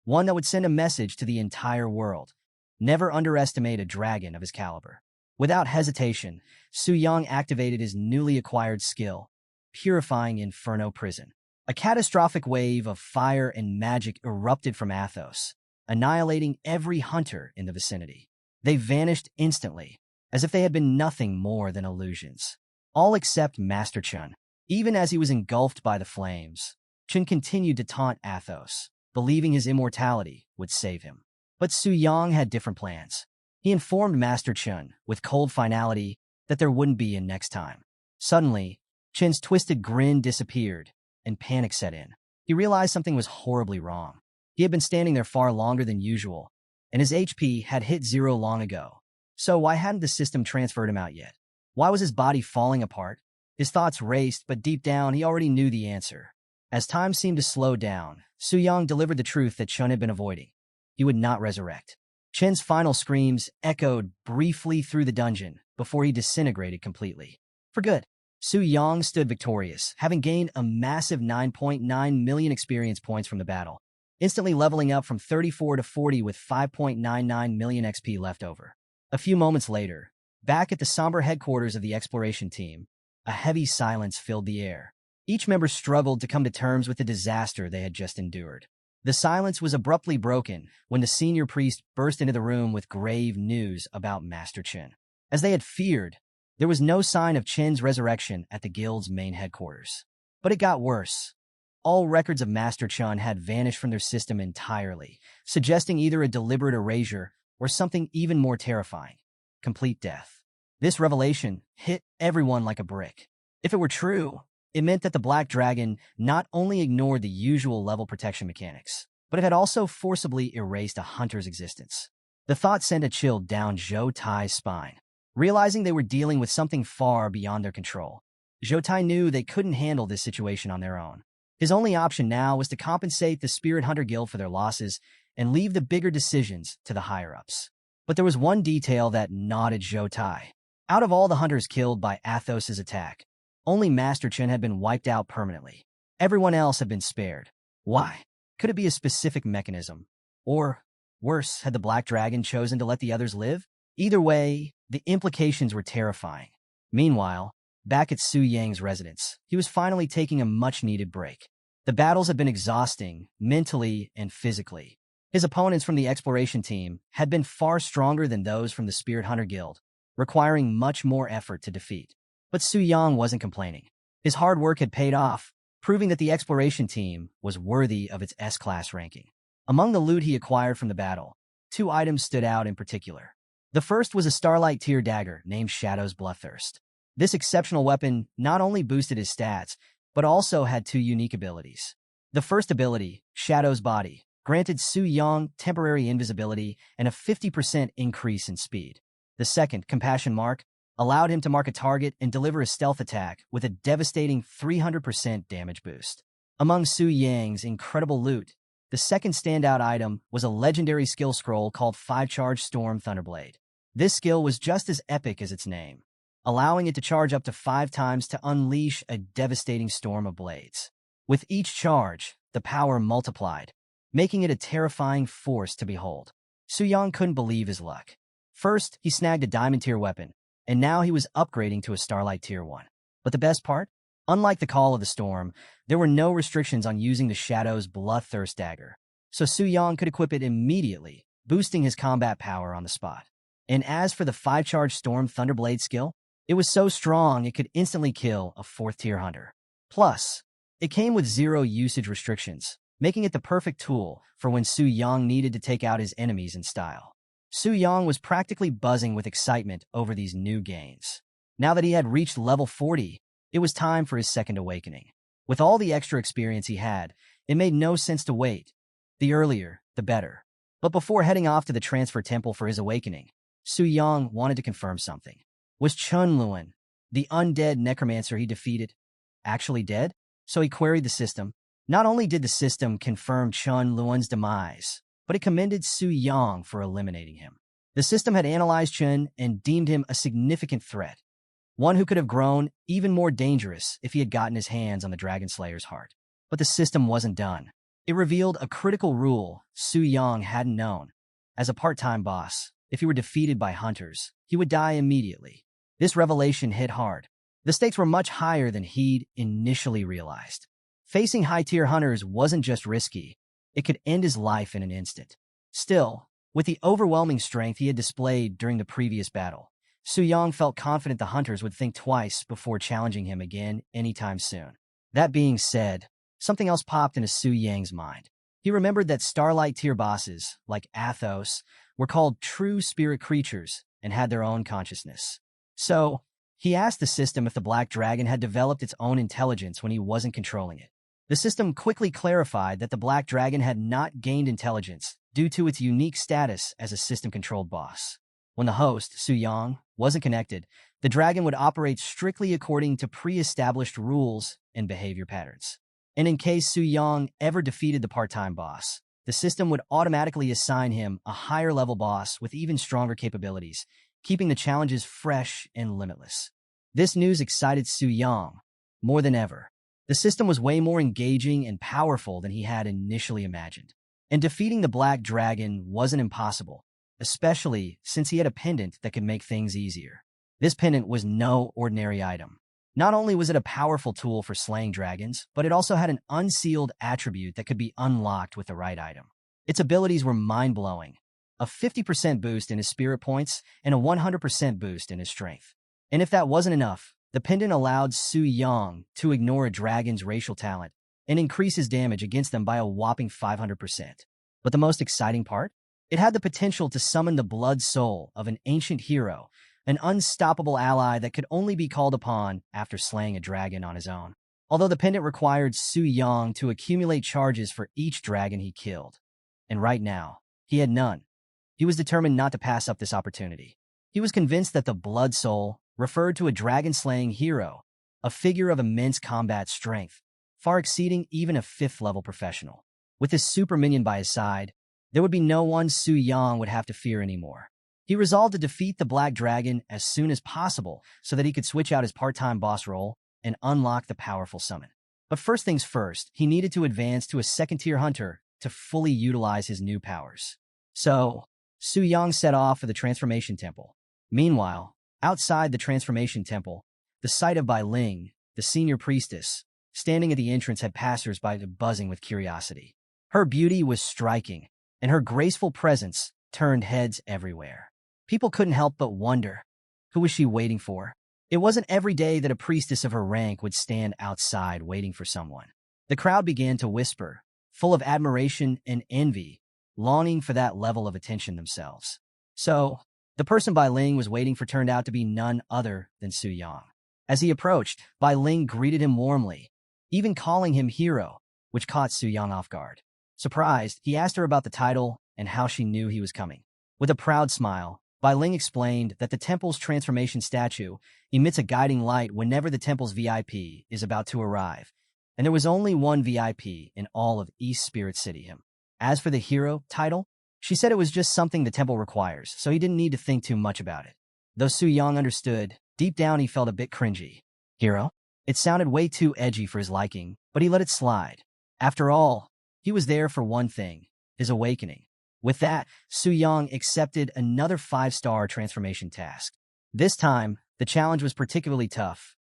One that would send a message to the entire world. Never underestimate a dragon of his caliber. Without hesitation, Su Yang activated his newly acquired skill, Purifying Inferno Prison. A catastrophic wave of fire and magic erupted from Athos, annihilating every hunter in the vicinity. They vanished instantly, as if they had been nothing more than illusions. All except Master Chen. Even as he was engulfed by the flames, Chen continued to taunt Athos, believing his immortality would save him. But Su Yang had different plans. He informed Master Chen, with cold finality, that there wouldn't be a next time. Suddenly, Chen's twisted grin disappeared, and panic set in. He realized something was horribly wrong. He had been standing there far longer than usual, and his HP had hit 0 long ago. So why hadn't the system transferred him out yet? Why was his body falling apart? His thoughts raced, but deep down he already knew the answer. As time seemed to slow down, Su Yang delivered the truth that Chen had been avoiding. He would not resurrect. Chen's final screams echoed briefly through the dungeon before he disintegrated completely. For good. Su Yang stood victorious, having gained a massive 9.9 million experience points from the battle, instantly leveling up from 34 to 40 with 5.99 million XP left over. A few moments later, back at the somber headquarters of the exploration team, a heavy silence filled the air. Each member struggled to come to terms with the disaster they had just endured. The silence was abruptly broken when the senior priest burst into the room with grave news about Master Chen. As they had feared, there was no sign of Chen's resurrection at the guild's main headquarters. But it got worse. All records of Master Chen had vanished from their system entirely, suggesting either a deliberate erasure or something even more terrifying: complete death. This revelation hit everyone like a brick. If it were true, it meant that the Black Dragon not only ignored the usual level protection mechanics, but it had also forcibly erased a hunter's existence. The thought sent a chill down Zhou Tai's spine. Realizing they were dealing with something far beyond their control, Zhou Tai knew they couldn't handle this situation on their own. His only option now was to compensate the Spirit Hunter Guild for their losses and leave the bigger decisions to the higher-ups. But there was one detail that gnawed Zhou Tai. Out of all the hunters killed by Athos' attack, only Master Chen had been wiped out permanently. Everyone else had been spared. Why? Could it be a specific mechanism? Or, worse, had the Black Dragon chosen to let the others live? Either way, the implications were terrifying. Meanwhile, back at Su Yang's residence, he was finally taking a much-needed break. The battles had been exhausting, mentally and physically. His opponents from the exploration team had been far stronger than those from the Spirit Hunter Guild, requiring much more effort to defeat. But Su Yang wasn't complaining. His hard work had paid off, proving that the exploration team was worthy of its S-class ranking. Among the loot he acquired from the battle, 2 items stood out in particular. The first was a Starlight tier dagger named Shadow's Bloodthirst. This exceptional weapon not only boosted his stats, but also had 2 unique abilities. The first ability, Shadow's Body, granted Su Yang temporary invisibility and a 50% increase in speed. The second, Compassion Mark, allowed him to mark a target and deliver a stealth attack with a devastating 300% damage boost. Among Su Yang's incredible loot, the second standout item was a legendary skill scroll called 5-Charge Storm Thunderblade. This skill was just as epic as its name, allowing it to charge up to 5 times to unleash a devastating storm of blades. With each charge, the power multiplied, making it a terrifying force to behold. Su Yang couldn't believe his luck. First, he snagged a Diamond tier weapon, and now he was upgrading to a Starlight tier 1. But the best part? Unlike the Call of the Storm, there were no restrictions on using the Shadow's Bloodthirst dagger, so Su Yang could equip it immediately, boosting his combat power on the spot. And as for the 5-Charge Storm Thunderblade skill, it was so strong it could instantly kill a 4th-tier hunter. Plus, it came with 0 usage restrictions, making it the perfect tool for when Su Yang needed to take out his enemies in style. Su Yang was practically buzzing with excitement over these new gains. Now that he had reached level 40, it was time for his second awakening. With all the extra experience he had, it made no sense to wait. The earlier, the better. But before heading off to the transfer temple for his awakening, Su Yang wanted to confirm something. Was Chun Luan, the undead necromancer he defeated, actually dead? So he queried the system. Not only did the system confirm Chun Luan's demise, but it commended Su Yang for eliminating him. The system had analyzed Chun and deemed him a significant threat, one who could have grown even more dangerous if he had gotten his hands on the Dragon Slayer's heart. But the system wasn't done. It revealed a critical rule Su Yang hadn't known. As a part-time boss, if he were defeated by hunters, he would die immediately. This revelation hit hard. The stakes were much higher than he'd initially realized. Facing high-tier hunters wasn't just risky, it could end his life in an instant. Still, with the overwhelming strength he had displayed during the previous battle, Su Yang felt confident the hunters would think twice before challenging him again anytime soon. That being said, something else popped into Su Yang's mind. He remembered that Starlight tier bosses, like Athos, were called true spirit creatures and had their own consciousness. So, he asked the system if the Black Dragon had developed its own intelligence when he wasn't controlling it. The system quickly clarified that the Black Dragon had not gained intelligence due to its unique status as a system-controlled boss. When the host, Su Yang, wasn't connected, the dragon would operate strictly according to pre-established rules and behavior patterns. And in case Su Yang ever defeated the part-time boss, the system would automatically assign him a higher-level boss with even stronger capabilities, keeping the challenges fresh and limitless. This news excited Su Yang more than ever. The system was way more engaging and powerful than he had initially imagined. And defeating the Black Dragon wasn't impossible, especially since he had a pendant that could make things easier. This pendant was no ordinary item. Not only was it a powerful tool for slaying dragons, but it also had an unsealed attribute that could be unlocked with the right item. Its abilities were mind-blowing. A 50% boost in his spirit points and a 100% boost in his strength. And if that wasn't enough, the pendant allowed Su Yang to ignore a dragon's racial talent and increase his damage against them by a whopping 500%. But the most exciting part? It had the potential to summon the blood soul of an ancient hero, an unstoppable ally that could only be called upon after slaying a dragon on his own. Although the pendant required Su Yang to accumulate charges for each dragon he killed. And right now, he had none. He was determined not to pass up this opportunity. He was convinced that the blood soul referred to a dragon-slaying hero, a figure of immense combat strength, far exceeding even a 5th-level professional. With this super minion by his side, there would be no one Su Yang would have to fear anymore. He resolved to defeat the Black Dragon as soon as possible so that he could switch out his part-time boss role and unlock the powerful summon. But first things first, he needed to advance to a second-tier hunter to fully utilize his new powers. So, Su Yang set off for the Transformation Temple. Meanwhile, outside the Transformation Temple, the sight of Bai Ling, the senior priestess, standing at the entrance had passers-by buzzing with curiosity. Her beauty was striking, and her graceful presence turned heads everywhere. People couldn't help but wonder, who was she waiting for? It wasn't every day that a priestess of her rank would stand outside waiting for someone. The crowd began to whisper, full of admiration and envy, longing for that level of attention themselves. So, the person Bai Ling was waiting for turned out to be none other than Su Yang. As he approached, Bai Ling greeted him warmly, even calling him hero, which caught Su Yang off guard. Surprised, he asked her about the title and how she knew he was coming. With a proud smile, Bai Ling explained that the temple's transformation statue emits a guiding light whenever the temple's VIP is about to arrive, and there was only one VIP in all of East Spirit City. As for the hero title, she said it was just something the temple requires, so he didn't need to think too much about it. Though Su Yang understood, deep down he felt a bit cringy. Hero? It sounded way too edgy for his liking, but he let it slide. After all, he was there for one thing, his awakening. With that, Su Yang accepted another 5-star transformation task. This time, the challenge was particularly tough.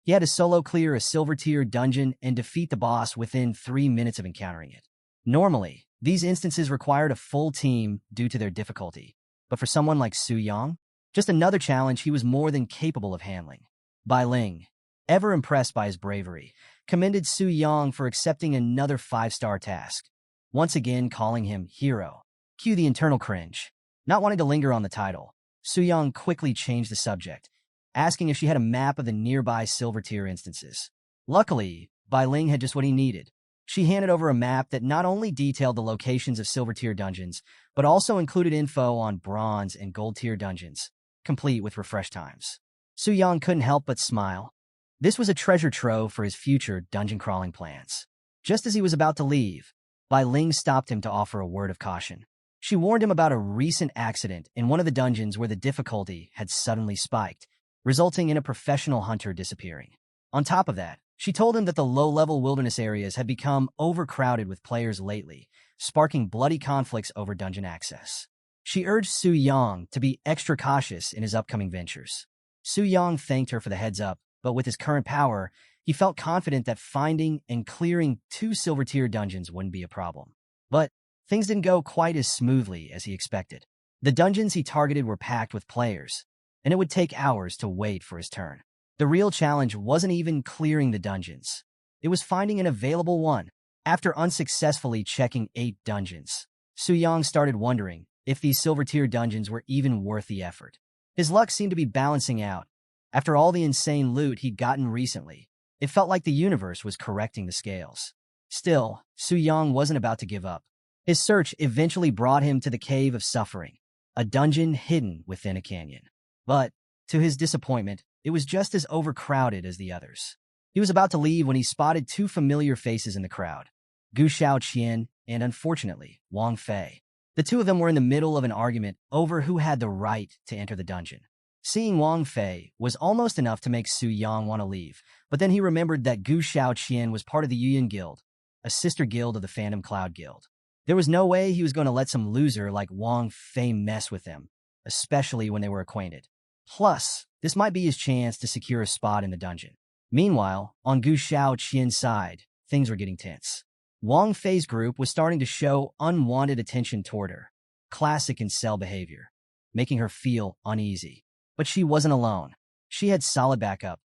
He had to solo clear a silver-tier dungeon and defeat the boss within 3 minutes of encountering it. Normally, these instances required a full team due to their difficulty. But for someone like Su Yang, just another challenge he was more than capable of handling. Bai Ling, ever impressed by his bravery, commended Su Yang for accepting another 5-star task, once again calling him hero. Cue the internal cringe. Not wanting to linger on the title, Su Yang quickly changed the subject, asking if she had a map of the nearby silver-tier instances. Luckily, Bai Ling had just what he needed. She handed over a map that not only detailed the locations of silver-tier dungeons, but also included info on bronze and gold-tier dungeons, complete with refresh times. Su Yang couldn't help but smile. This was a treasure trove for his future dungeon-crawling plans. Just as he was about to leave, Bai Ling stopped him to offer a word of caution. She warned him about a recent accident in one of the dungeons where the difficulty had suddenly spiked, resulting in a professional hunter disappearing. On top of that, she told him that the low-level wilderness areas had become overcrowded with players lately, sparking bloody conflicts over dungeon access. She urged Su Yang to be extra cautious in his upcoming ventures. Su Yang thanked her for the heads-up, but with his current power, he felt confident that finding and clearing 2 silver-tier dungeons wouldn't be a problem. But things didn't go quite as smoothly as he expected. The dungeons he targeted were packed with players, and it would take hours to wait for his turn. The real challenge wasn't even clearing the dungeons. It was finding an available one. After unsuccessfully checking 8 dungeons, Su Yang started wondering if these silver-tier dungeons were even worth the effort. His luck seemed to be balancing out. After all the insane loot he'd gotten recently, it felt like the universe was correcting the scales. Still, Su Yang wasn't about to give up. His search eventually brought him to the Cave of Suffering, a dungeon hidden within a canyon. But, to his disappointment, it was just as overcrowded as the others. He was about to leave when he spotted 2 familiar faces in the crowd, Gu Xiaoqian and, unfortunately, Wang Fei. The 2 of them were in the middle of an argument over who had the right to enter the dungeon. Seeing Wang Fei was almost enough to make Su Yang want to leave, but then he remembered that Gu Xiaoqian was part of the Yuyan Guild, a sister guild of the Phantom Cloud Guild. There was no way he was going to let some loser like Wang Fei mess with them, especially when they were acquainted. Plus, this might be his chance to secure a spot in the dungeon. Meanwhile, on Gu Xiaoqian's side, things were getting tense. Wang Fei's group was starting to show unwanted attention toward her, classic incel behavior, making her feel uneasy. But she wasn't alone. She had solid backup.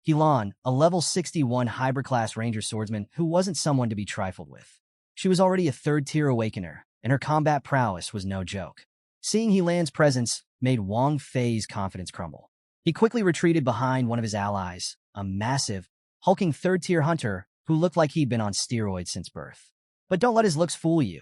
Helan, a level 61 hybrid-class ranger swordsman who wasn't someone to be trifled with. She was already a 3rd-tier awakener, and her combat prowess was no joke. Seeing Helan's presence made Wang Fei's confidence crumble. He quickly retreated behind one of his allies, a massive, hulking 3rd-tier hunter who looked like he'd been on steroids since birth. But don't let his looks fool you.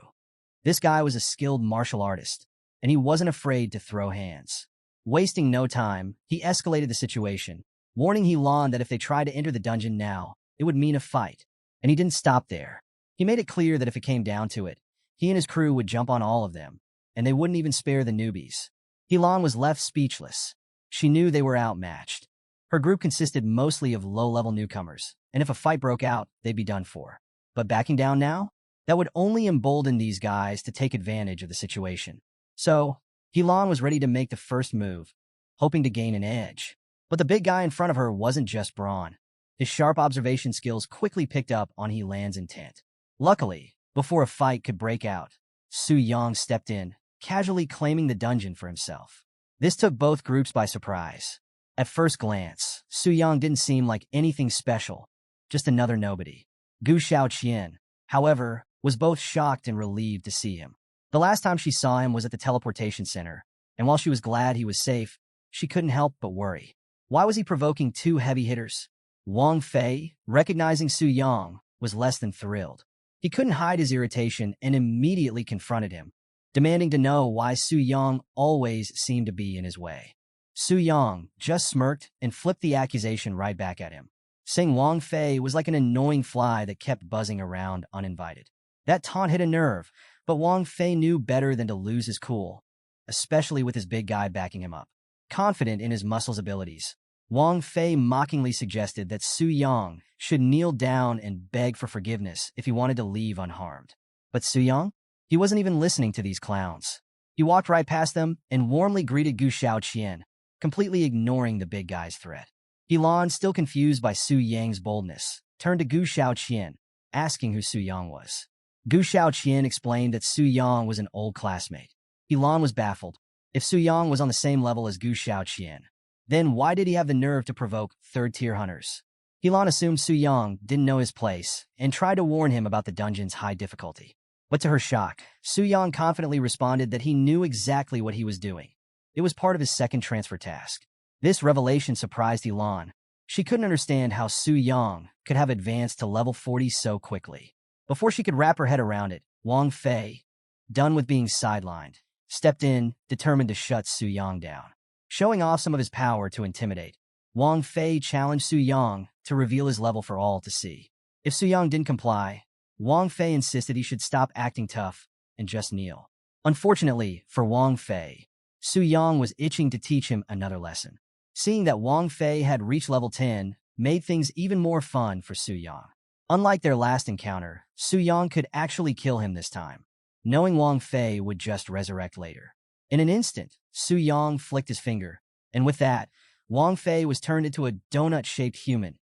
This guy was a skilled martial artist, and he wasn't afraid to throw hands. Wasting no time, he escalated the situation, warning Helan that if they tried to enter the dungeon now, it would mean a fight. And he didn't stop there. He made it clear that if it came down to it, he and his crew would jump on all of them, and they wouldn't even spare the newbies. Helan was left speechless. She knew they were outmatched. Her group consisted mostly of low-level newcomers, and if a fight broke out, they'd be done for. But backing down now? That would only embolden these guys to take advantage of the situation. So, Helan was ready to make the first move, hoping to gain an edge. But the big guy in front of her wasn't just brawn. His sharp observation skills quickly picked up on Helan's intent. Luckily, before a fight could break out, Su Yang stepped in, casually claiming the dungeon for himself. This took both groups by surprise. At first glance, Su Yang didn't seem like anything special, just another nobody. Gu Xiaoqian, however, was both shocked and relieved to see him. The last time she saw him was at the teleportation center, and while she was glad he was safe, she couldn't help but worry. Why was he provoking two heavy hitters? Wang Fei, recognizing Su Yang, was less than thrilled. He couldn't hide his irritation and immediately confronted him, demanding to know why Su Yang always seemed to be in his way. Su Yang just smirked and flipped the accusation right back at him, saying Wang Fei was like an annoying fly that kept buzzing around uninvited. That taunt hit a nerve, but Wang Fei knew better than to lose his cool, especially with his big guy backing him up. Confident in his muscles' abilities, Wang Fei mockingly suggested that Su Yang should kneel down and beg for forgiveness if he wanted to leave unharmed. But Su Yang? He wasn't even listening to these clowns. He walked right past them and warmly greeted Gu Xiaoqian, completely ignoring the big guy's threat. Helan, still confused by Su Yang's boldness, turned to Gu Xiaoqian, asking who Su Yang was. Gu Xiaoqian explained that Su Yang was an old classmate. Helan was baffled. If Su Yang was on the same level as Gu Xiaoqian, then why did he have the nerve to provoke third-tier hunters? Helan assumed Su Yang didn't know his place and tried to warn him about the dungeon's high difficulty. But to her shock, Su Yang confidently responded that he knew exactly what he was doing. It was part of his second transfer task. This revelation surprised Helan. She couldn't understand how Su Yang could have advanced to level 40 so quickly. Before she could wrap her head around it, Wang Fei, done with being sidelined, stepped in, determined to shut Su Yang down. Showing off some of his power to intimidate, Wang Fei challenged Su Yang to reveal his level for all to see. If Su Yang didn't comply, Wang Fei insisted he should stop acting tough and just kneel. Unfortunately for Wang Fei, Su Yang was itching to teach him another lesson. Seeing that Wang Fei had reached level 10 made things even more fun for Su Yang. Unlike their last encounter, Su Yang could actually kill him this time, knowing Wang Fei would just resurrect later. In an instant, Su Yang flicked his finger, and with that, Wang Fei was turned into a donut-shaped human,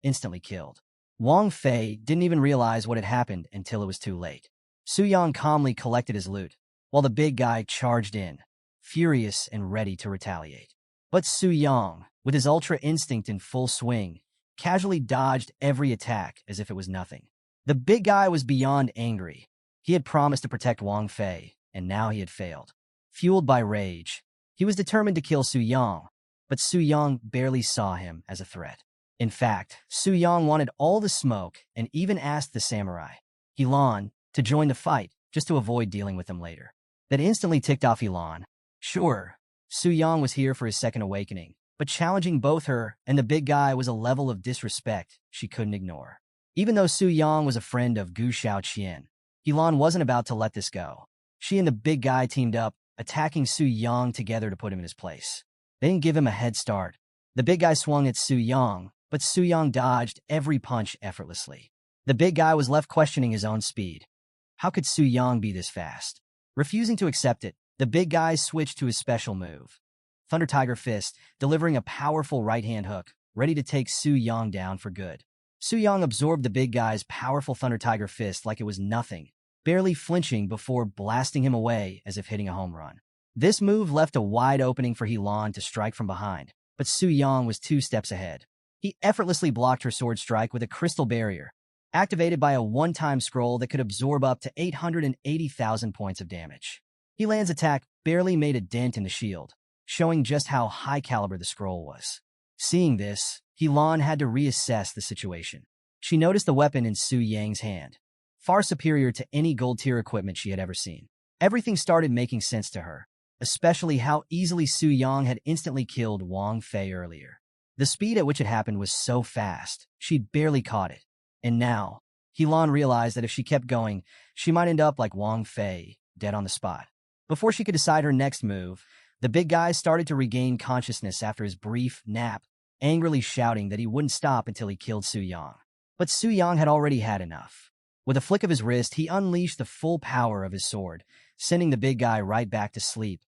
instantly killed. Wang Fei didn't even realize what had happened until it was too late. Su Yang calmly collected his loot, while the big guy charged in, furious and ready to retaliate. But Su Yang, with his ultra instinct in full swing, casually dodged every attack as if it was nothing. The big guy was beyond angry. He had promised to protect Wang Fei, and now he had failed. Fueled by rage, he was determined to kill Su Yang, but Su Yang barely saw him as a threat. In fact, Su Yang wanted all the smoke and even asked the samurai, Helan, to join the fight just to avoid dealing with him later. That instantly ticked off Helan. Sure, Su Yang was here for his second awakening, but challenging both her and the big guy was a level of disrespect she couldn't ignore. Even though Su Yang was a friend of Gu Xiaoqian, Helan wasn't about to let this go. She and the big guy teamed up, attacking Su Yang together to put him in his place. They didn't give him a head start. The big guy swung at Su Yang, but Su Yang dodged every punch effortlessly. The big guy was left questioning his own speed. How could Su Yang be this fast? Refusing to accept it, the big guy switched to his special move, Thunder Tiger Fist, delivering a powerful right-hand hook, ready to take Su Yang down for good. Su Yang absorbed the big guy's powerful Thunder Tiger Fist like it was nothing, barely flinching before blasting him away as if hitting a home run. This move left a wide opening for Helan to strike from behind, but Su Yang was 2 steps ahead. He effortlessly blocked her sword strike with a crystal barrier, activated by a one-time scroll that could absorb up to 880,000 points of damage. Helan's attack barely made a dent in the shield, showing just how high caliber the scroll was. Seeing this, Helan had to reassess the situation. She noticed the weapon in Su Yang's hand, far superior to any gold-tier equipment she had ever seen. Everything started making sense to her, especially how easily Su Yang had instantly killed Wang Fei earlier. The speed at which it happened was so fast, she'd barely caught it. And now, Helan realized that if she kept going, she might end up like Wang Fei, dead on the spot. Before she could decide her next move, the big guy started to regain consciousness after his brief nap angrily shouting that he wouldn't stop until he killed Su Yang. But Su Yang had already had enough. With a flick of his wrist, he unleashed the full power of his sword, sending the big guy right back to sleep.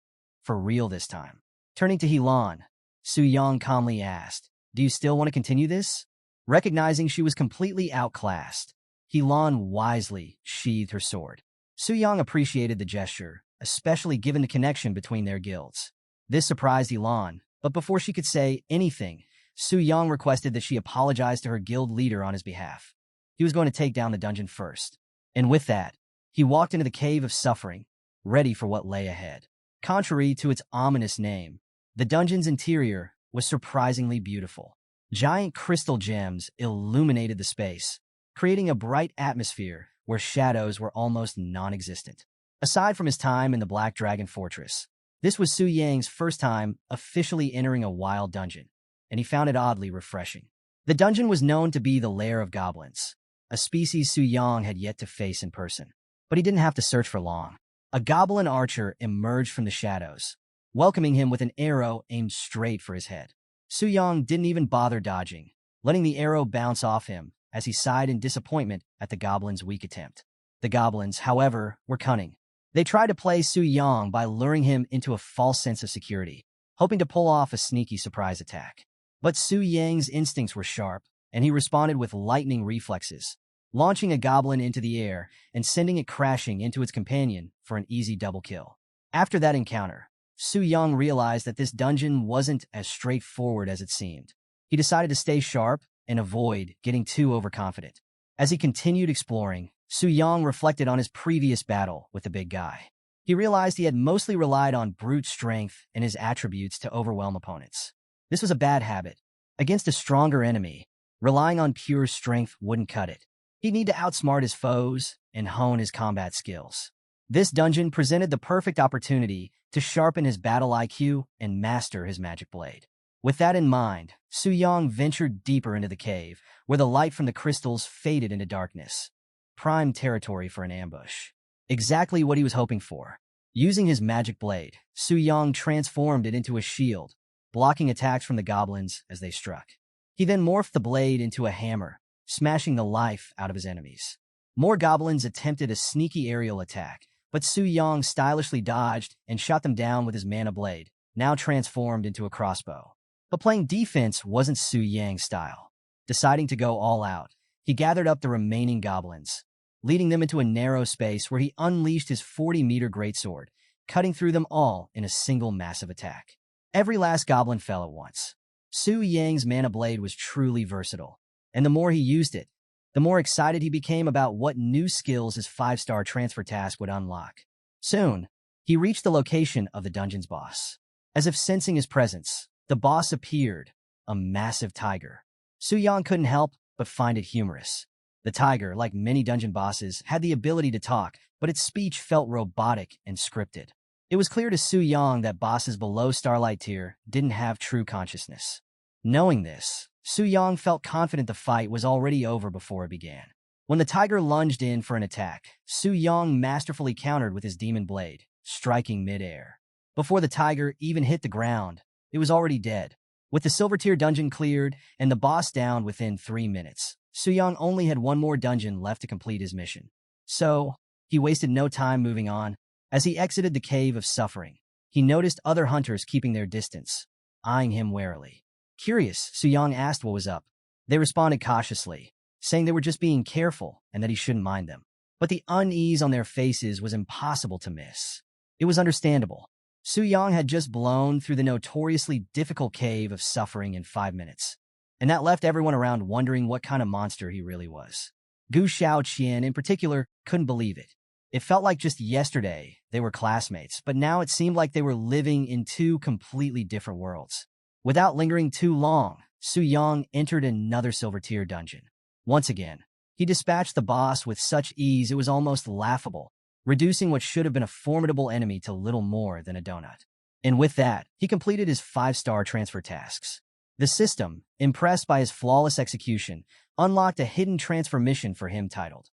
For real this time. Turning to Helan, Su Yang calmly asked, "Do you still want to continue this?" Recognizing she was completely outclassed, Helan wisely sheathed her sword. Su Yang appreciated the gesture, especially given the connection between their guilds. This surprised Helan, but before she could say anything, Su Yang requested that she apologize to her guild leader on his behalf. He was going to take down the dungeon first. And with that, he walked into the Cave of Suffering, ready for what lay ahead. Contrary to its ominous name, the dungeon's interior was surprisingly beautiful. Giant crystal gems illuminated the space, creating a bright atmosphere where shadows were almost non-existent. Aside from his time in the Black Dragon Fortress, this was Su Yang's first time officially entering a wild dungeon, and he found it oddly refreshing. The dungeon was known to be the lair of goblins, a species Su Yang had yet to face in person. But he didn't have to search for long. A goblin archer emerged from the shadows, welcoming him with an arrow aimed straight for his head. Su Yang didn't even bother dodging, letting the arrow bounce off him as he sighed in disappointment at the goblin's weak attempt. The goblins, however, were cunning. They tried to play Su Yang by luring him into a false sense of security, hoping to pull off a sneaky surprise attack. But Su Yang's instincts were sharp, and he responded with lightning reflexes, launching a goblin into the air and sending it crashing into its companion for an easy double kill. After that encounter, Su Yang realized that this dungeon wasn't as straightforward as it seemed. He decided to stay sharp and avoid getting too overconfident. As he continued exploring, Su Yang reflected on his previous battle with the big guy. He realized he had mostly relied on brute strength and his attributes to overwhelm opponents. This was a bad habit. Against a stronger enemy, relying on pure strength wouldn't cut it. He'd need to outsmart his foes and hone his combat skills. This dungeon presented the perfect opportunity to sharpen his battle IQ and master his magic blade. With that in mind, Su Yang ventured deeper into the cave, where the light from the crystals faded into darkness. Prime territory for an ambush. Exactly what he was hoping for. Using his magic blade, Su Yang transformed it into a shield, blocking attacks from the goblins as they struck. He then morphed the blade into a hammer, smashing the life out of his enemies. More goblins attempted a sneaky aerial attack, but Su Yang stylishly dodged and shot them down with his mana blade, now transformed into a crossbow. But playing defense wasn't Su Yang's style. Deciding to go all out, he gathered up the remaining goblins, leading them into a narrow space where he unleashed his 40-meter greatsword, cutting through them all in a single massive attack. Every last goblin fell at once. Su Yang's mana blade was truly versatile, and the more he used it, the more excited he became about what new skills his 5-star transfer task would unlock. Soon, he reached the location of the dungeon's boss. As if sensing his presence, the boss appeared, a massive tiger. Su Yang couldn't help but find it humorous. The tiger, like many dungeon bosses, had the ability to talk, but its speech felt robotic and scripted. It was clear to Su Yang that bosses below Starlight tier didn't have true consciousness. Knowing this, Su Yang felt confident the fight was already over before it began. When the tiger lunged in for an attack, Su Yang masterfully countered with his demon blade, striking mid-air. Before the tiger even hit the ground, it was already dead. With the silver tier dungeon cleared and the boss down within 3 minutes, Su Yang only had one more dungeon left to complete his mission. So, he wasted no time moving on. As he exited the Cave of Suffering, he noticed other hunters keeping their distance, eyeing him warily. Curious, Su Yang asked what was up. They responded cautiously, saying they were just being careful and that he shouldn't mind them. But the unease on their faces was impossible to miss. It was understandable. Su Yang had just blown through the notoriously difficult Cave of Suffering in 5 minutes, and that left everyone around wondering what kind of monster he really was. Gu Xiaoqian, in particular, couldn't believe it. It felt like just yesterday they were classmates, but now it seemed like they were living in 2 completely different worlds. Without lingering too long, Su Yang entered another silver tier dungeon. Once again, he dispatched the boss with such ease it was almost laughable, reducing what should have been a formidable enemy to little more than a donut. And with that, he completed his 5-star transfer tasks. The system, impressed by his flawless execution, unlocked a hidden transfer mission for him titled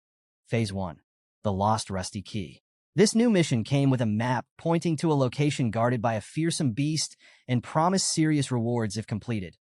Phase 1, The Lost Rusty Key. This new mission came with a map pointing to a location guarded by a fearsome beast and promised serious rewards if completed.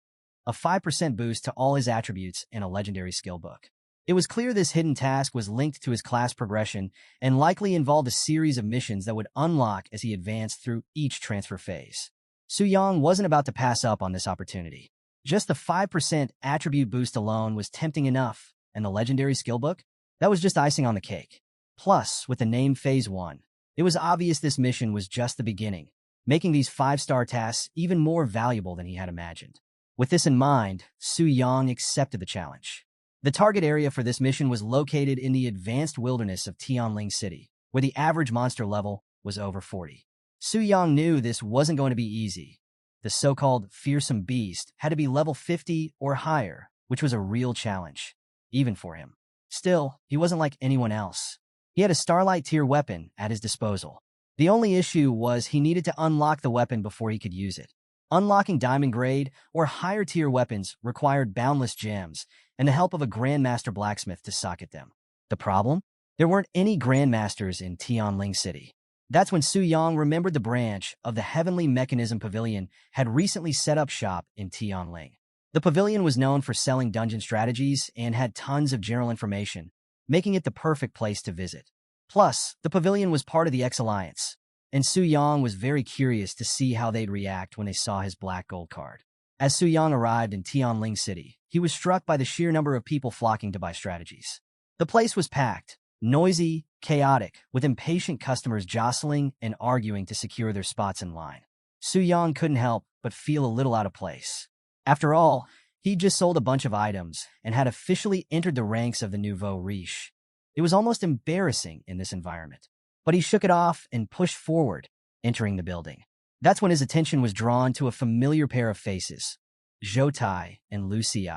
a 5% boost to all his attributes, and a legendary skill book. It was clear this hidden task was linked to his class progression and likely involved a series of missions that would unlock as he advanced through each transfer phase. Su Yang wasn't about to pass up on this opportunity. Just the 5% attribute boost alone was tempting enough, and the legendary skill book? That was just icing on the cake. Plus, with the name Phase 1, it was obvious this mission was just the beginning, making these 5-star tasks even more valuable than he had imagined. With this in mind, Su Yang accepted the challenge. The target area for this mission was located in the advanced wilderness of Tianling City, where the average monster level was over 40. Su Yang knew this wasn't going to be easy. The so-called fearsome beast had to be level 50 or higher, which was a real challenge, even for him. Still, he wasn't like anyone else. He had a Starlight tier weapon at his disposal. The only issue was he needed to unlock the weapon before he could use it. Unlocking diamond grade or higher tier weapons required boundless gems and the help of a Grandmaster blacksmith to socket them. The problem? There weren't any Grandmasters in Tianling City. That's when Su Yang remembered the branch of the Heavenly Mechanism Pavilion had recently set up shop in Tianling. The pavilion was known for selling dungeon strategies and had tons of general information, making it the perfect place to visit. Plus, the pavilion was part of the X-Alliance, and Su Yang was very curious to see how they'd react when they saw his black gold card. As Su Yang arrived in Tianling City, he was struck by the sheer number of people flocking to buy strategies. The place was packed, noisy, chaotic, with impatient customers jostling and arguing to secure their spots in line. Su Yang couldn't help but feel a little out of place. After all, he'd just sold a bunch of items and had officially entered the ranks of the nouveau riche. It was almost embarrassing in this environment. But he shook it off and pushed forward, entering the building. That's when his attention was drawn to a familiar pair of faces, Zhou Tai and Lu Xi.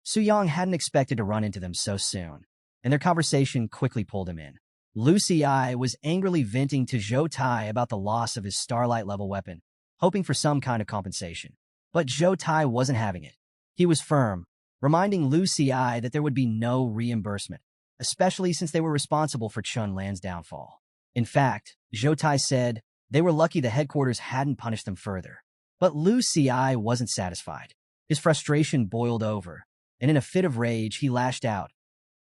Su Yang hadn't expected to run into them so soon, and their conversation quickly pulled him in. Lu Xi was angrily venting to Zhou Tai about the loss of his Starlight-level weapon, hoping for some kind of compensation. But Zhou Tai wasn't having it. He was firm, reminding Lu Xi that there would be no reimbursement, especially since they were responsible for Chun Lan's downfall. In fact, Zhou Tai said they were lucky the headquarters hadn't punished them further. But Lu Xi wasn't satisfied. His frustration boiled over, and in a fit of rage, he lashed out,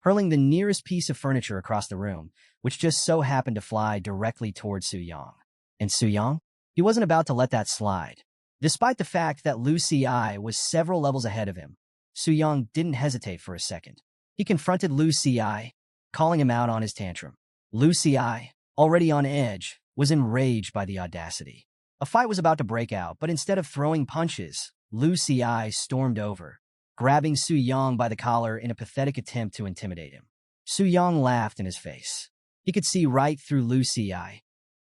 hurling the nearest piece of furniture across the room, which just so happened to fly directly toward Su Yang. And Su Yang? He wasn't about to let that slide. Despite the fact that Lu Xi was several levels ahead of him, Su Yang didn't hesitate for a second. He confronted Lu Xi, calling him out on his tantrum. Lu Xi, already on edge, was enraged by the audacity. A fight was about to break out, but instead of throwing punches, Lu Xi stormed over, grabbing Su Yang by the collar in a pathetic attempt to intimidate him. Su Yang laughed in his face. He could see right through Lu Xi.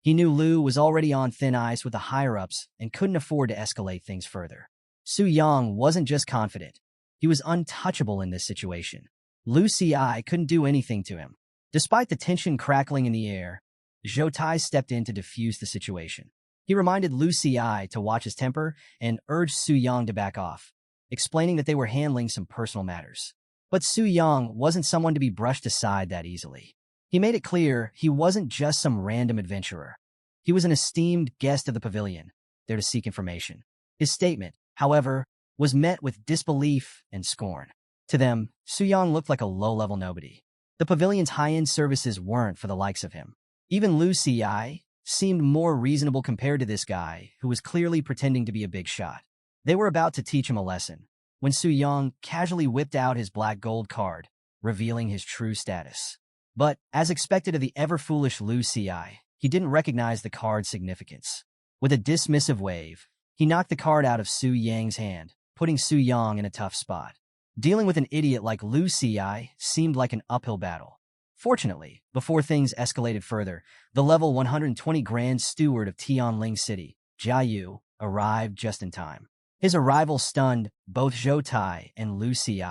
He knew Lu was already on thin ice with the higher-ups and couldn't afford to escalate things further. Su Yang wasn't just confident. He was untouchable in this situation. Lu Xi couldn't do anything to him. Despite the tension crackling in the air, Zhou Tai stepped in to defuse the situation. He reminded Lu Xi to watch his temper and urged Su Yang to back off, explaining that they were handling some personal matters. But Su Yang wasn't someone to be brushed aside that easily. He made it clear he wasn't just some random adventurer. He was an esteemed guest of the pavilion, there to seek information. His statement, however, was met with disbelief and scorn. To them, Su Yang looked like a low-level nobody. The pavilion's high-end services weren't for the likes of him. Even Lu Xi seemed more reasonable compared to this guy, who was clearly pretending to be a big shot. They were about to teach him a lesson, when Su Yang casually whipped out his black gold card, revealing his true status. But, as expected of the ever-foolish Lu Xi, he didn't recognize the card's significance. With a dismissive wave, he knocked the card out of Su Yang's hand, putting Su Yang in a tough spot. Dealing with an idiot like Lu Xi seemed like an uphill battle. Fortunately, before things escalated further, the level 120 Grand Steward of Tianling City, Jia Yu, arrived just in time. His arrival stunned both Zhou Tai and Lu Xi,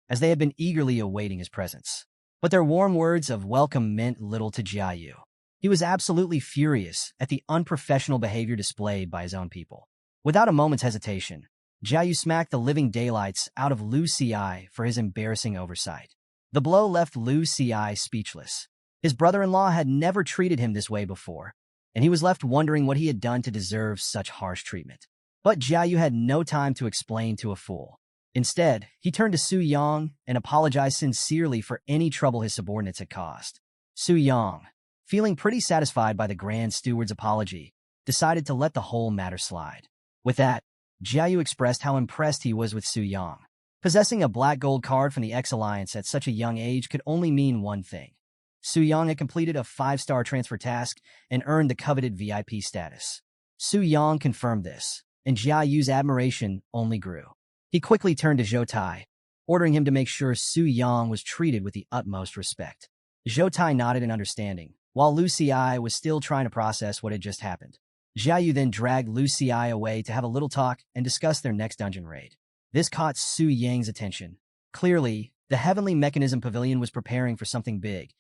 as they had been eagerly awaiting his presence. But their warm words of welcome meant little to Jia Yu. He was absolutely furious at the unprofessional behavior displayed by his own people. Without a moment's hesitation, Jia Yu smacked the living daylights out of Lu Xi for his embarrassing oversight. The blow left Lu Xi speechless. His brother-in-law had never treated him this way before, and he was left wondering what he had done to deserve such harsh treatment. But Jia Yu had no time to explain to a fool. Instead, he turned to Su Yang and apologized sincerely for any trouble his subordinates had caused. Su Yang, feeling pretty satisfied by the Grand Steward's apology, decided to let the whole matter slide. With that, Jiayu expressed how impressed he was with Su Yang. Possessing a black gold card from the X-Alliance at such a young age could only mean one thing. Su Yang had completed a 5-star transfer task and earned the coveted VIP status. Su Yang confirmed this, and Jiayu's admiration only grew. He quickly turned to Zhou Tai, ordering him to make sure Su Yang was treated with the utmost respect. Zhou Tai nodded in understanding, while Lu Xi was still trying to process what had just happened. Jiayu then dragged Lu Xi away to have a little talk and discuss their next dungeon raid. This caught Su Yang's attention. Clearly, the Heavenly Mechanism Pavilion was preparing for something big,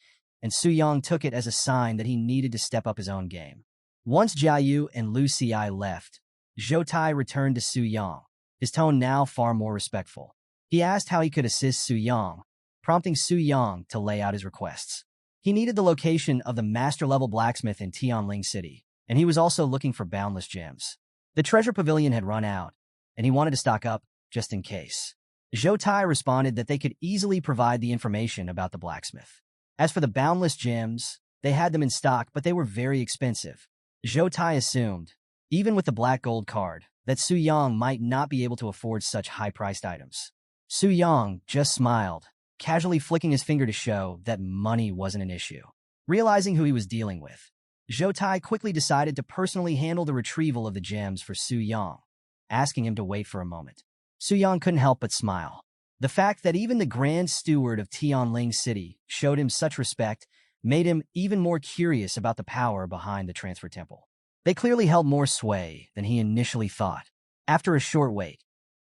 and Su Yang took it as a sign that he needed to step up his own game. Once Jiayu and Lu Xi left, Zhou Tai returned to Su Yang, his tone now far more respectful. He asked how he could assist Su Yang, prompting Su Yang to lay out his requests. He needed the location of the master-level blacksmith in Tianling City, and he was also looking for boundless gems. The treasure pavilion had run out, and he wanted to stock up just in case. Zhou Tai responded that they could easily provide the information about the blacksmith. As for the boundless gems, they had them in stock, but they were very expensive. Zhou Tai assumed, even with the black gold card, that Su Yang might not be able to afford such high-priced items. Su Yang just smiled, casually flicking his finger to show that money wasn't an issue. Realizing who he was dealing with, Zhou Tai quickly decided to personally handle the retrieval of the gems for Su Yang, asking him to wait for a moment. Su Yang couldn't help but smile. The fact that even the Grand Steward of Tianling City showed him such respect made him even more curious about the power behind the transfer temple. They clearly held more sway than he initially thought. After a short wait,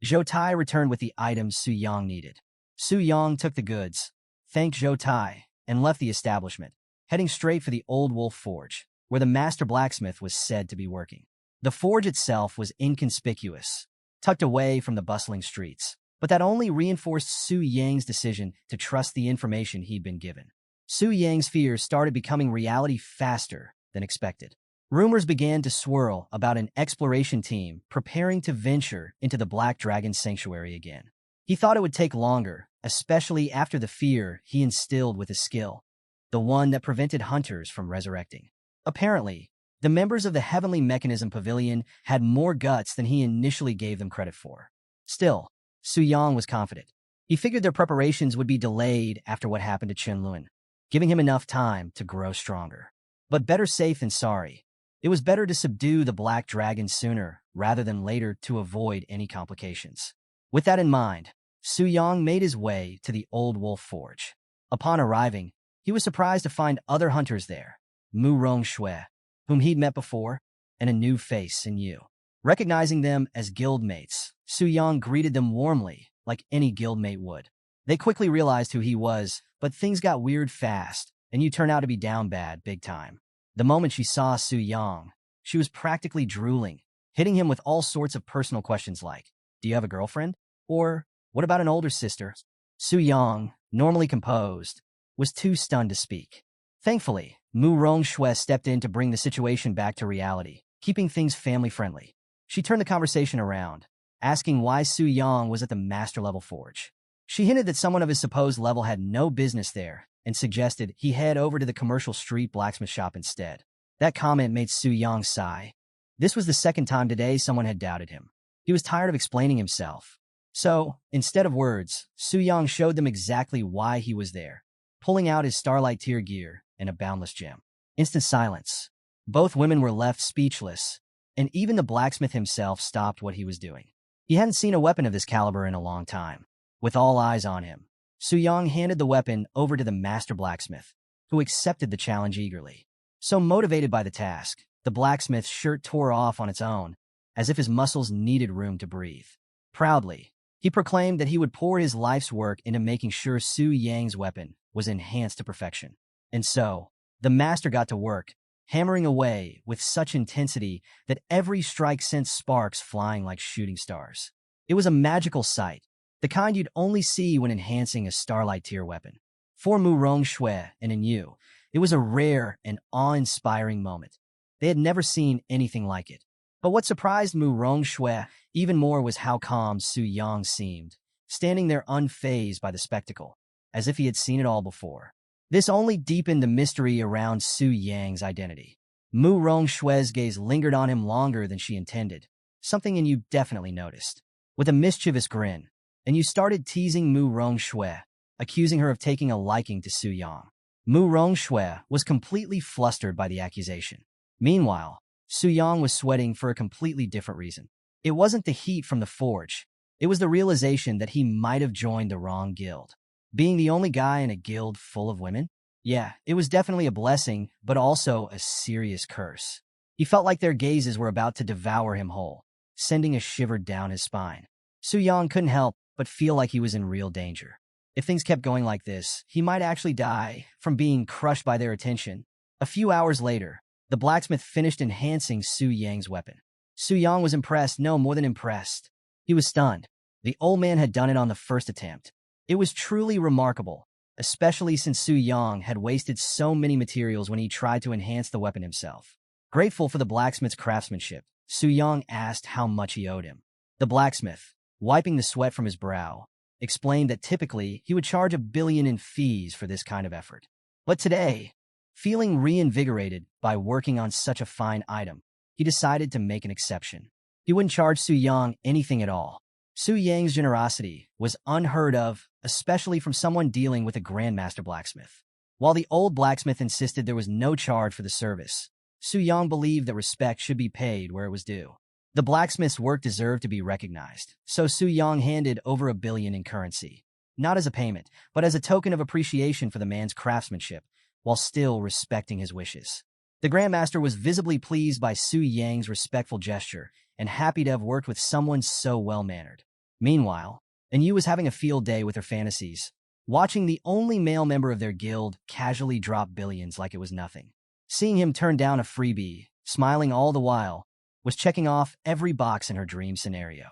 Zhou Tai returned with the items Su Yang needed. Su Yang took the goods, thanked Zhou Tai, and left the establishment, heading straight for the Old Wolf Forge, where the master blacksmith was said to be working. The forge itself was inconspicuous, tucked away from the bustling streets, but that only reinforced Su Yang's decision to trust the information he'd been given. Su Yang's fears started becoming reality faster than expected. Rumors began to swirl about an exploration team preparing to venture into the Black Dragon Sanctuary again. He thought it would take longer, especially after the fear he instilled with his skill, the one that prevented hunters from resurrecting. Apparently, the members of the Heavenly Mechanism Pavilion had more guts than he initially gave them credit for. Still, Su Yang was confident. He figured their preparations would be delayed after what happened to Chen Lun, giving him enough time to grow stronger. But better safe than sorry. It was better to subdue the Black Dragon sooner rather than later to avoid any complications. With that in mind, Su Yang made his way to the Old Wolf Forge. Upon arriving, he was surprised to find other hunters there, Mu Rongshui, whom he'd met before, and a new face in Yu. Recognizing them as guildmates, Su Yang greeted them warmly, like any guildmate would. They quickly realized who he was, but things got weird fast, and Yu turned out to be down bad big time. The moment she saw Su Yang, she was practically drooling, hitting him with all sorts of personal questions like, "Do you have a girlfriend?" Or, "What about an older sister?" Su Yang, normally composed, was too stunned to speak. Thankfully, Mu Rongshui stepped in to bring the situation back to reality, keeping things family-friendly. She turned the conversation around, asking why Su Yang was at the master-level forge. She hinted that someone of his supposed level had no business there, and suggested he head over to the commercial street blacksmith shop instead. That comment made Su Yang sigh. This was the second time today someone had doubted him. He was tired of explaining himself. So, instead of words, Su Yang showed them exactly why he was there, pulling out his Starlight tier gear and a boundless gem. Instant silence. Both women were left speechless, and even the blacksmith himself stopped what he was doing. He hadn't seen a weapon of this caliber in a long time. With all eyes on him, Su Yang handed the weapon over to the master blacksmith, who accepted the challenge eagerly. So motivated by the task, the blacksmith's shirt tore off on its own, as if his muscles needed room to breathe. Proudly, he proclaimed that he would pour his life's work into making sure Su Yang's weapon was enhanced to perfection. And so, the master got to work, hammering away with such intensity that every strike sent sparks flying like shooting stars. It was a magical sight, the kind you'd only see when enhancing a Starlight tier weapon. For Mu Rongshui and Yu, it was a rare and awe-inspiring moment. They had never seen anything like it. But what surprised Mu Rongshui even more was how calm Su Yang seemed, standing there unfazed by the spectacle, as if he had seen it all before. This only deepened the mystery around Su Yang's identity. Mu Rongshue's gaze lingered on him longer than she intended, something you definitely noticed. With a mischievous grin, and you started teasing Mu Rongshue, accusing her of taking a liking to Su Yang. Mu Rongshue was completely flustered by the accusation. Meanwhile, Su Yang was sweating for a completely different reason. It wasn't the heat from the forge. It was the realization that he might have joined the wrong guild. Being the only guy in a guild full of women? Yeah, it was definitely a blessing, but also a serious curse. He felt like their gazes were about to devour him whole, sending a shiver down his spine. Su Yang couldn't help but feel like he was in real danger. If things kept going like this, he might actually die from being crushed by their attention. A few hours later, the blacksmith finished enhancing Su Yang's weapon. Su Yang was impressed, no more than impressed. He was stunned. The old man had done it on the first attempt. It was truly remarkable, especially since Su Yang had wasted so many materials when he tried to enhance the weapon himself. Grateful for the blacksmith's craftsmanship, Su Yang asked how much he owed him. The blacksmith, wiping the sweat from his brow, explained that typically he would charge 1 billion in fees for this kind of effort. But today, feeling reinvigorated by working on such a fine item, he decided to make an exception. He wouldn't charge Su Yang anything at all. Su Yang's generosity was unheard of, especially from someone dealing with a grandmaster blacksmith. While the old blacksmith insisted there was no charge for the service, Su Yang believed that respect should be paid where it was due. The blacksmith's work deserved to be recognized, so Su Yang handed over 1 billion in currency, not as a payment, but as a token of appreciation for the man's craftsmanship, while still respecting his wishes. The Grandmaster was visibly pleased by Su Yang's respectful gesture and happy to have worked with someone so well-mannered. Meanwhile, Yu was having a field day with her fantasies, watching the only male member of their guild casually drop billions like it was nothing. Seeing him turn down a freebie, smiling all the while, was checking off every box in her dream scenario.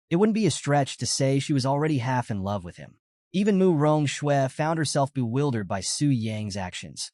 It wouldn't be a stretch to say she was already half in love with him. Even Mu Rongshue found herself bewildered by Su Yang's actions,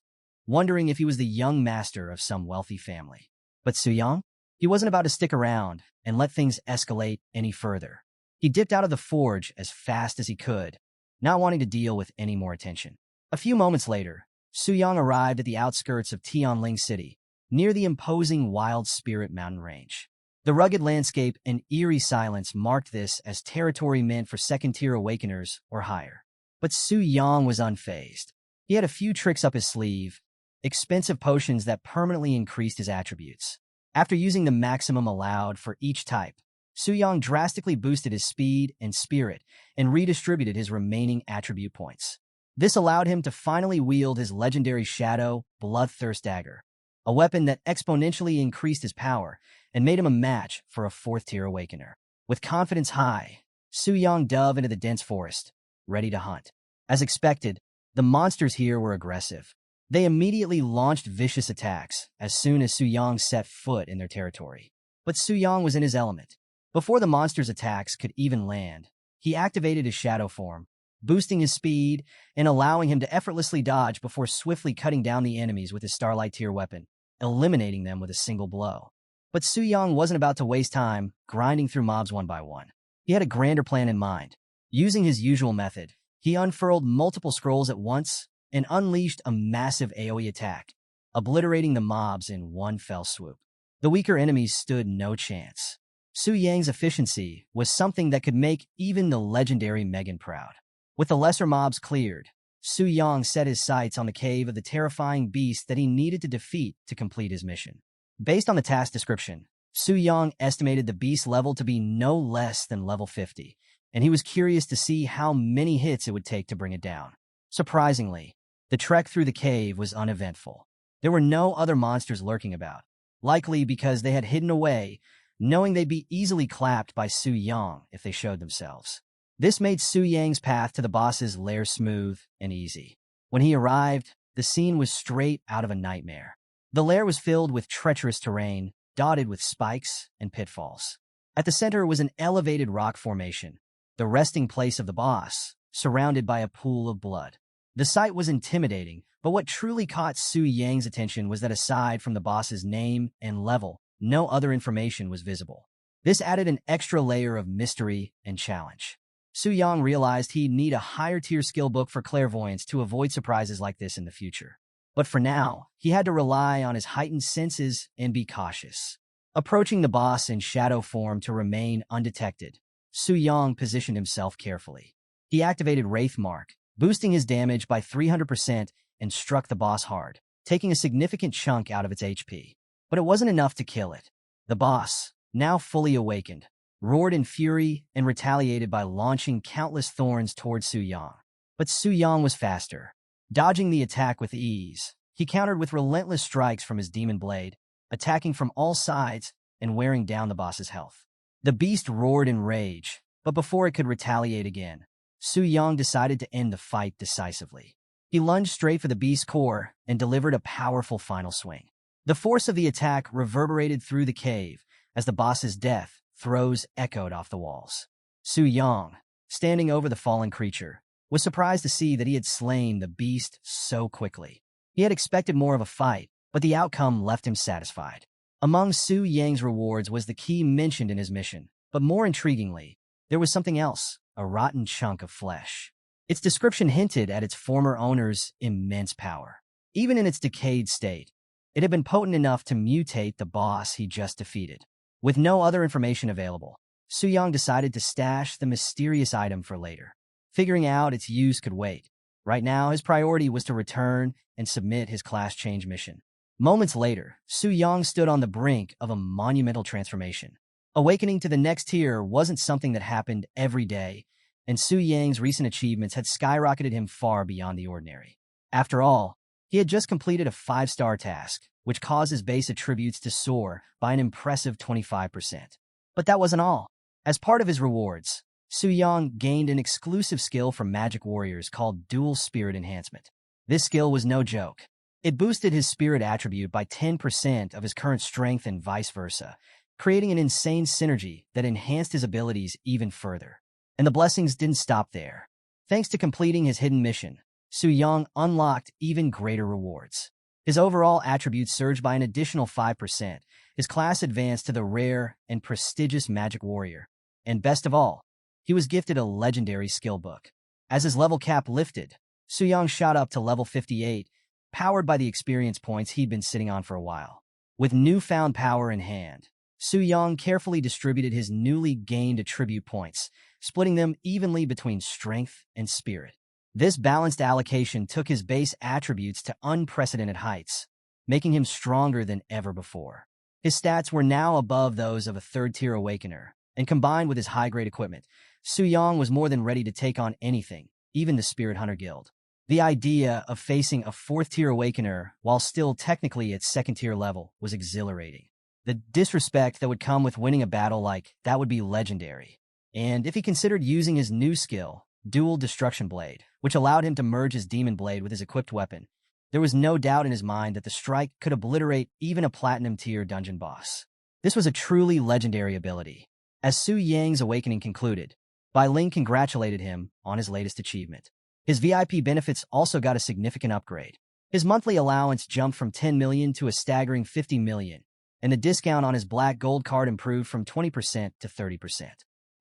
wondering if he was the young master of some wealthy family. But Su Yang? He wasn't about to stick around and let things escalate any further. He dipped out of the forge as fast as he could, not wanting to deal with any more attention. A few moments later, Su Yang arrived at the outskirts of Tianling City, near the imposing Wild Spirit mountain range. The rugged landscape and eerie silence marked this as territory meant for second-tier awakeners or higher. But Su Yang was unfazed. He had a few tricks up his sleeve, expensive potions that permanently increased his attributes. After using the maximum allowed for each type, Su Yang drastically boosted his speed and spirit and redistributed his remaining attribute points. This allowed him to finally wield his legendary Shadow Bloodthirst Dagger, a weapon that exponentially increased his power and made him a match for a 4th-tier awakener. With confidence high, Su Yang dove into the dense forest, ready to hunt. As expected, the monsters here were aggressive. They immediately launched vicious attacks as soon as Su Yang set foot in their territory. But Su Yang was in his element. Before the monsters' attacks could even land, he activated his shadow form, boosting his speed and allowing him to effortlessly dodge before swiftly cutting down the enemies with his Starlight tier weapon, eliminating them with a single blow. But Su Yang wasn't about to waste time grinding through mobs one by one. He had a grander plan in mind. Using his usual method, he unfurled multiple scrolls at once and unleashed a massive AoE attack, obliterating the mobs in one fell swoop. The weaker enemies stood no chance. Su Yang's efficiency was something that could make even the legendary Megan proud. With the lesser mobs cleared, Su Yang set his sights on the cave of the terrifying beast that he needed to defeat to complete his mission. Based on the task description, Su Yang estimated the beast's level to be no less than level 50, and he was curious to see how many hits it would take to bring it down. Surprisingly, the trek through the cave was uneventful. There were no other monsters lurking about, likely because they had hidden away, knowing they'd be easily clapped by Su Yang if they showed themselves. This made Su Yang's path to the boss's lair smooth and easy. When he arrived, the scene was straight out of a nightmare. The lair was filled with treacherous terrain, dotted with spikes and pitfalls. At the center was an elevated rock formation, the resting place of the boss, surrounded by a pool of blood. The sight was intimidating, but what truly caught Su Yang's attention was that aside from the boss's name and level, no other information was visible. This added an extra layer of mystery and challenge. Su Yang realized he'd need a higher-tier skill book for clairvoyance to avoid surprises like this in the future. But for now, he had to rely on his heightened senses and be cautious. Approaching the boss in shadow form to remain undetected, Su Yang positioned himself carefully. He activated Wraith Mark, boosting his damage by 300% and struck the boss hard, taking a significant chunk out of its HP. But it wasn't enough to kill it. The boss, now fully awakened, roared in fury and retaliated by launching countless thorns towards Su Yang. But Su Yang was faster. Dodging the attack with ease, he countered with relentless strikes from his demon blade, attacking from all sides and wearing down the boss's health. The beast roared in rage, but before it could retaliate again, Su Yang decided to end the fight decisively. He lunged straight for the beast's core and delivered a powerful final swing. The force of the attack reverberated through the cave as the boss's death throes echoed off the walls. Su Yang, standing over the fallen creature, was surprised to see that he had slain the beast so quickly. He had expected more of a fight, but the outcome left him satisfied. Among Su Yang's rewards was the key mentioned in his mission, but more intriguingly, there was something else, a rotten chunk of flesh. Its description hinted at its former owner's immense power. Even in its decayed state, it had been potent enough to mutate the boss he just defeated. With no other information available, Su Yang decided to stash the mysterious item for later. Figuring out its use could wait. Right now, his priority was to return and submit his class change mission. Moments later, Su Yang stood on the brink of a monumental transformation. Awakening to the next tier wasn't something that happened every day, and Su Yang's recent achievements had skyrocketed him far beyond the ordinary. After all, he had just completed a 5-star task, which caused his base attributes to soar by an impressive 25%. But that wasn't all. As part of his rewards, Su Yang gained an exclusive skill from magic warriors called Dual Spirit Enhancement. This skill was no joke. It boosted his spirit attribute by 10% of his current strength and vice versa, creating an insane synergy that enhanced his abilities even further. And the blessings didn't stop there. Thanks to completing his hidden mission, Su Yang unlocked even greater rewards. His overall attributes surged by an additional 5%. His class advanced to the rare and prestigious Magic Warrior. And best of all, he was gifted a legendary skill book. As his level cap lifted, Su Yang shot up to level 58, powered by the experience points he'd been sitting on for a while. With newfound power in hand, Su Yang carefully distributed his newly gained attribute points, splitting them evenly between strength and spirit. This balanced allocation took his base attributes to unprecedented heights, making him stronger than ever before. His stats were now above those of a third-tier Awakener, and combined with his high-grade equipment, Su Yang was more than ready to take on anything, even the Spirit Hunter Guild. The idea of facing a fourth-tier Awakener while still technically at second-tier level was exhilarating. The disrespect that would come with winning a battle like that would be legendary. And if he considered using his new skill, Dual Destruction Blade, which allowed him to merge his Demon Blade with his equipped weapon, there was no doubt in his mind that the strike could obliterate even a Platinum-tier dungeon boss. This was a truly legendary ability. As Su Yang's awakening concluded, Bai Ling congratulated him on his latest achievement. His VIP benefits also got a significant upgrade. His monthly allowance jumped from 10 million to a staggering 50 million, and the discount on his Black Gold card improved from 20% to 30%.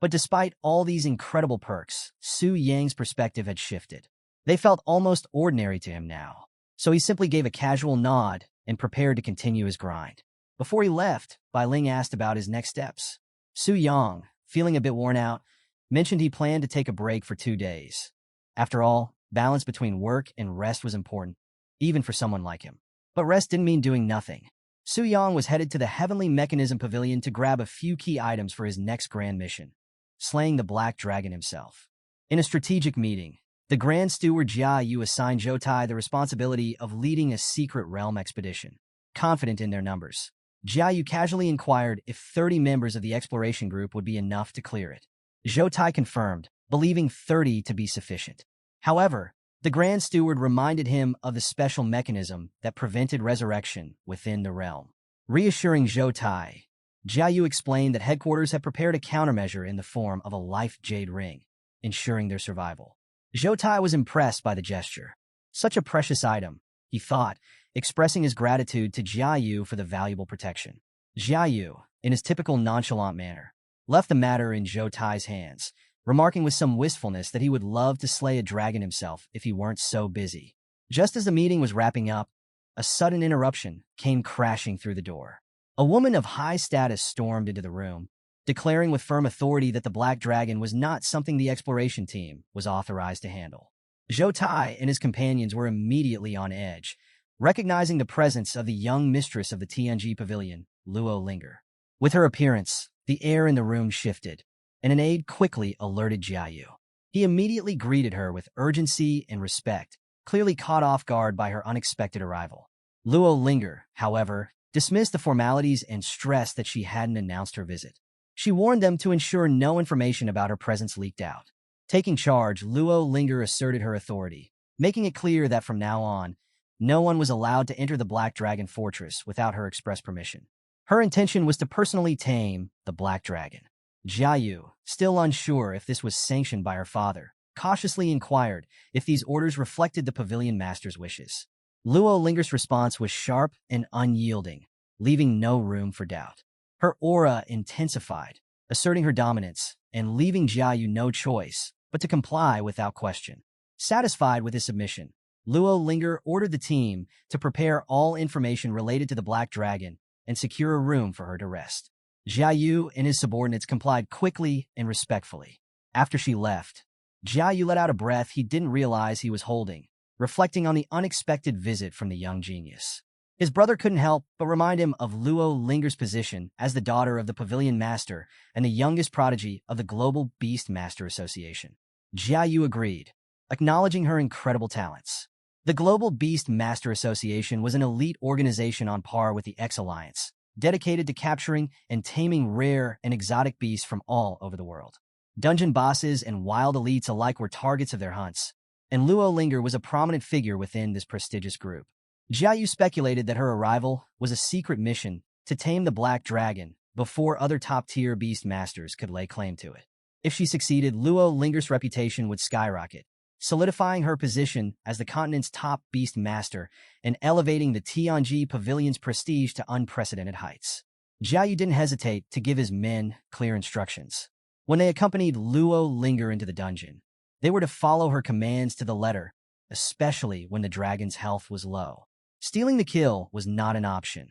But despite all these incredible perks, Su Yang's perspective had shifted. They felt almost ordinary to him now, so he simply gave a casual nod and prepared to continue his grind. Before he left, Bai Ling asked about his next steps. Su Yang, feeling a bit worn out, mentioned he planned to take a break for 2 days. After all, balance between work and rest was important, even for someone like him. But rest didn't mean doing nothing. Su Yang was headed to the Heavenly Mechanism Pavilion to grab a few key items for his next grand mission, slaying the Black Dragon himself. In a strategic meeting, the Grand Steward Jia Yu assigned Zhou Tai the responsibility of leading a secret realm expedition. Confident in their numbers, Jia Yu casually inquired if 30 members of the exploration group would be enough to clear it. Zhou Tai confirmed, believing 30 to be sufficient. However, the Grand Steward reminded him of the special mechanism that prevented resurrection within the realm. Reassuring Zhou Tai, Jia Yu explained that headquarters had prepared a countermeasure in the form of a life jade ring, ensuring their survival. Zhou Tai was impressed by the gesture. Such a precious item, he thought, expressing his gratitude to Jia Yu for the valuable protection. Jia Yu, in his typical nonchalant manner, left the matter in Zhou Tai's hands, remarking with some wistfulness that he would love to slay a dragon himself if he weren't so busy. Just as the meeting was wrapping up, a sudden interruption came crashing through the door. A woman of high status stormed into the room, declaring with firm authority that the Black Dragon was not something the exploration team was authorized to handle. Zhou Tai and his companions were immediately on edge, recognizing the presence of the young mistress of the Tianji Pavilion, Luo Linger. With her appearance, the air in the room shifted, and an aide quickly alerted Jiayu. He immediately greeted her with urgency and respect, clearly caught off guard by her unexpected arrival. Luo Linger, however, dismissed the formalities and stressed that she hadn't announced her visit. She warned them to ensure no information about her presence leaked out. Taking charge, Luo Linger asserted her authority, making it clear that from now on, no one was allowed to enter the Black Dragon Fortress without her express permission. Her intention was to personally tame the Black Dragon. Jiayu, still unsure if this was sanctioned by her father, cautiously inquired if these orders reflected the pavilion master's wishes. Luo Linger's response was sharp and unyielding, leaving no room for doubt. Her aura intensified, asserting her dominance and leaving Jiayu no choice but to comply without question. Satisfied with his submission, Luo Linger ordered the team to prepare all information related to the Black Dragon and secure a room for her to rest. Jiayu and his subordinates complied quickly and respectfully. After she left, Jiayu let out a breath he didn't realize he was holding, reflecting on the unexpected visit from the young genius. His brother couldn't help but remind him of Luo Linger's position as the daughter of the Pavilion Master and the youngest prodigy of the Global Beast Master Association. Jiayu agreed, acknowledging her incredible talents. The Global Beast Master Association was an elite organization on par with the X-Alliance, dedicated to capturing and taming rare and exotic beasts from all over the world. Dungeon bosses and wild elites alike were targets of their hunts, and Luo Linger was a prominent figure within this prestigious group. Jiayu speculated that her arrival was a secret mission to tame the Black Dragon before other top-tier beast masters could lay claim to it. If she succeeded, Luo Linger's reputation would skyrocket, solidifying her position as the continent's top beast master and elevating the Tianji Pavilion's prestige to unprecedented heights. Jiayu didn't hesitate to give his men clear instructions. When they accompanied Luo Linger into the dungeon, they were to follow her commands to the letter, especially when the dragon's health was low. Stealing the kill was not an option.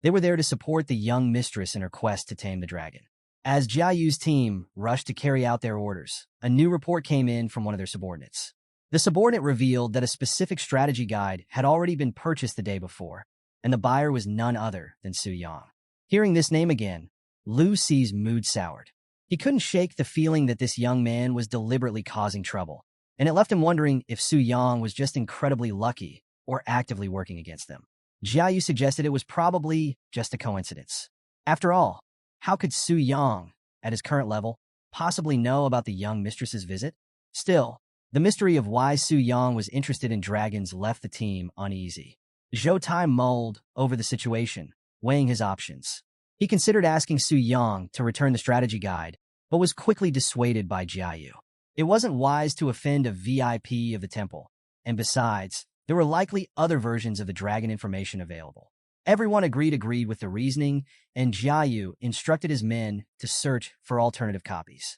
They were there to support the young mistress in her quest to tame the dragon. As Jiayu's team rushed to carry out their orders, a new report came in from one of their subordinates. The subordinate revealed that a specific strategy guide had already been purchased the day before, and the buyer was none other than Su Yang. Hearing this name again, Lu Ci's mood soured. He couldn't shake the feeling that this young man was deliberately causing trouble, and it left him wondering if Su Yang was just incredibly lucky or actively working against them. Jiayu suggested it was probably just a coincidence. After all, how could Su Yang, at his current level, possibly know about the young mistress's visit? Still, the mystery of why Su Yang was interested in dragons left the team uneasy. Zhou Tai mulled over the situation, weighing his options. He considered asking Su Yang to return the strategy guide, but was quickly dissuaded by Jiayu. It wasn't wise to offend a VIP of the temple, and besides, there were likely other versions of the dragon information available. Everyone agreed with the reasoning, and Jiayu instructed his men to search for alternative copies.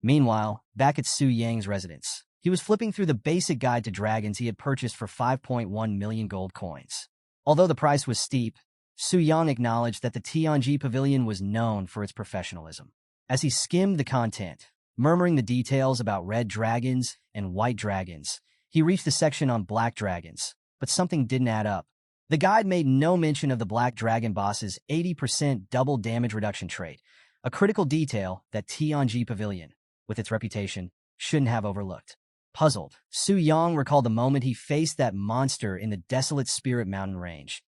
Meanwhile, back at Su Yang's residence, he was flipping through the basic guide to dragons he had purchased for 5.1 million gold coins. Although the price was steep, Su Yang acknowledged that the Tianji Pavilion was known for its professionalism. As he skimmed the content, murmuring the details about red dragons and white dragons, he reached the section on black dragons, but something didn't add up. The guide made no mention of the Black Dragon boss's 80% double damage reduction trait, a critical detail that Tianji Pavilion, with its reputation, shouldn't have overlooked. Puzzled, Su Yang recalled the moment he faced that monster in the desolate Spirit Mountain range,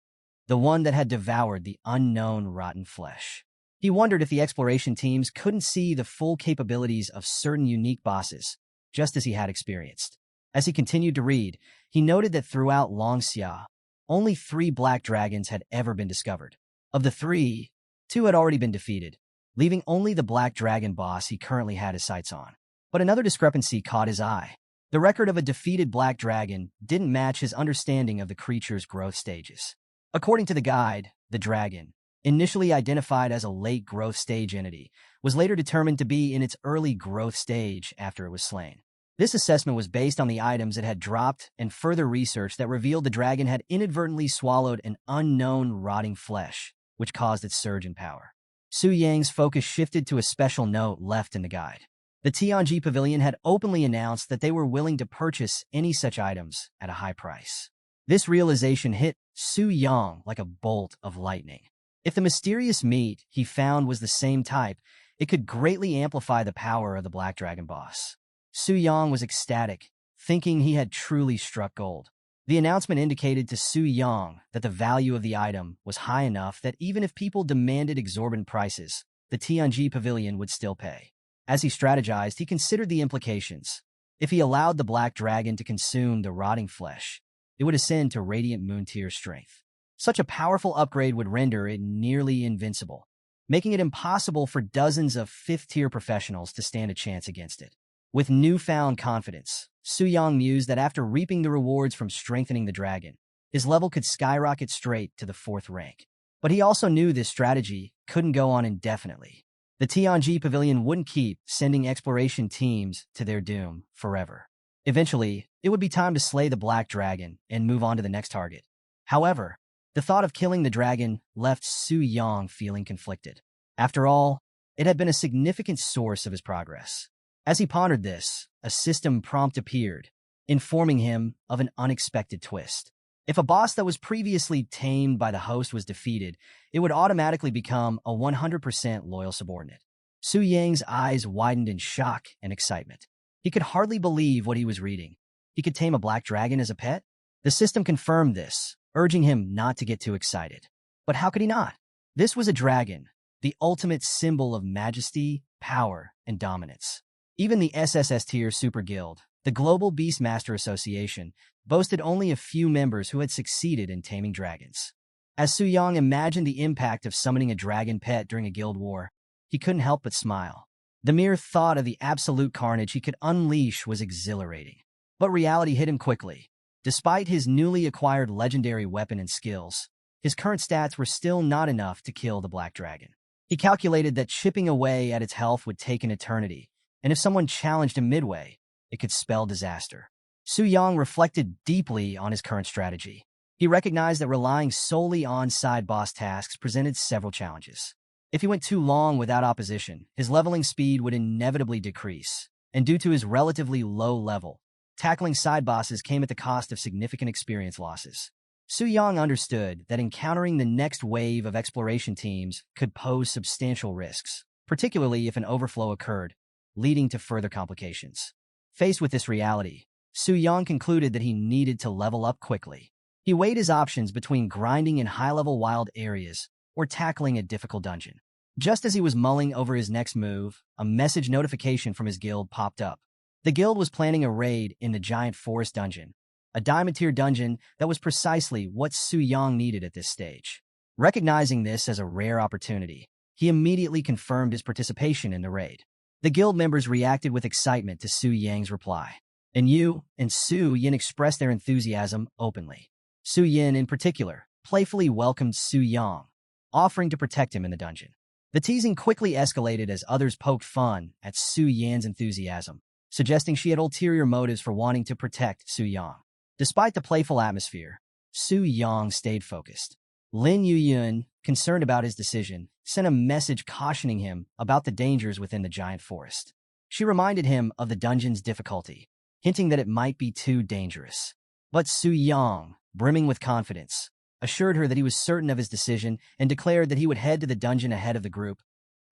the one that had devoured the unknown rotten flesh. He wondered if the exploration teams couldn't see the full capabilities of certain unique bosses, just as he had experienced. As he continued to read, he noted that throughout Longxia, only 3 black dragons had ever been discovered. Of the 3, 2 had already been defeated, leaving only the black dragon boss he currently had his sights on. But another discrepancy caught his eye. The record of a defeated black dragon didn't match his understanding of the creature's growth stages. According to the guide, the dragon, initially identified as a late growth stage entity, was later determined to be in its early growth stage after it was slain. This assessment was based on the items it had dropped and further research that revealed the dragon had inadvertently swallowed an unknown rotting flesh, which caused its surge in power. Su Yang's focus shifted to a special note left in the guide. The Tianji Pavilion had openly announced that they were willing to purchase any such items at a high price. This realization hit Su Yang like a bolt of lightning. If the mysterious meat he found was the same type, it could greatly amplify the power of the Black Dragon boss. Su Yang was ecstatic, thinking he had truly struck gold. The announcement indicated to Su Yang that the value of the item was high enough that even if people demanded exorbitant prices, the Tianji Pavilion would still pay. As he strategized, he considered the implications. If he allowed the Black Dragon to consume the rotting flesh, it would ascend to Radiant Moon tier strength. Such a powerful upgrade would render it nearly invincible, making it impossible for dozens of fifth-tier professionals to stand a chance against it. With newfound confidence, Su Yang mused that after reaping the rewards from strengthening the dragon, his level could skyrocket straight to the 4th rank. But he also knew this strategy couldn't go on indefinitely. The Tianji Pavilion wouldn't keep sending exploration teams to their doom forever. Eventually, it would be time to slay the Black Dragon and move on to the next target. However, the thought of killing the dragon left Su Yang feeling conflicted. After all, it had been a significant source of his progress. As he pondered this, a system prompt appeared, informing him of an unexpected twist. If a boss that was previously tamed by the host was defeated, it would automatically become a 100% loyal subordinate. Su Yang's eyes widened in shock and excitement. He could hardly believe what he was reading. He could tame a black dragon as a pet? The system confirmed this, urging him not to get too excited. But how could he not? This was a dragon, the ultimate symbol of majesty, power, and dominance. Even the SSS tier Super Guild, the Global Beastmaster Association, boasted only a few members who had succeeded in taming dragons. As Su Yang imagined the impact of summoning a dragon pet during a guild war, he couldn't help but smile. The mere thought of the absolute carnage he could unleash was exhilarating. But reality hit him quickly. Despite his newly acquired legendary weapon and skills, his current stats were still not enough to kill the black dragon. He calculated that chipping away at its health would take an eternity, and if someone challenged him midway, it could spell disaster. Su Yang reflected deeply on his current strategy. He recognized that relying solely on side boss tasks presented several challenges. If he went too long without opposition, his leveling speed would inevitably decrease, and due to his relatively low level, tackling side bosses came at the cost of significant experience losses. Su Yang understood that encountering the next wave of exploration teams could pose substantial risks, particularly if an overflow occurred, leading to further complications. Faced with this reality, Su Yang concluded that he needed to level up quickly. He weighed his options between grinding in high-level wild areas or tackling a difficult dungeon. Just as he was mulling over his next move, a message notification from his guild popped up. The guild was planning a raid in the Giant Forest dungeon, a diamond-tier dungeon that was precisely what Su Yang needed at this stage. Recognizing this as a rare opportunity, he immediately confirmed his participation in the raid. The guild members reacted with excitement to Su Yang's reply, and Yu and Su Yin expressed their enthusiasm openly. Su Yin, in particular, playfully welcomed Su Yang, offering to protect him in the dungeon. The teasing quickly escalated as others poked fun at Su Yan's enthusiasm, suggesting she had ulterior motives for wanting to protect Su Yang. Despite the playful atmosphere, Su Yang stayed focused. Lin Yuyun, concerned about his decision, sent a message cautioning him about the dangers within the giant forest. She reminded him of the dungeon's difficulty, hinting that it might be too dangerous. But Su Yang, brimming with confidence, assured her that he was certain of his decision and declared that he would head to the dungeon ahead of the group,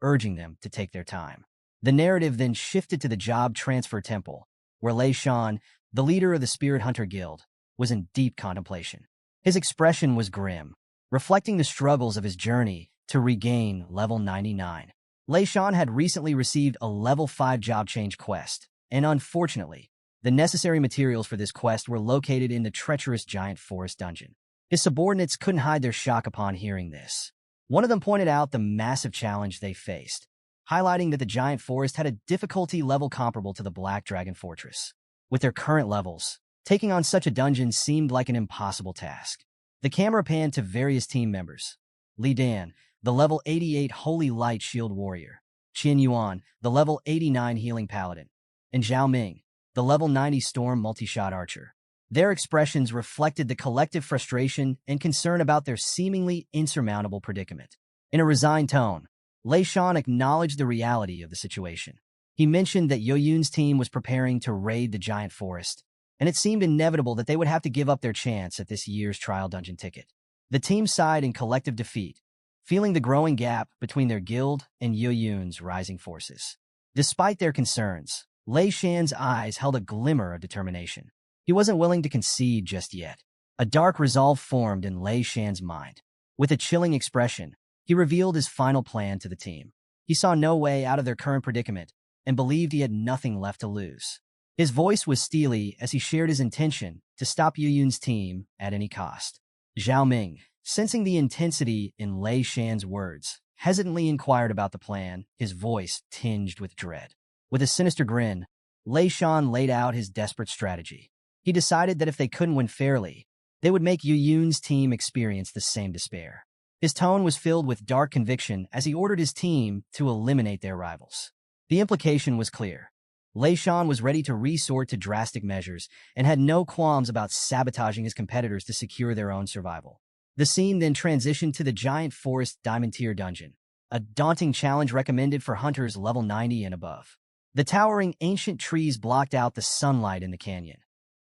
urging them to take their time. The narrative then shifted to the Job Transfer Temple, where Lei Shan, the leader of the Spirit Hunter Guild, was in deep contemplation. His expression was grim, reflecting the struggles of his journey to regain level 99. Lei Shan had recently received a level 5 job change quest, and unfortunately, the necessary materials for this quest were located in the treacherous Giant Forest dungeon. His subordinates couldn't hide their shock upon hearing this. One of them pointed out the massive challenge they faced, highlighting that the Giant Forest had a difficulty level comparable to the Black Dragon Fortress. With their current levels, taking on such a dungeon seemed like an impossible task. The camera panned to various team members. Li Dan, the level 88 Holy Light Shield Warrior, Qian Yuan, the level 89 healing paladin, and Zhao Ming, the level 90 storm multi-shot archer. Their expressions reflected the collective frustration and concern about their seemingly insurmountable predicament. In a resigned tone, Lei Shan acknowledged the reality of the situation. He mentioned that Yoyun's team was preparing to raid the giant forest, and it seemed inevitable that they would have to give up their chance at this year's trial dungeon ticket. The team sighed in collective defeat, feeling the growing gap between their guild and Yoyun's rising forces. Despite their concerns, Lei Shan's eyes held a glimmer of determination. He wasn't willing to concede just yet. A dark resolve formed in Lei Shan's mind. With a chilling expression, he revealed his final plan to the team. He saw no way out of their current predicament and believed he had nothing left to lose. His voice was steely as he shared his intention to stop Yoyun's team at any cost. Zhao Ming, sensing the intensity in Lei Shan's words, hesitantly inquired about the plan, his voice tinged with dread. With a sinister grin, Lei Shan laid out his desperate strategy. He decided that if they couldn't win fairly, they would make Yoyun's team experience the same despair. His tone was filled with dark conviction as he ordered his team to eliminate their rivals. The implication was clear. Lei Shan was ready to resort to drastic measures and had no qualms about sabotaging his competitors to secure their own survival. The scene then transitioned to the giant forest diamond tier dungeon, a daunting challenge recommended for hunters level 90 and above. The towering ancient trees blocked out the sunlight in the canyon,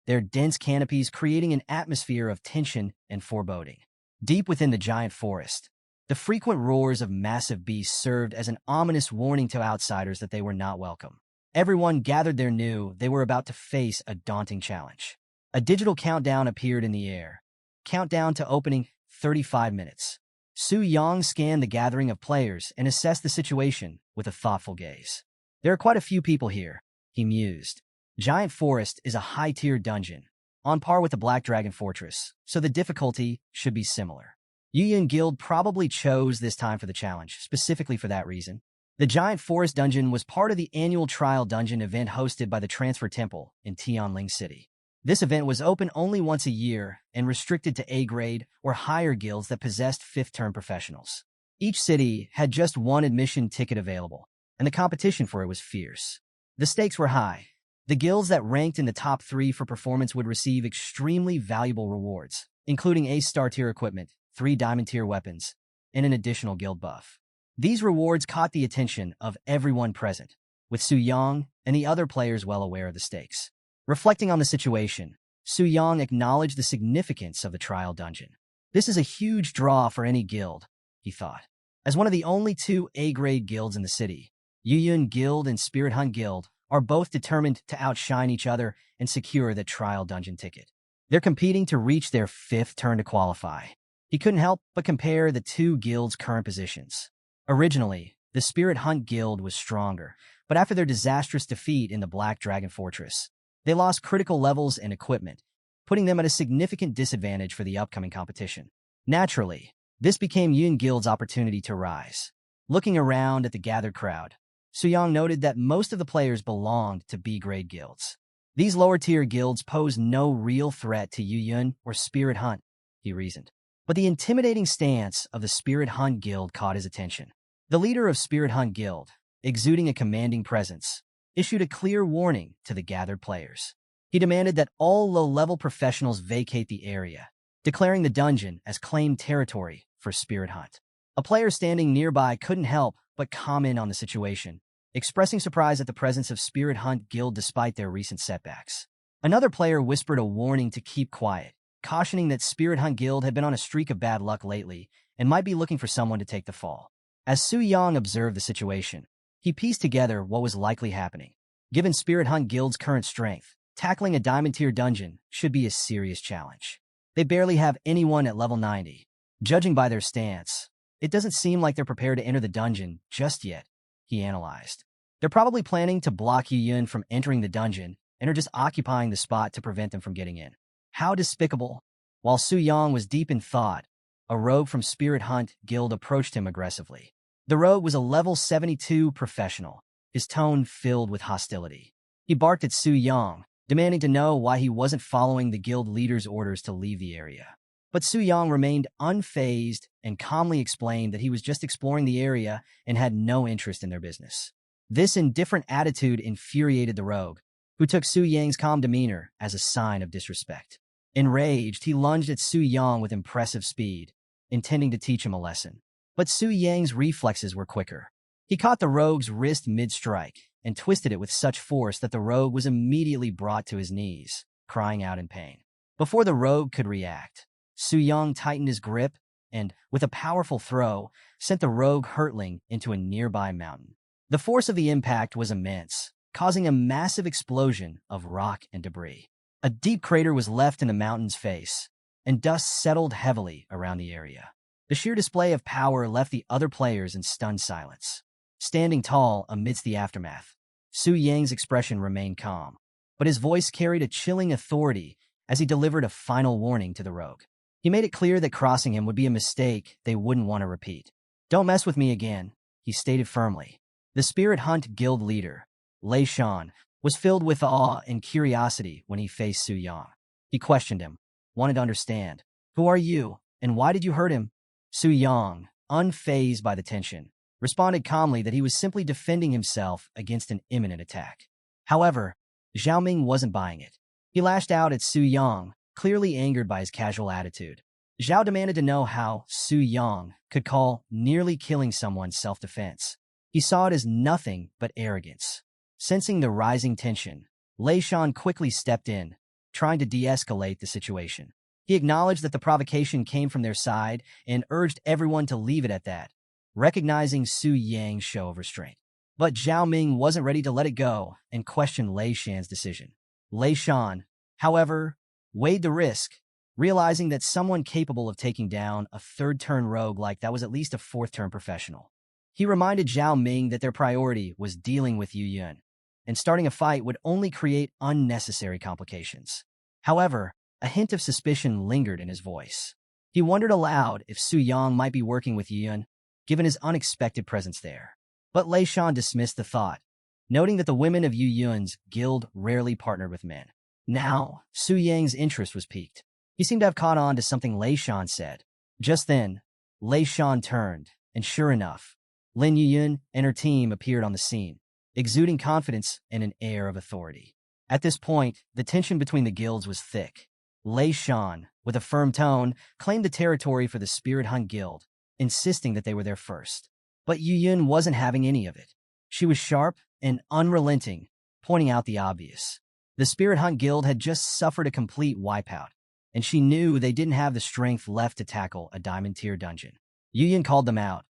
their dense canopies creating an atmosphere of tension and foreboding. Deep within the giant forest, the frequent roars of massive beasts served as an ominous warning to outsiders that they were not welcome. Everyone gathered there knew they were about to face a daunting challenge. A digital countdown appeared in the air. Countdown to opening, 35 minutes. Su Yang scanned the gathering of players and assessed the situation with a thoughtful gaze. There are quite a few people here, he mused. Giant Forest is a high-tier dungeon, on par with the Black Dragon Fortress, so the difficulty should be similar. Yoyun Guild probably chose this time for the challenge, specifically for that reason. The Giant Forest dungeon was part of the annual trial dungeon event hosted by the Transfer Temple in Tianling City. This event was open only once a year and restricted to A-grade or higher guilds that possessed fifth-term professionals. Each city had just one admission ticket available, and the competition for it was fierce. The stakes were high. The guilds that ranked in the top 3 for performance would receive extremely valuable rewards, including A-star tier equipment, 3 diamond tier weapons, and an additional guild buff. These rewards caught the attention of everyone present, with Su Yang and the other players well aware of the stakes. Reflecting on the situation, Su Yang acknowledged the significance of the trial dungeon. This is a huge draw for any guild, he thought. As one of the only 2 A-grade guilds in the city, Yoyun Guild and Spirit Hunt Guild are both determined to outshine each other and secure the trial dungeon ticket. They're competing to reach their 5th turn to qualify. He couldn't help but compare the 2 guilds' current positions. Originally, the Spirit Hunt Guild was stronger, but after their disastrous defeat in the Black Dragon Fortress, they lost critical levels and equipment, putting them at a significant disadvantage for the upcoming competition. Naturally, this became Yoyun Guild's opportunity to rise. Looking around at the gathered crowd, Su Yang noted that most of the players belonged to B-grade guilds. These lower-tier guilds pose no real threat to Yoyun or Spirit Hunt, he reasoned. But the intimidating stance of the Spirit Hunt Guild caught his attention. The leader of Spirit Hunt Guild, exuding a commanding presence, issued a clear warning to the gathered players. He demanded that all low-level professionals vacate the area, declaring the dungeon as claimed territory for Spirit Hunt. A player standing nearby couldn't help but comment on the situation, expressing surprise at the presence of Spirit Hunt Guild despite their recent setbacks. Another player whispered a warning to keep quiet, cautioning that Spirit Hunt Guild had been on a streak of bad luck lately and might be looking for someone to take the fall. As Su Yang observed the situation, he pieced together what was likely happening. Given Spirit Hunt Guild's current strength, tackling a diamond-tier dungeon should be a serious challenge. They barely have anyone at level 90. Judging by their stance, it doesn't seem like they're prepared to enter the dungeon just yet, he analyzed. They're probably planning to block Yoyun from entering the dungeon and are just occupying the spot to prevent them from getting in. How despicable. While Su Yang was deep in thought, a rogue from Spirit Hunt Guild approached him aggressively. The rogue was a level 72 professional, his tone filled with hostility. He barked at Su Yang, demanding to know why he wasn't following the guild leader's orders to leave the area. But Su Yang remained unfazed and calmly explained that he was just exploring the area and had no interest in their business. This indifferent attitude infuriated the rogue, who took Su Yang's calm demeanor as a sign of disrespect. Enraged, he lunged at Su Yang with impressive speed, intending to teach him a lesson. But Su Yang's reflexes were quicker. He caught the rogue's wrist mid-strike and twisted it with such force that the rogue was immediately brought to his knees, crying out in pain. Before the rogue could react, Su Yang tightened his grip and, with a powerful throw, sent the rogue hurtling into a nearby mountain. The force of the impact was immense, causing a massive explosion of rock and debris. A deep crater was left in the mountain's face, and dust settled heavily around the area. The sheer display of power left the other players in stunned silence. Standing tall amidst the aftermath, Su Yang's expression remained calm, but his voice carried a chilling authority as he delivered a final warning to the rogue. He made it clear that crossing him would be a mistake they wouldn't want to repeat. "Don't mess with me again," he stated firmly. The Spirit Hunt Guild leader, Lei Shan, was filled with awe and curiosity when he faced Su Yang. He questioned him, wanted to understand. "Who are you, and why did you hurt him?" Su Yang, unfazed by the tension, responded calmly that he was simply defending himself against an imminent attack. However, Zhao Ming wasn't buying it. He lashed out at Su Yang, clearly angered by his casual attitude. Zhao demanded to know how Su Yang could call nearly killing someone self-defense. He saw it as nothing but arrogance. Sensing the rising tension, Lei Shan quickly stepped in, trying to de-escalate the situation. He acknowledged that the provocation came from their side and urged everyone to leave it at that, recognizing Su Yang's show of restraint. But Zhao Ming wasn't ready to let it go and questioned Lei Shan's decision. Lei Shan, however, weighed the risk, realizing that someone capable of taking down a third-turn rogue like that was at least a fourth-turn professional. He reminded Zhao Ming that their priority was dealing with Yu Yun, and starting a fight would only create unnecessary complications. However, a hint of suspicion lingered in his voice. He wondered aloud if Su Yang might be working with Yu Yun, given his unexpected presence there. But Lei Shan dismissed the thought, noting that the women of Yu Yun's guild rarely partnered with men. Now, Su Yang's interest was piqued. He seemed to have caught on to something Lei Shan said. Just then, Lei Shan turned, and sure enough, Lin Yuyun and her team appeared on the scene, exuding confidence and an air of authority. At this point, the tension between the guilds was thick. Lei Shan, with a firm tone, claimed the territory for the Spirit Hunt Guild, insisting that they were there first. But Yuyun wasn't having any of it. She was sharp and unrelenting, pointing out the obvious. The Spirit Hunt Guild had just suffered a complete wipeout, and she knew they didn't have the strength left to tackle a diamond-tier dungeon. Yuyun called them out,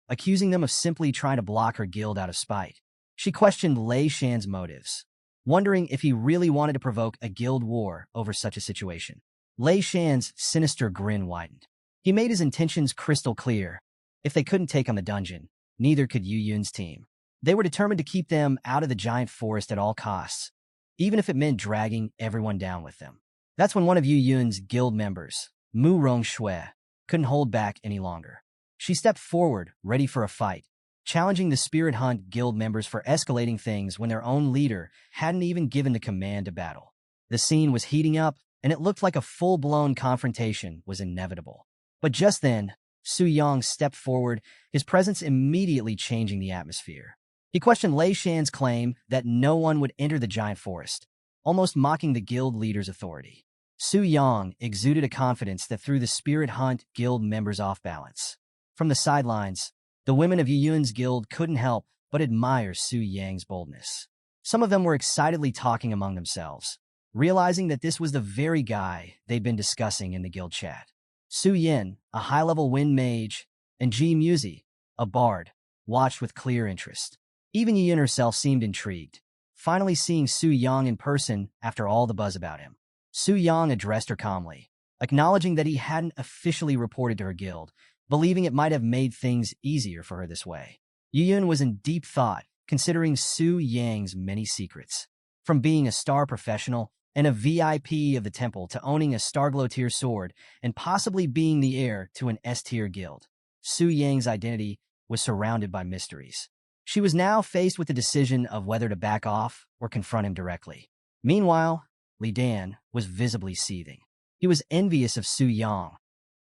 accusing them of simply trying to block her guild out of spite. She questioned Lei Shan's motives, wondering if he really wanted to provoke a guild war over such a situation. Lei Shan's sinister grin widened. He made his intentions crystal clear. If they couldn't take on the dungeon, neither could Yu Yun's team. They were determined to keep them out of the giant forest at all costs, even if it meant dragging everyone down with them. That's when one of Yu Yun's guild members, Mu Rongshui, couldn't hold back any longer. She stepped forward, ready for a fight, challenging the Spirit Hunt Guild members for escalating things when their own leader hadn't even given the command to battle. The scene was heating up, and it looked like a full-blown confrontation was inevitable. But just then, Su Yang stepped forward, his presence immediately changing the atmosphere. He questioned Lei Shan's claim that no one would enter the giant forest, almost mocking the guild leader's authority. Su Yang exuded a confidence that threw the Spirit Hunt Guild members off balance. From the sidelines, the women of Yu Yun's guild couldn't help but admire Su Yang's boldness. Some of them were excitedly talking among themselves, realizing that this was the very guy they'd been discussing in the guild chat. Su Yin, a high-level wind mage, and Ji Muzi, a bard, watched with clear interest. Even Yu Yun herself seemed intrigued, finally seeing Su Yang in person after all the buzz about him. Su Yang addressed her calmly, acknowledging that he hadn't officially reported to her guild, believing it might have made things easier for her this way. Yu Yun was in deep thought, considering Su Yang's many secrets. From being a star professional and a VIP of the temple to owning a Starglow tier sword and possibly being the heir to an S-tier guild, Su Yang's identity was surrounded by mysteries. She was now faced with the decision of whether to back off or confront him directly. Meanwhile, Li Dan was visibly seething. He was envious of Su Yang,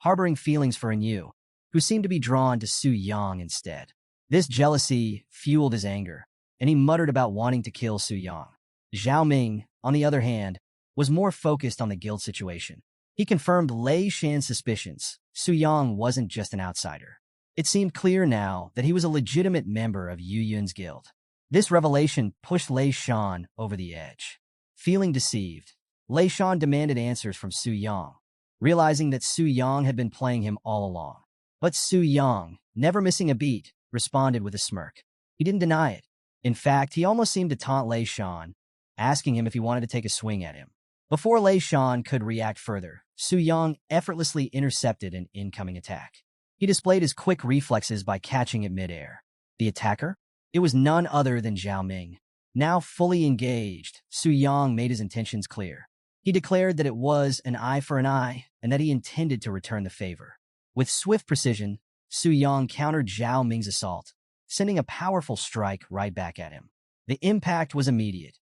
harboring feelings for Yu, who seemed to be drawn to Su Yang instead. This jealousy fueled his anger, and he muttered about wanting to kill Su Yang. Zhao Ming, on the other hand, was more focused on the guild situation. He confirmed Lei Shan's suspicions. Su Yang wasn't just an outsider. It seemed clear now that he was a legitimate member of Yu Yun's guild. This revelation pushed Lei Shan over the edge. Feeling deceived, Lei Shan demanded answers from Su Yang, realizing that Su Yang had been playing him all along. But Su Yang, never missing a beat, responded with a smirk. He didn't deny it. In fact, he almost seemed to taunt Lei Shan, asking him if he wanted to take a swing at him. Before Lei Shan could react further, Su Yang effortlessly intercepted an incoming attack. He displayed his quick reflexes by catching it midair. The attacker? It was none other than Zhao Ming. Now fully engaged, Su Yang made his intentions clear. He declared that it was an eye for an eye and that he intended to return the favor. With swift precision, Su Yang countered Zhao Ming's assault, sending a powerful strike right back at him. The impact was immediate.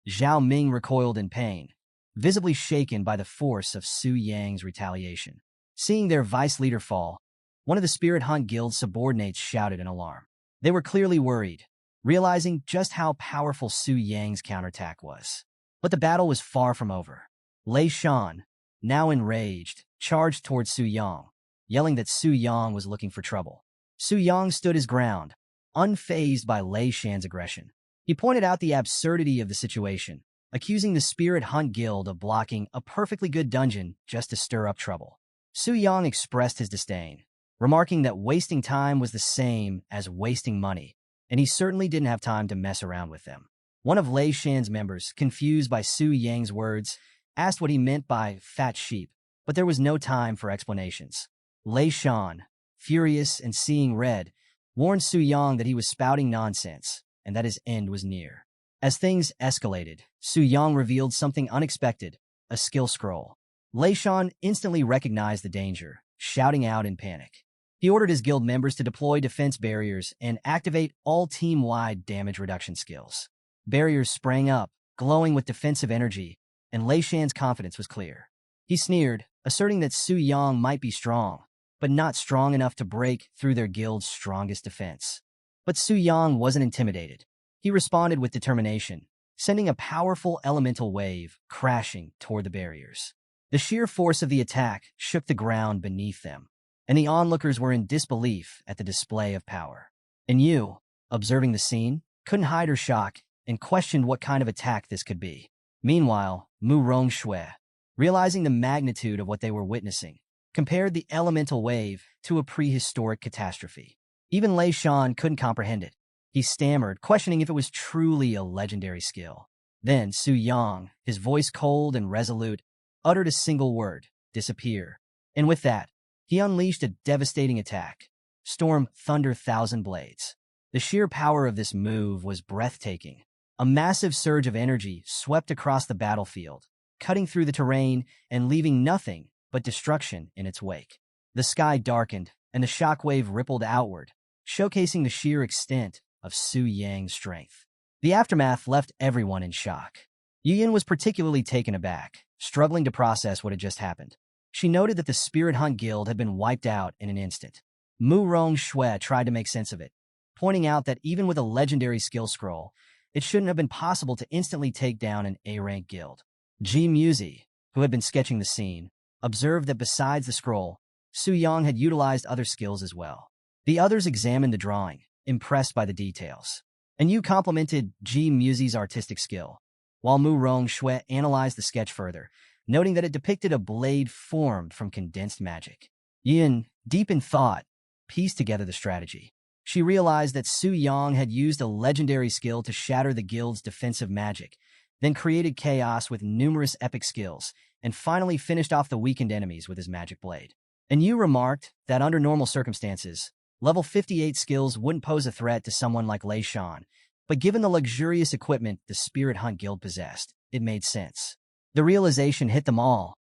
Zhao Ming recoiled in pain, visibly shaken by the force of Su Yang's retaliation. Seeing their vice leader fall, one of the Spirit Hunt Guild's subordinates shouted in alarm. They were clearly worried, realizing just how powerful Su Yang's counterattack was. But the battle was far from over. Lei Shan, now enraged, charged towards Su Yang, yelling that Su Yang was looking for trouble. Su Yang stood his ground, unfazed by Lei Shan's aggression. He pointed out the absurdity of the situation, accusing the Spirit Hunt Guild of blocking a perfectly good dungeon just to stir up trouble. Su Yang expressed his disdain, remarking that wasting time was the same as wasting money, and he certainly didn't have time to mess around with them. One of Lei Shan's members, confused by Su Yang's words, asked what he meant by fat sheep, but there was no time for explanations. Lei Shan, furious and seeing red, warned Su Yang that he was spouting nonsense and that his end was near. As things escalated, Su Yang revealed something unexpected, a skill scroll. Lei Shan instantly recognized the danger, shouting out in panic. He ordered his guild members to deploy defense barriers and activate all team-wide damage reduction skills. Barriers sprang up, glowing with defensive energy, and Lei Shan's confidence was clear. He sneered, asserting that Su Yang might be strong, but not strong enough to break through their guild's strongest defense. But Su Yang wasn't intimidated. He responded with determination, sending a powerful elemental wave crashing toward the barriers. The sheer force of the attack shook the ground beneath them, and the onlookers were in disbelief at the display of power. And Yu, observing the scene, couldn't hide her shock and questioned what kind of attack this could be. Meanwhile, Mu Rongshui, realizing the magnitude of what they were witnessing, compared the elemental wave to a prehistoric catastrophe. Even Lei Shan couldn't comprehend it. He stammered, questioning if it was truly a legendary skill. Then Su Yang, his voice cold and resolute, uttered a single word, disappear. And with that, he unleashed a devastating attack. Storm Thunder Thousand Blades. The sheer power of this move was breathtaking. A massive surge of energy swept across the battlefield, cutting through the terrain and leaving nothing but destruction in its wake. The sky darkened, and the shockwave rippled outward, showcasing the sheer extent of Su Yang's strength. The aftermath left everyone in shock. Yu Yin was particularly taken aback, struggling to process what had just happened. She noted that the Spirit Hunt Guild had been wiped out in an instant. Mu Rongshui tried to make sense of it, pointing out that even with a legendary skill scroll, it shouldn't have been possible to instantly take down an A-rank guild. Ji Muzi, who had been sketching the scene, observed that besides the scroll, Su Yang had utilized other skills as well. The others examined the drawing, impressed by the details. And Yu complimented Ji Muzi's artistic skill, while Mu Rongshui analyzed the sketch further, noting that it depicted a blade formed from condensed magic. Yin, deep in thought, pieced together the strategy. She realized that Su Yang had used a legendary skill to shatter the guild's defensive magic, then created chaos with numerous epic skills, and finally finished off the weakened enemies with his magic blade. And Yu remarked that under normal circumstances, level 58 skills wouldn't pose a threat to someone like Lei Shan, but given the luxurious equipment the Spirit Hunt Guild possessed, it made sense. The realization hit them all.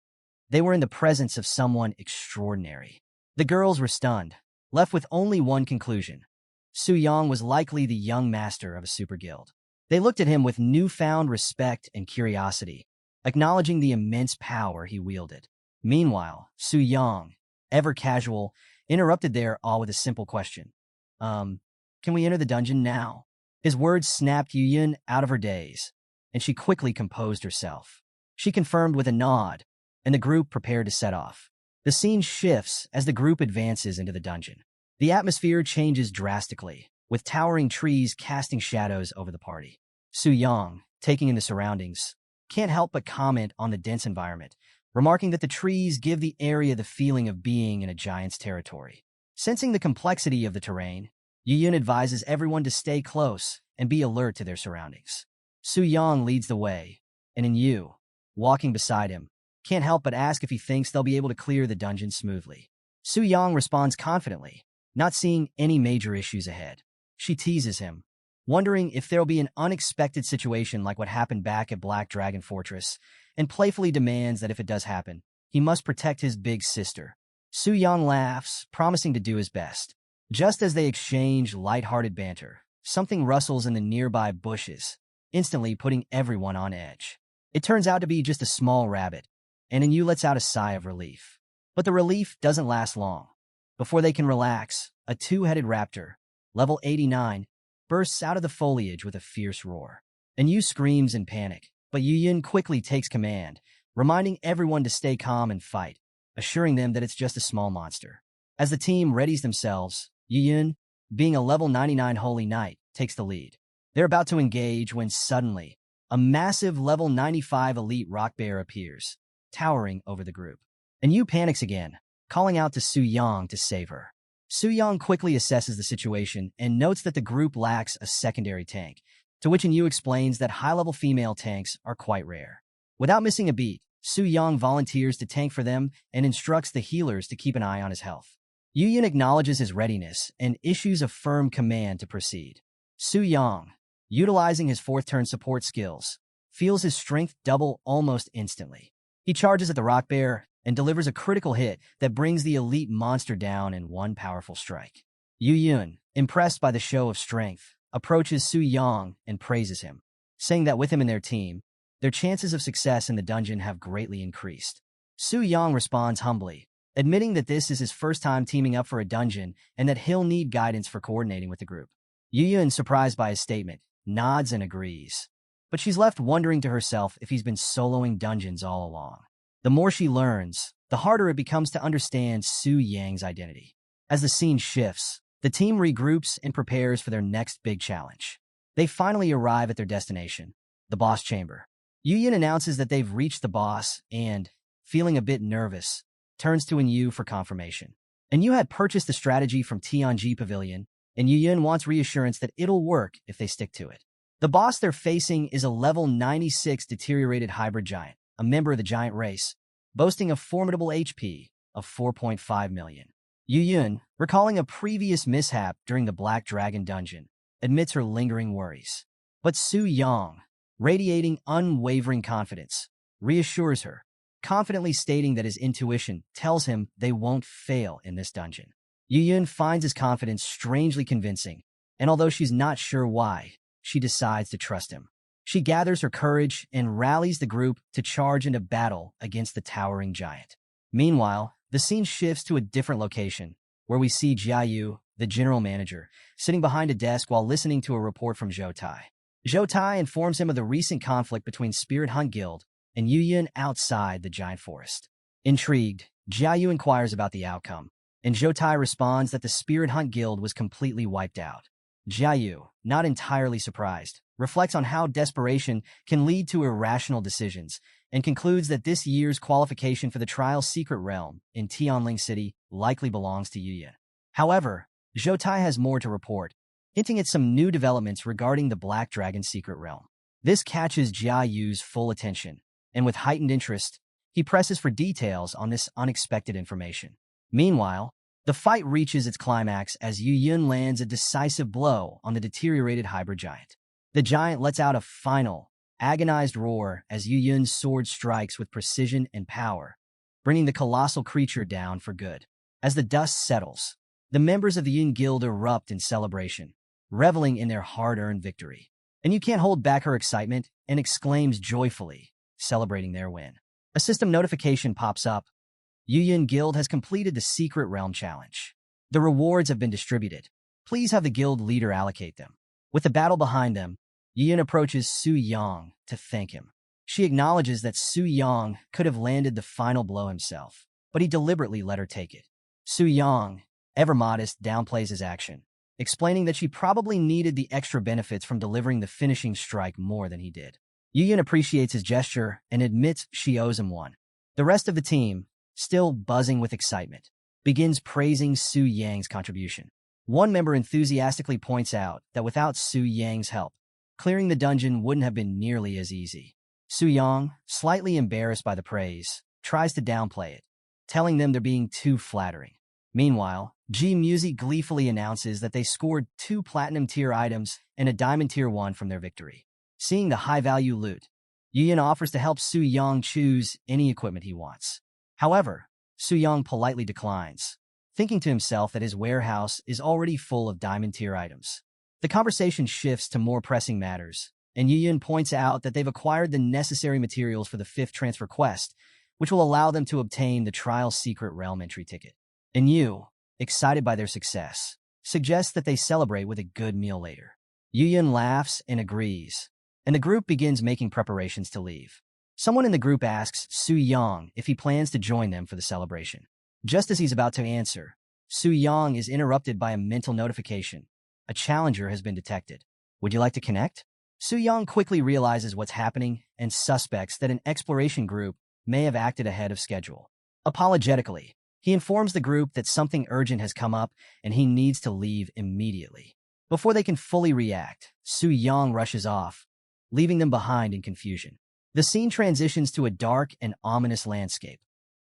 They were in the presence of someone extraordinary. The girls were stunned, left with only one conclusion. Su Yang was likely the young master of a super guild. They looked at him with newfound respect and curiosity, acknowledging the immense power he wielded. Meanwhile, Su Yang, ever casual, interrupted their awe with a simple question. Can we enter the dungeon now? His words snapped Yuyun out of her daze, and she quickly composed herself. She confirmed with a nod, and the group prepared to set off. The scene shifts as the group advances into the dungeon. The atmosphere changes drastically, with towering trees casting shadows over the party. Su Yang, taking in the surroundings, can't help but comment on the dense environment, remarking that the trees give the area the feeling of being in a giant's territory. Sensing the complexity of the terrain, Yuyun advises everyone to stay close and be alert to their surroundings. Su Yang leads the way, and Yu, walking beside him, can't help but ask if he thinks they'll be able to clear the dungeon smoothly. Su Yang responds confidently, not seeing any major issues ahead. She teases him, wondering if there'll be an unexpected situation like what happened back at Black Dragon Fortress, and playfully demands that if it does happen, he must protect his big sister. Su Yang laughs, promising to do his best. Just as they exchange light-hearted banter, something rustles in the nearby bushes, instantly putting everyone on edge. It turns out to be just a small rabbit, and Yu lets out a sigh of relief. But the relief doesn't last long. Before they can relax, a two-headed raptor, level 89, bursts out of the foliage with a fierce roar. Yu screams in panic, but Yuyun quickly takes command, reminding everyone to stay calm and fight, assuring them that it's just a small monster. As the team readies themselves, Yuyun, being a level 99 Holy Knight, takes the lead. They're about to engage when suddenly, a massive level 95 elite rock bear appears, towering over the group. Yu panics again, calling out to Su Yang to save her. Su Yang quickly assesses the situation and notes that the group lacks a secondary tank, to which Yu explains that high-level female tanks are quite rare. Without missing a beat, Su Yang volunteers to tank for them and instructs the healers to keep an eye on his health. Yuyun acknowledges his readiness and issues a firm command to proceed. Su Yang, utilizing his fourth-turn support skills, feels his strength double almost instantly. He charges at the rock bear and delivers a critical hit that brings the elite monster down in one powerful strike. Yuyun, impressed by the show of strength, approaches Su Yang and praises him, saying that with him in their team, their chances of success in the dungeon have greatly increased. Su Yang responds humbly, admitting that this is his first time teaming up for a dungeon and that he'll need guidance for coordinating with the group. Yuyun, surprised by his statement, nods and agrees. But she's left wondering to herself if he's been soloing dungeons all along. The more she learns, the harder it becomes to understand Su Yang's identity. As the scene shifts, the team regroups and prepares for their next big challenge. They finally arrive at their destination, the boss chamber. Yuyun announces that they've reached the boss and, feeling a bit nervous, turns to Yu for confirmation. Yu had purchased the strategy from Tianji Pavilion, and Yuyun wants reassurance that it'll work if they stick to it. The boss they're facing is a level 96 deteriorated hybrid giant, a member of the giant race, boasting a formidable HP of 4.5 million. Yuyun, recalling a previous mishap during the Black Dragon dungeon, admits her lingering worries. But Su Yang, radiating unwavering confidence, reassures her, confidently stating that his intuition tells him they won't fail in this dungeon. Yuyun finds his confidence strangely convincing, and although she's not sure why, she decides to trust him. She gathers her courage and rallies the group to charge into battle against the towering giant. Meanwhile, the scene shifts to a different location, where we see Jiayu, the general manager, sitting behind a desk while listening to a report from Zhou Tai. Zhou Tai informs him of the recent conflict between Spirit Hunt Guild and Yuyun outside the giant forest. Intrigued, Jiayu inquires about the outcome, and Zhou Tai responds that the Spirit Hunt Guild was completely wiped out. Jiayu, not entirely surprised, reflects on how desperation can lead to irrational decisions, and concludes that this year's qualification for the trial's secret realm in Tianling City likely belongs to Yuyun. However, Zhou Tai has more to report, hinting at some new developments regarding the Black Dragon secret realm. This catches Jiayu's full attention, and with heightened interest, he presses for details on this unexpected information. Meanwhile, the fight reaches its climax as Yuyun lands a decisive blow on the deteriorated hybrid giant. The giant lets out a final, agonized roar as Yuyun's sword strikes with precision and power, bringing the colossal creature down for good. As the dust settles, the members of the Yun Guild erupt in celebration, reveling in their hard-earned victory. And you can't hold back her excitement and exclaims joyfully, celebrating their win. A system notification pops up, Yuyan Guild has completed the Secret Realm Challenge. The rewards have been distributed. Please have the guild leader allocate them. With the battle behind them, Yuyan approaches Su Yang to thank him. She acknowledges that Su Yang could have landed the final blow himself, but he deliberately let her take it. Su Yang, ever modest, downplays his action, explaining that she probably needed the extra benefits from delivering the finishing strike more than he did. Yuyan appreciates his gesture and admits she owes him one. The rest of the team, still buzzing with excitement, begins praising Su Yang's contribution. One member enthusiastically points out that without Su Yang's help, clearing the dungeon wouldn't have been nearly as easy. Su Yang, slightly embarrassed by the praise, tries to downplay it, telling them they're being too flattering. Meanwhile, G Music gleefully announces that they scored 2 platinum-tier items and a diamond-tier 1 from their victory. Seeing the high-value loot, Yuyan offers to help Su Yang choose any equipment he wants. However, Su Yang politely declines, thinking to himself that his warehouse is already full of diamond-tier items. The conversation shifts to more pressing matters, and Yuyan points out that they've acquired the necessary materials for the 5th transfer quest, which will allow them to obtain the Trial Secret Realm entry ticket. And Yu, excited by their success, suggests that they celebrate with a good meal later. Yuyan laughs and agrees, and the group begins making preparations to leave. Someone in the group asks Su Yang if he plans to join them for the celebration. Just as he's about to answer, Su Yang is interrupted by a mental notification. A challenger has been detected. Would you like to connect? Su Yang quickly realizes what's happening and suspects that an exploration group may have acted ahead of schedule. Apologetically, he informs the group that something urgent has come up and he needs to leave immediately. Before they can fully react, Su Yang rushes off, leaving them behind in confusion. The scene transitions to a dark and ominous landscape,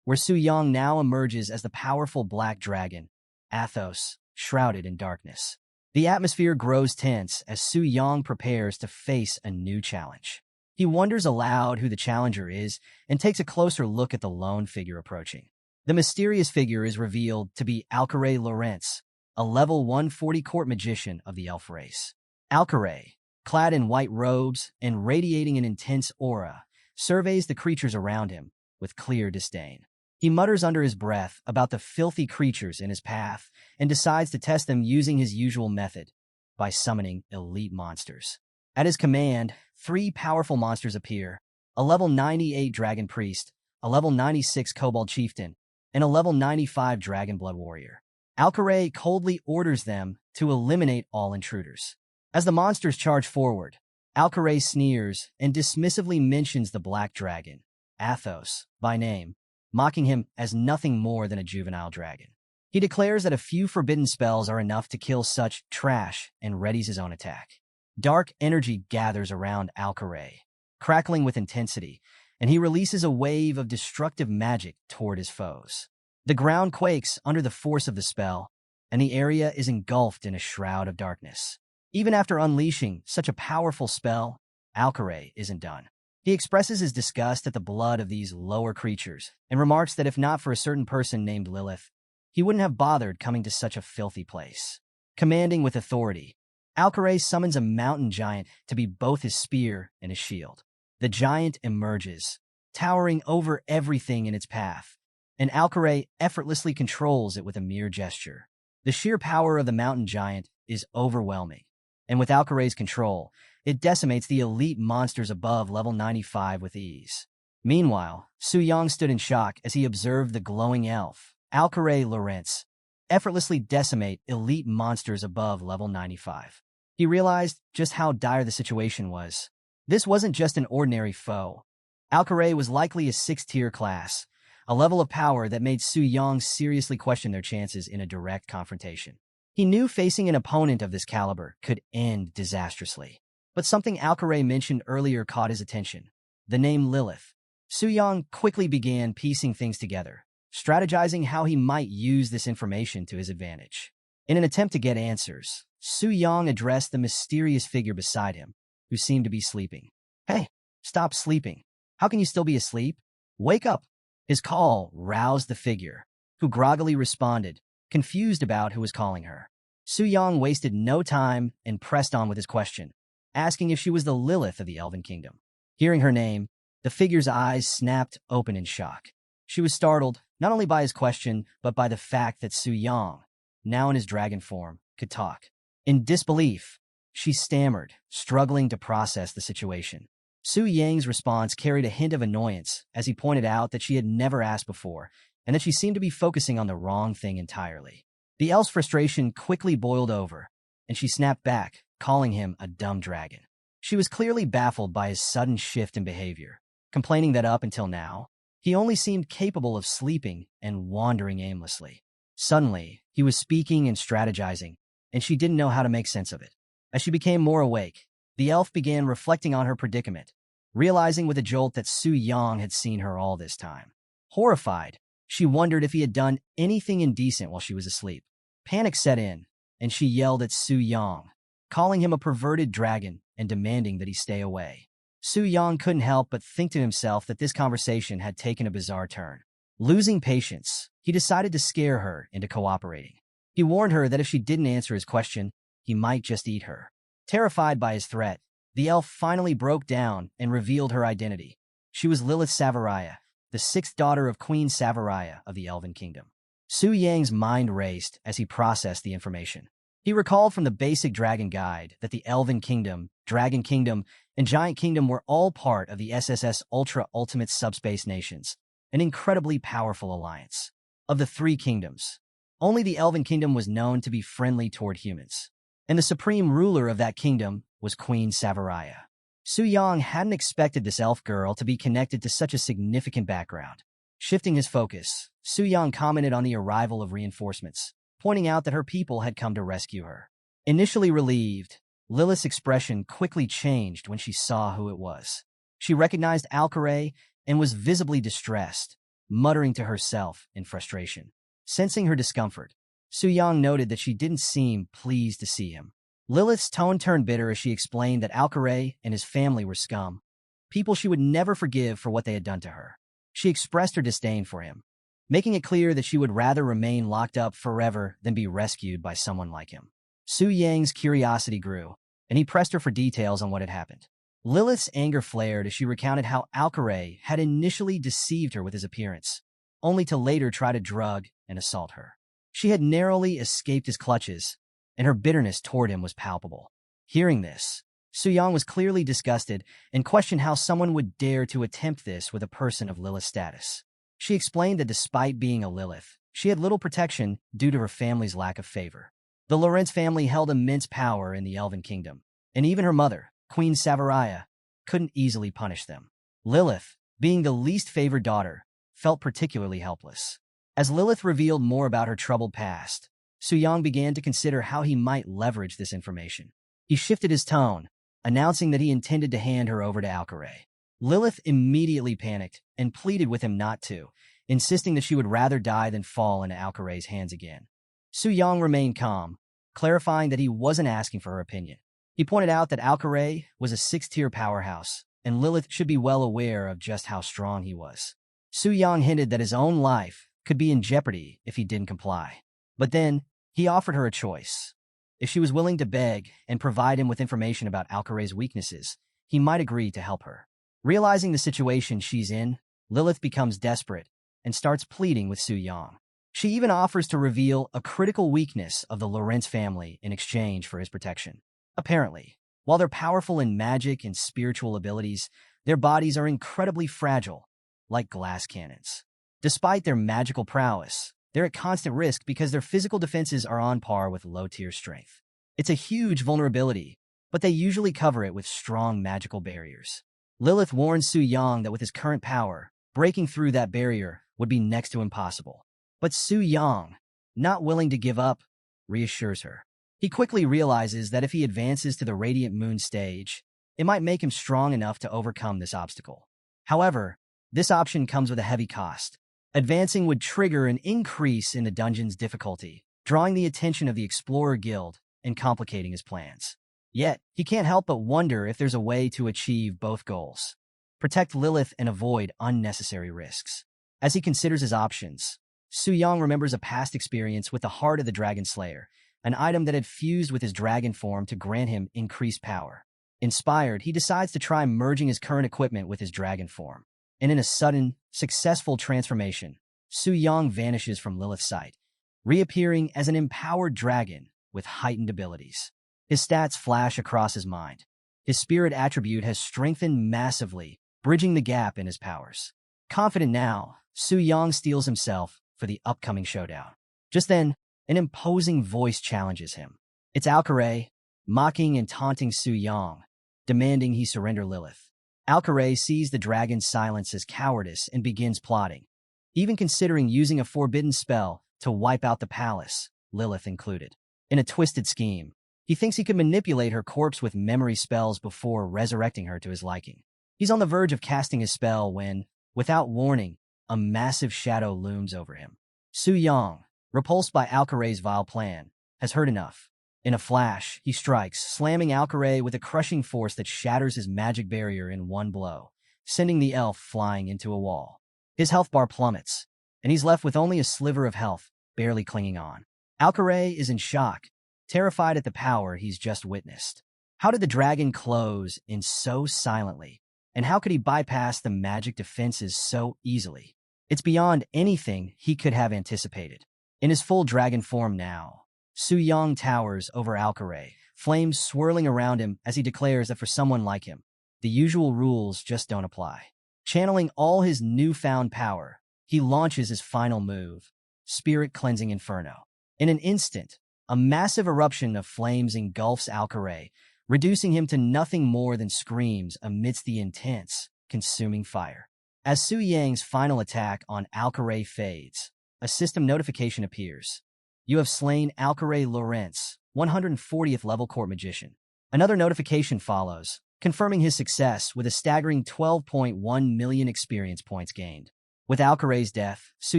where Su Yang now emerges as the powerful black dragon, Athos, shrouded in darkness. The atmosphere grows tense as Su Yang prepares to face a new challenge. He wonders aloud who the challenger is and takes a closer look at the lone figure approaching. The mysterious figure is revealed to be Alcaray Lawrence, a level 140 court magician of the elf race. Alcaray, clad in white robes and radiating an intense aura, surveys the creatures around him with clear disdain. He mutters under his breath about the filthy creatures in his path and decides to test them using his usual method, by summoning elite monsters. At his command, 3 powerful monsters appear, a level 98 Dragon Priest, a level 96 Kobold Chieftain, and a level 95 Dragon Blood Warrior. Alcaray coldly orders them to eliminate all intruders. As the monsters charge forward, Alcaray sneers and dismissively mentions the Black Dragon, Athos, by name, mocking him as nothing more than a juvenile dragon. He declares that a few forbidden spells are enough to kill such trash and readies his own attack. Dark energy gathers around Alcaray, crackling with intensity, and he releases a wave of destructive magic toward his foes. The ground quakes under the force of the spell, and the area is engulfed in a shroud of darkness. Even after unleashing such a powerful spell, Alcaray isn't done. He expresses his disgust at the blood of these lower creatures and remarks that if not for a certain person named Lilith, he wouldn't have bothered coming to such a filthy place. Commanding with authority, Alcaray summons a mountain giant to be both his spear and his shield. The giant emerges, towering over everything in its path, and Alcaray effortlessly controls it with a mere gesture. The sheer power of the mountain giant is overwhelming, and with Alcaray's control, it decimates the elite monsters above level 95 with ease. Meanwhile, Su Yang stood in shock as he observed the glowing elf, Alcaray Lawrence, effortlessly decimate elite monsters above level 95. He realized just how dire the situation was. This wasn't just an ordinary foe. Alcaray was likely a 6th-tier class, a level of power that made Su Yang seriously question their chances in a direct confrontation. He knew facing an opponent of this caliber could end disastrously. But something Alcaray mentioned earlier caught his attention: the name Lilith. Su Yang quickly began piecing things together, strategizing how he might use this information to his advantage. In an attempt to get answers, Su Yang addressed the mysterious figure beside him, who seemed to be sleeping. "Hey, stop sleeping. How can you still be asleep? Wake up!" His call roused the figure, who groggily responded, confused about who was calling her. Su Yang wasted no time and pressed on with his question, asking if she was the Lilith of the Elven Kingdom. Hearing her name, the figure's eyes snapped open in shock. She was startled, not only by his question, but by the fact that Su Yang, now in his dragon form, could talk. In disbelief, she stammered, struggling to process the situation. Su Yang's response carried a hint of annoyance as he pointed out that she had never asked before and that she seemed to be focusing on the wrong thing entirely. The elf's frustration quickly boiled over, and she snapped back, calling him a dumb dragon. She was clearly baffled by his sudden shift in behavior, complaining that up until now, he only seemed capable of sleeping and wandering aimlessly. Suddenly, he was speaking and strategizing, and she didn't know how to make sense of it. As she became more awake, the elf began reflecting on her predicament, realizing with a jolt that Su Yang had seen her all this time. Horrified, she wondered if he had done anything indecent while she was asleep. Panic set in, and she yelled at Su Yang, calling him a perverted dragon and demanding that he stay away. Su Yang couldn't help but think to himself that this conversation had taken a bizarre turn. Losing patience, he decided to scare her into cooperating. He warned her that if she didn't answer his question, he might just eat her. Terrified by his threat, the elf finally broke down and revealed her identity. She was Lilith Savaraya, the sixth daughter of Queen Savaraya of the Elven Kingdom. Su Yang's mind raced as he processed the information. He recalled from the basic Dragon Guide that the Elven Kingdom, Dragon Kingdom, and Giant Kingdom were all part of the SSS Ultra Ultimate Subspace Nations, an incredibly powerful alliance. Of the three kingdoms, only the Elven Kingdom was known to be friendly toward humans, and the supreme ruler of that kingdom was Queen Savaraya. Su Yang hadn't expected this elf girl to be connected to such a significant background. Shifting his focus, Su Yang commented on the arrival of reinforcements, pointing out that her people had come to rescue her. Initially relieved, Lilith's expression quickly changed when she saw who it was. She recognized Alcaray and was visibly distressed, muttering to herself in frustration. Sensing her discomfort, Su Yang noted that she didn't seem pleased to see him. Lilith's tone turned bitter as she explained that Alcaray and his family were scum, people she would never forgive for what they had done to her. She expressed her disdain for him, making it clear that she would rather remain locked up forever than be rescued by someone like him. Su Yang's curiosity grew, and he pressed her for details on what had happened. Lilith's anger flared as she recounted how Alcaray had initially deceived her with his appearance, only to later try to drug and assault her. She had narrowly escaped his clutches, and her bitterness toward him was palpable. Hearing this, Su Yang was clearly disgusted and questioned how someone would dare to attempt this with a person of Lilith's status. She explained that despite being a Lilith, she had little protection due to her family's lack of favor. The Lorentz family held immense power in the Elven Kingdom, and even her mother, Queen Savaraya, couldn't easily punish them. Lilith, being the least favored daughter, felt particularly helpless. As Lilith revealed more about her troubled past, Su Yang began to consider how he might leverage this information. He shifted his tone, announcing that he intended to hand her over to Alcaray. Lilith immediately panicked and pleaded with him not to, insisting that she would rather die than fall into Alcaray's hands again. Su Yang remained calm, clarifying that he wasn't asking for her opinion. He pointed out that Alcaray was a six-tier powerhouse, and Lilith should be well aware of just how strong he was. Su Yang hinted that his own life could be in jeopardy if he didn't comply. But then, he offered her a choice. If she was willing to beg and provide him with information about Alcaray's weaknesses, he might agree to help her. Realizing the situation she's in, Lilith becomes desperate and starts pleading with Su Yang. She even offers to reveal a critical weakness of the Lorentz family in exchange for his protection. Apparently, while they're powerful in magic and spiritual abilities, their bodies are incredibly fragile, like glass cannons. Despite their magical prowess, they're at constant risk because their physical defenses are on par with low-tier strength. It's a huge vulnerability, but they usually cover it with strong magical barriers. Lilith warns Su Yang that with his current power, breaking through that barrier would be next to impossible. But Su Yang, not willing to give up, reassures her. He quickly realizes that if he advances to the Radiant Moon stage, it might make him strong enough to overcome this obstacle. However, this option comes with a heavy cost. Advancing would trigger an increase in the dungeon's difficulty, drawing the attention of the Explorer Guild and complicating his plans. Yet, he can't help but wonder if there's a way to achieve both goals. Protect Lilith and avoid unnecessary risks. As he considers his options, Su Yang remembers a past experience with the Heart of the Dragon Slayer, an item that had fused with his dragon form to grant him increased power. Inspired, he decides to try merging his current equipment with his dragon form. and in a sudden, successful transformation, Su Yang vanishes from Lilith's sight, reappearing as an empowered dragon with heightened abilities. His stats flash across his mind. His spirit attribute has strengthened massively, bridging the gap in his powers. Confident now, Su Yang steels himself for the upcoming showdown. Just then, an imposing voice challenges him. It's Alcaray, mocking and taunting Su Yang, demanding he surrender Lilith. Alcaray sees the dragon's silence as cowardice and begins plotting, even considering using a forbidden spell to wipe out the palace, Lilith included. In a twisted scheme, he thinks he could manipulate her corpse with memory spells before resurrecting her to his liking. He's on the verge of casting his spell when, without warning, a massive shadow looms over him. Su Yang, repulsed by Alcaray's vile plan, has heard enough. In a flash, he strikes, slamming Alcaray with a crushing force that shatters his magic barrier in one blow, sending the elf flying into a wall. His health bar plummets, and he's left with only a sliver of health, barely clinging on. Alcaray is in shock, terrified at the power he's just witnessed. How did the dragon close in so silently, and how could he bypass the magic defenses so easily? It's beyond anything he could have anticipated. In his full dragon form now, Su Yang towers over Alcaray, flames swirling around him as he declares that for someone like him, the usual rules just don't apply. Channeling all his newfound power, he launches his final move, Spirit Cleansing Inferno. In an instant, a massive eruption of flames engulfs Alcaray, reducing him to nothing more than screams amidst the intense, consuming fire. As Su Yang's final attack on Alcaray fades, a system notification appears. You have slain Alcaray Lawrence, 140th level court magician. Another notification follows, confirming his success with a staggering 12.1 million experience points gained. With Alcaray's death, Su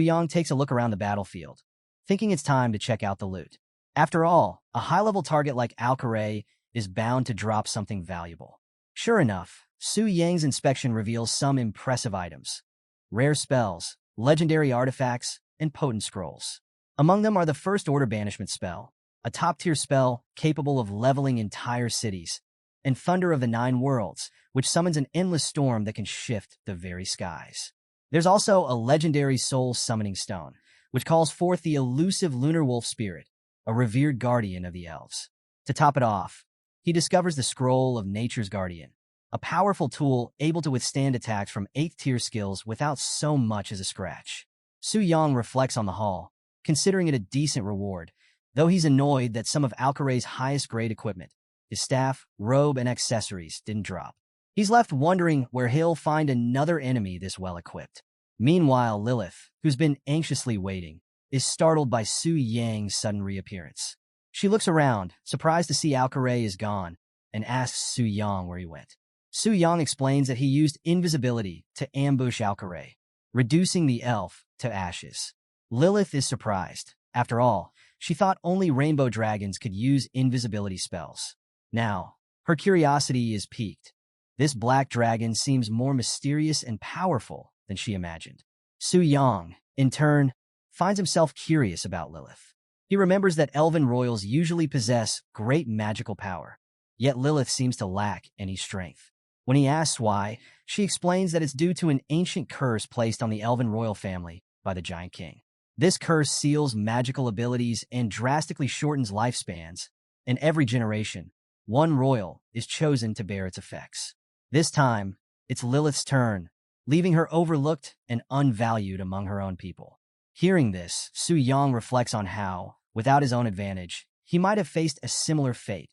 Yang takes a look around the battlefield, thinking it's time to check out the loot. After all, a high-level target like Alcaray is bound to drop something valuable. Sure enough, Su Yang's inspection reveals some impressive items. Rare spells, legendary artifacts, and potent scrolls. Among them are the First Order Banishment spell, a top-tier spell capable of leveling entire cities, and Thunder of the Nine Worlds, which summons an endless storm that can shift the very skies. There's also a legendary soul summoning stone, which calls forth the elusive lunar wolf spirit, a revered guardian of the elves. To top it off, he discovers the Scroll of Nature's Guardian, a powerful tool able to withstand attacks from 8th-tier skills without so much as a scratch. Su Yang reflects on the haul, considering it a decent reward, though he's annoyed that some of Alcaray's highest-grade equipment, his staff, robe, and accessories, didn't drop. He's left wondering where he'll find another enemy this well-equipped. Meanwhile, Lilith, who's been anxiously waiting, is startled by Su Yang's sudden reappearance. She looks around, surprised to see Alcaray is gone, and asks Su Yang where he went. Su Yang explains that he used invisibility to ambush Alcaray, reducing the elf to ashes. Lilith is surprised. After all, she thought only rainbow dragons could use invisibility spells. Now, her curiosity is piqued. This black dragon seems more mysterious and powerful than she imagined. Su Yang, in turn, finds himself curious about Lilith. He remembers that elven royals usually possess great magical power, yet Lilith seems to lack any strength. When he asks why, she explains that it's due to an ancient curse placed on the elven royal family by the Giant King. This curse seals magical abilities and drastically shortens lifespans, and every generation, one royal is chosen to bear its effects. This time, it's Lilith's turn, leaving her overlooked and unvalued among her own people. Hearing this, Su Yang reflects on how, without his own advantage, he might have faced a similar fate,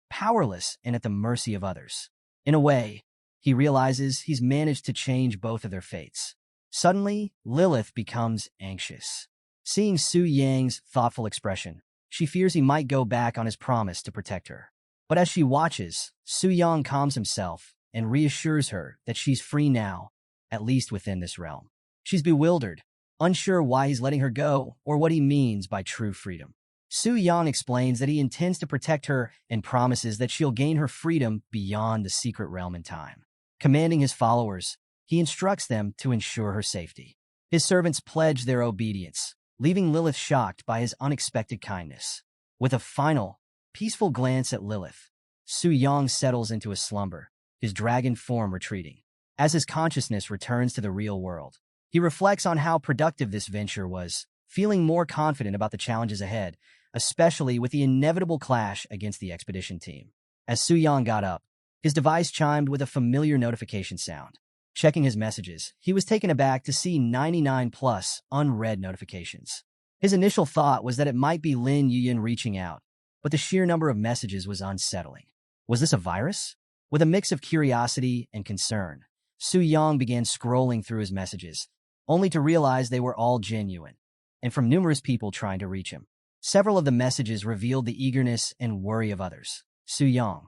powerless and at the mercy of others. In a way, he realizes he's managed to change both of their fates. Suddenly, Lilith becomes anxious. Seeing Su Yang's thoughtful expression, she fears he might go back on his promise to protect her. But as she watches, Su Yang calms himself and reassures her that she's free now, at least within this realm. She's bewildered, unsure why he's letting her go or what he means by true freedom. Su Yang explains that he intends to protect her and promises that she'll gain her freedom beyond the secret realm in time. Commanding his followers, he instructs them to ensure her safety. His servants pledge their obedience, leaving Lilith shocked by his unexpected kindness. With a final, peaceful glance at Lilith, Su Yang settles into a slumber, his dragon form retreating. As his consciousness returns to the real world, he reflects on how productive this venture was, feeling more confident about the challenges ahead, especially with the inevitable clash against the expedition team. As Su Yang got up, his device chimed with a familiar notification sound. Checking his messages, he was taken aback to see 99 plus unread notifications. His initial thought was that it might be Lin Yuyin reaching out, but the sheer number of messages was unsettling. Was this a virus? With a mix of curiosity and concern, Su Yang began scrolling through his messages, only to realize they were all genuine, and from numerous people trying to reach him. Several of the messages revealed the eagerness and worry of others. Su Yang,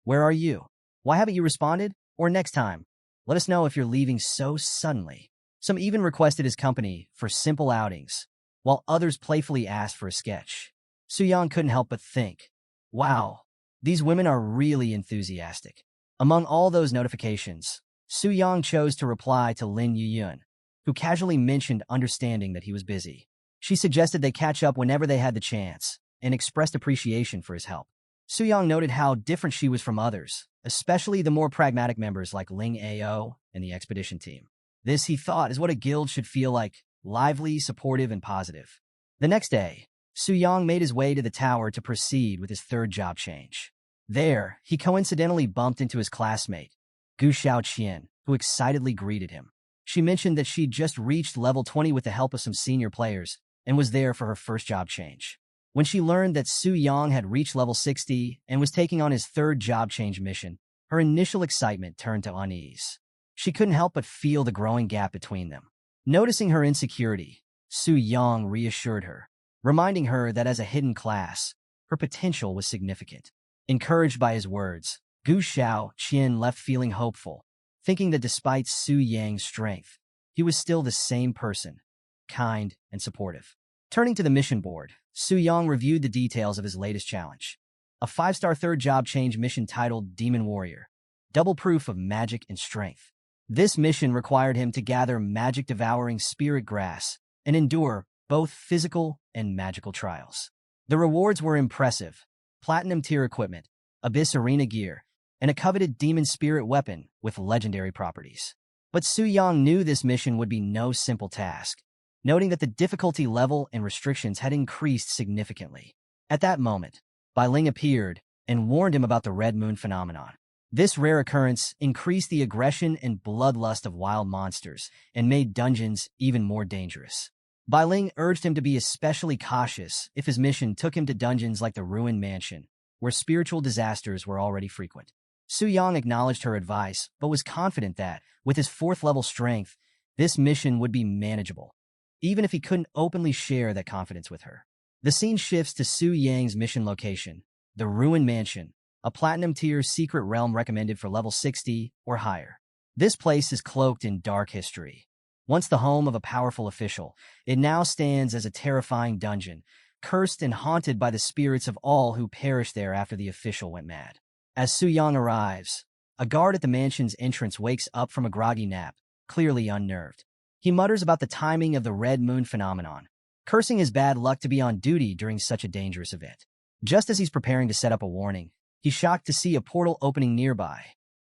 where are you? Why haven't you responded? Or next time, let us know if you're leaving so suddenly. Some even requested his company for simple outings, while others playfully asked for a sketch. Su Yang couldn't help but think, wow, these women are really enthusiastic. Among all those notifications, Su Yang chose to reply to Lin Yuyun, who casually mentioned understanding that he was busy. She suggested they catch up whenever they had the chance, and expressed appreciation for his help. Su Yang noted how different she was from others, especially the more pragmatic members like Ling Ao and the expedition team. This, he thought, is what a guild should feel like, lively, supportive, and positive. The next day, Su Yang made his way to the tower to proceed with his third job change. There, he coincidentally bumped into his classmate, Gu Xiaoqian, who excitedly greeted him. She mentioned that she'd just reached level 20 with the help of some senior players and was there for her first job change. When she learned that Su Yang had reached level 60 and was taking on his third job change mission, her initial excitement turned to unease. She couldn't help but feel the growing gap between them. Noticing her insecurity, Su Yang reassured her, reminding her that as a hidden class, her potential was significant. Encouraged by his words, Gu Xiaoqian left feeling hopeful, thinking that despite Su Yang's strength, he was still the same person, kind and supportive. Turning to the mission board, Su Yang reviewed the details of his latest challenge. A 5-star third job change mission titled Demon Warrior, double proof of magic and strength. This mission required him to gather magic-devouring spirit grass and endure both physical and magical trials. The rewards were impressive: platinum tier equipment, abyss arena gear, and a coveted demon spirit weapon with legendary properties. But Su Yang knew this mission would be no simple task, noting that the difficulty level and restrictions had increased significantly. At that moment, Bai Ling appeared and warned him about the Red Moon phenomenon. This rare occurrence increased the aggression and bloodlust of wild monsters and made dungeons even more dangerous. Bai Ling urged him to be especially cautious if his mission took him to dungeons like the Ruined Mansion, where spiritual disasters were already frequent. Su Yang acknowledged her advice, but was confident that, with his 4th level strength, this mission would be manageable, even if he couldn't openly share that confidence with her. The scene shifts to Su Yang's mission location, the Ruined Mansion, a platinum-tier secret realm recommended for level 60 or higher. This place is cloaked in dark history. Once the home of a powerful official, it now stands as a terrifying dungeon, cursed and haunted by the spirits of all who perished there after the official went mad. As Su Yang arrives, a guard at the mansion's entrance wakes up from a groggy nap, clearly unnerved. He mutters about the timing of the Red Moon phenomenon, cursing his bad luck to be on duty during such a dangerous event. Just as he's preparing to set up a warning, he's shocked to see a portal opening nearby.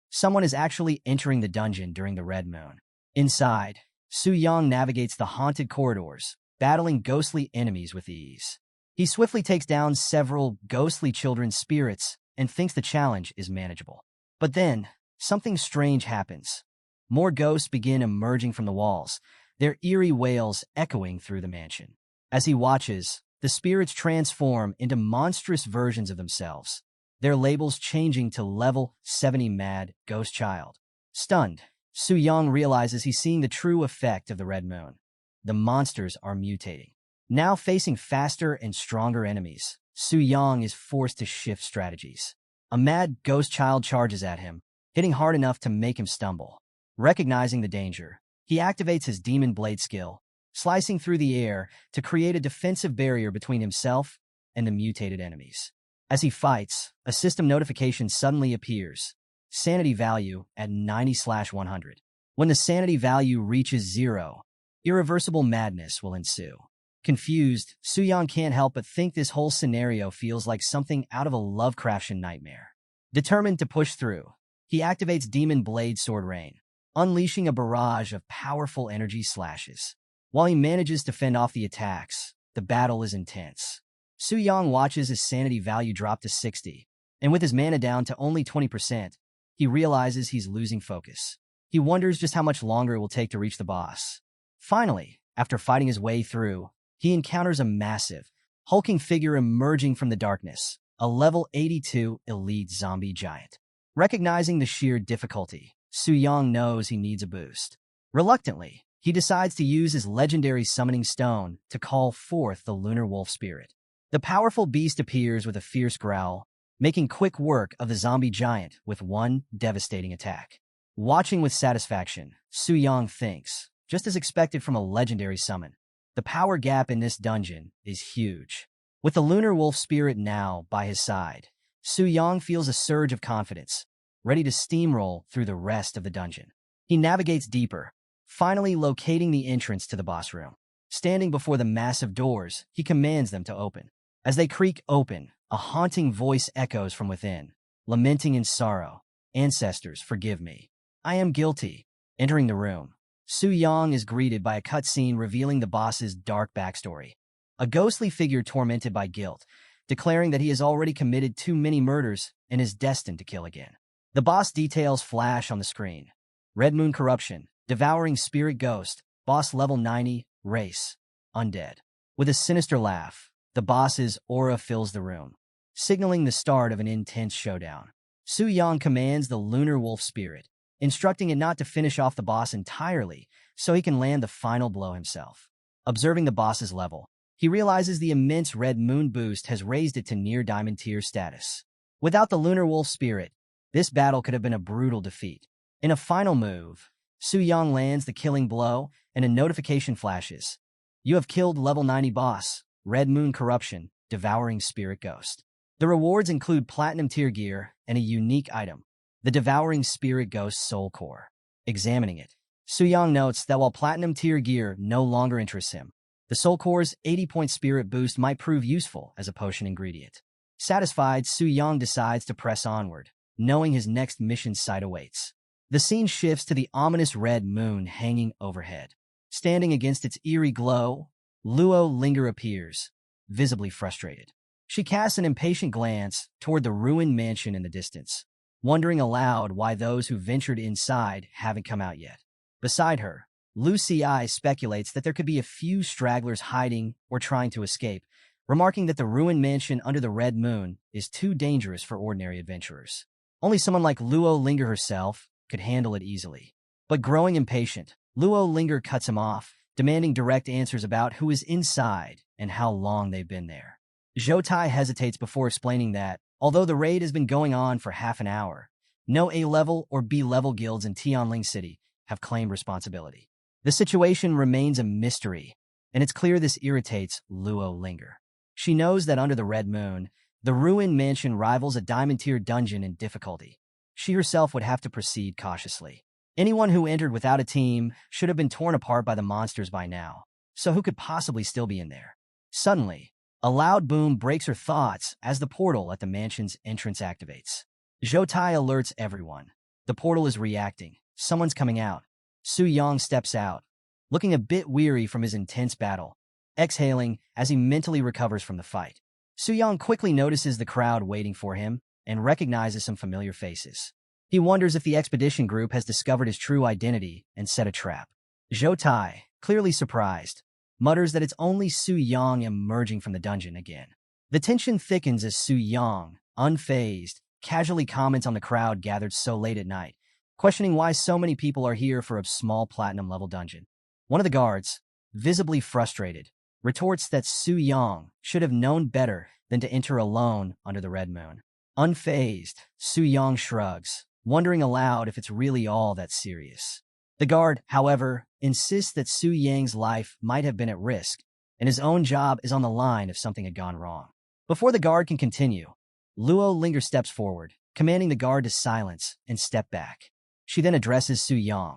Someone is actually entering the dungeon during the Red Moon. Inside, Su Yang navigates the haunted corridors, battling ghostly enemies with ease. He swiftly takes down several ghostly children's spirits and thinks the challenge is manageable. But then, something strange happens. More ghosts begin emerging from the walls, their eerie wails echoing through the mansion. As he watches, the spirits transform into monstrous versions of themselves, their labels changing to level 70 Mad Ghost Child. Stunned, Su Yang realizes he's seeing the true effect of the Red Moon. The monsters are mutating. Now facing faster and stronger enemies, Su Yang is forced to shift strategies. A Mad Ghost Child charges at him, hitting hard enough to make him stumble. Recognizing the danger, he activates his Demon Blade skill, slicing through the air to create a defensive barrier between himself and the mutated enemies. As he fights, a system notification suddenly appears. Sanity value at 90/100. When the sanity value reaches 0, irreversible madness will ensue. Confused, Su Yang can't help but think this whole scenario feels like something out of a Lovecraftian nightmare. Determined to push through, he activates Demon Blade Sword Rain, unleashing a barrage of powerful energy slashes. While he manages to fend off the attacks, the battle is intense. Su Yang watches his sanity value drop to 60, and with his mana down to only 20%, he realizes he's losing focus. He wonders just how much longer it will take to reach the boss. Finally, after fighting his way through, he encounters a massive, hulking figure emerging from the darkness, a level 82 elite zombie giant. Recognizing the sheer difficulty, Su Yang knows he needs a boost. Reluctantly, he decides to use his legendary summoning stone to call forth the lunar wolf spirit. The powerful beast appears with a fierce growl, making quick work of the zombie giant with one devastating attack. Watching with satisfaction, Su Yang thinks, just as expected from a legendary summon, the power gap in this dungeon is huge. With the lunar wolf spirit now by his side, Su Yang feels a surge of confidence, ready to steamroll through the rest of the dungeon. He navigates deeper, finally locating the entrance to the boss room. Standing before the massive doors, he commands them to open. As they creak open, a haunting voice echoes from within, lamenting in sorrow, "Ancestors, forgive me. I am guilty." Entering the room, Su Yang is greeted by a cutscene revealing the boss's dark backstory. A ghostly figure tormented by guilt, declaring that he has already committed too many murders and is destined to kill again. The boss details flash on the screen. Red Moon Corruption, Devouring Spirit Ghost, boss level 90, race, undead. With a sinister laugh, the boss's aura fills the room, signaling the start of an intense showdown. Su Yang commands the lunar wolf spirit, instructing it not to finish off the boss entirely so he can land the final blow himself. Observing the boss's level, he realizes the immense red moon boost has raised it to near diamond tier status. Without the lunar wolf spirit, this battle could have been a brutal defeat. In a final move, Su Yang lands the killing blow and a notification flashes. You have killed level 90 boss, Red Moon Corruption, Devouring Spirit Ghost. The rewards include platinum tier gear and a unique item, the Devouring Spirit Ghost Soul Core. Examining it, Su Yang notes that while platinum tier gear no longer interests him, the Soul Core's 80-point spirit boost might prove useful as a potion ingredient. Satisfied, Su Yang decides to press onward, knowing his next mission site awaits. The scene shifts to the ominous red moon hanging overhead. Standing against its eerie glow, Luo Linger appears, visibly frustrated. She casts an impatient glance toward the ruined mansion in the distance, wondering aloud why those who ventured inside haven't come out yet. Beside her, Lu Ci speculates that there could be a few stragglers hiding or trying to escape, remarking that the ruined mansion under the red moon is too dangerous for ordinary adventurers. Only someone like Luo Linger herself could handle it easily. But growing impatient, Luo Linger cuts him off, demanding direct answers about who is inside and how long they've been there. Zhou Tai hesitates before explaining that, although the raid has been going on for half an hour, no A-level or B-level guilds in Tianling City have claimed responsibility. The situation remains a mystery, and it's clear this irritates Luo Linger. She knows that under the red moon, the ruined mansion rivals a diamond-tier dungeon in difficulty. She herself would have to proceed cautiously. Anyone who entered without a team should have been torn apart by the monsters by now, so who could possibly still be in there? Suddenly, a loud boom breaks her thoughts as the portal at the mansion's entrance activates. Zhou Tai alerts everyone. The portal is reacting. Someone's coming out. Su Yang steps out, looking a bit weary from his intense battle, exhaling as he mentally recovers from the fight. Su Yang quickly notices the crowd waiting for him and recognizes some familiar faces. He wonders if the expedition group has discovered his true identity and set a trap. Zhou Tai, clearly surprised, mutters that it's only Su Yang emerging from the dungeon again. The tension thickens as Su Yang, unfazed, casually comments on the crowd gathered so late at night, questioning why so many people are here for a small platinum-level dungeon. One of the guards, visibly frustrated, retorts that Su Yang should have known better than to enter alone under the red moon. Unfazed, Su Yang shrugs, wondering aloud if it's really all that serious. The guard, however, insists that Su Yang's life might have been at risk, and his own job is on the line if something had gone wrong. Before the guard can continue, Luo Linger steps forward, commanding the guard to silence and step back. She then addresses Su Yang,